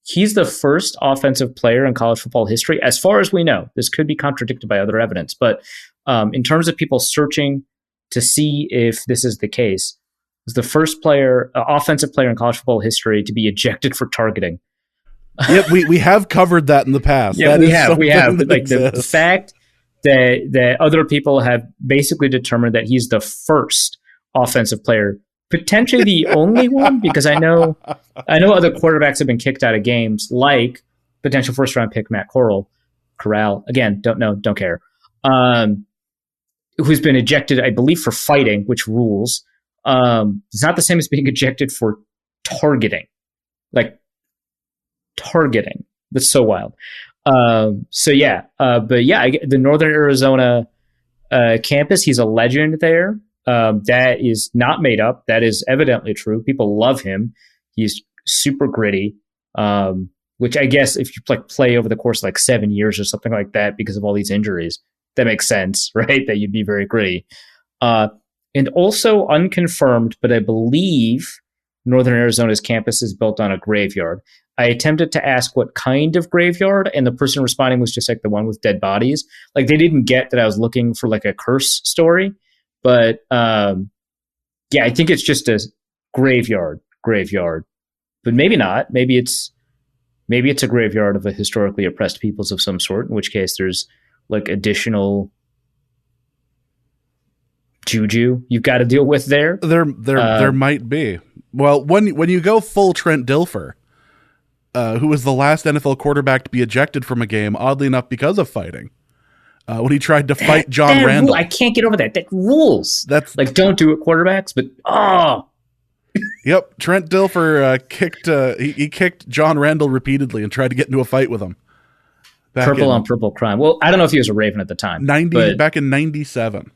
He's the first offensive player in college football history, as far as we know. This could be contradicted by other evidence, but in terms of people searching to see if this is the case, was the first offensive player in college football history to be ejected for targeting. Yep, we have covered that in the past. Yeah, we have. Like the fact that other people have basically determined that he's the first offensive player, potentially the only one, because I know other quarterbacks have been kicked out of games, like potential first round pick Matt Corral. Again, don't know, don't care. Who's been ejected, I believe, for fighting, which rules. It's not the same as being ejected for targeting. Like targeting. That's so wild. But the Northern Arizona campus, he's a legend there. That is not made up. That is evidently true. People love him. He's super gritty, which I guess if you like play over the course of like 7 years or something like that because of all these injuries, that makes sense, right? That you'd be very gritty. And also unconfirmed, but I believe Northern Arizona's campus is built on a graveyard. I attempted to ask what kind of graveyard, and the person responding was just like the one with dead bodies. Like they didn't get that I was looking for like a curse story. But I think it's just a graveyard. But maybe not. Maybe it's a graveyard of a historically oppressed peoples of some sort, in which case there's like additional juju you've got to deal with there. There might be. Well, when you go full Trent Dilfer, who was the last NFL quarterback to be ejected from a game, oddly enough, because of fighting. When he tried to fight John Randall. I can't get over that. That rules. That's like, don't do it, quarterbacks, but Yep, Trent Dilfer kicked John Randall repeatedly and tried to get into a fight with him. Purple on purple crime. Well, I don't know if he was a Raven at the time. Back in 97.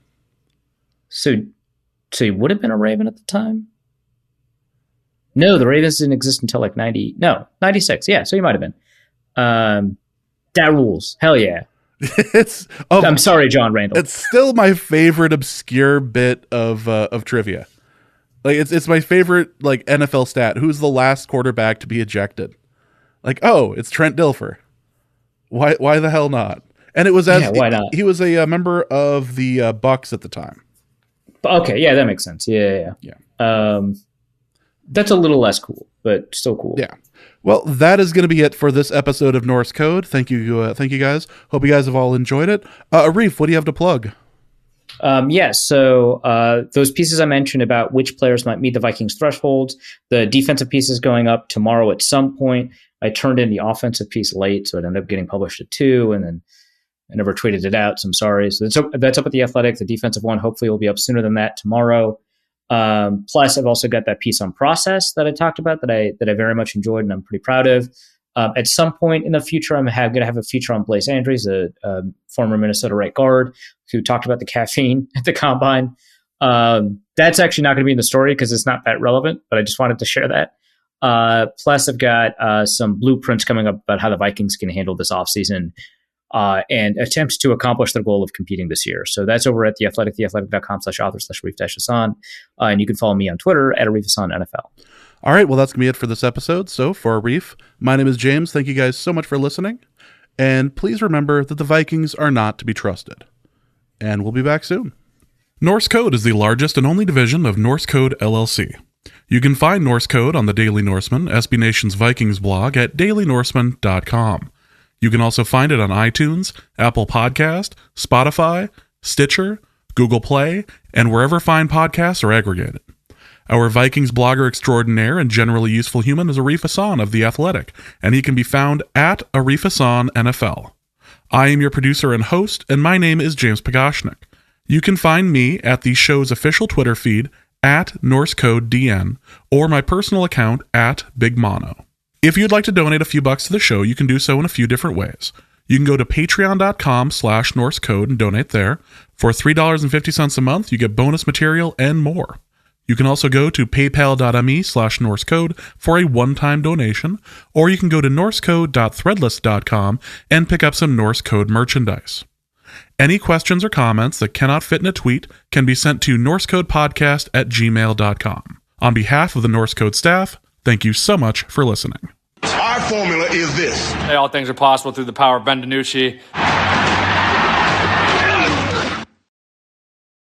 So he would have been a Raven at the time? No, the Ravens didn't exist until like 96. Yeah, so he might have been. That rules. Hell yeah. I'm sorry, John Randall. It's still my favorite obscure bit of trivia. Like it's my favorite like NFL stat. Who's the last quarterback to be ejected? Like, oh, it's Trent Dilfer. Why the hell not? And it was why not? He was a member of the Bucks at the time. Okay, yeah, that makes sense. Yeah. That's a little less cool, but still cool. Yeah. Well, that is going to be it for this episode of Norse Code. Thank you guys. Hope you guys have all enjoyed it. Arif, what do you have to plug? So those pieces I mentioned about which players might meet the Vikings thresholds, the defensive piece is going up tomorrow at some point. I turned in the offensive piece late, so it ended up getting published at 2, and then I never tweeted it out, so I'm sorry. So that's up at The Athletic. The defensive one hopefully will be up sooner than that tomorrow. Plus, I've also got that piece on process that I talked about that I very much enjoyed and I'm pretty proud of. At some point in the future, I'm going to have a feature on Blaise Andries, a former Minnesota right guard who talked about the caffeine at the combine. That's actually not going to be in the story because it's not that relevant, but I just wanted to share that. Plus, I've got some blueprints coming up about how the Vikings can handle this offseason and attempts to accomplish their goal of competing this year. So that's over at The Athletic, theathletic.com/author/Arif-Hassan. And you can follow me on Twitter at ArifHassanNFL. All right, well, that's going to be it for this episode. So for Arif, my name is James. Thank you guys so much for listening. And please remember that the Vikings are not to be trusted. And we'll be back soon. Norse Code is the largest and only division of Norse Code LLC. You can find Norse Code on the Daily Norseman, SB Nation's Vikings blog, at dailynorseman.com. You can also find it on iTunes, Apple Podcast, Spotify, Stitcher, Google Play, and wherever fine podcasts are aggregated. Our Vikings blogger extraordinaire and generally useful human is Arif Hassan of The Athletic, and he can be found at Arif Hassan NFL. I am your producer and host, and my name is James Pagoshnik. You can find me at the show's official Twitter feed at NorseCodeDN or my personal account at Big Mono. If you'd like to donate a few bucks to the show, you can do so in a few different ways. You can go to patreon.com/NorseCode and donate there. For $3.50 a month, you get bonus material and more. You can also go to paypal.me/NorseCode for a one-time donation, or you can go to norsecode.threadless.com and pick up some Norse Code merchandise. Any questions or comments that cannot fit in a tweet can be sent to norsecodepodcast@gmail.com. On behalf of the Norse Code staff, thank you so much for listening. Our formula is this. All things are possible through the power of Ben DiNucci.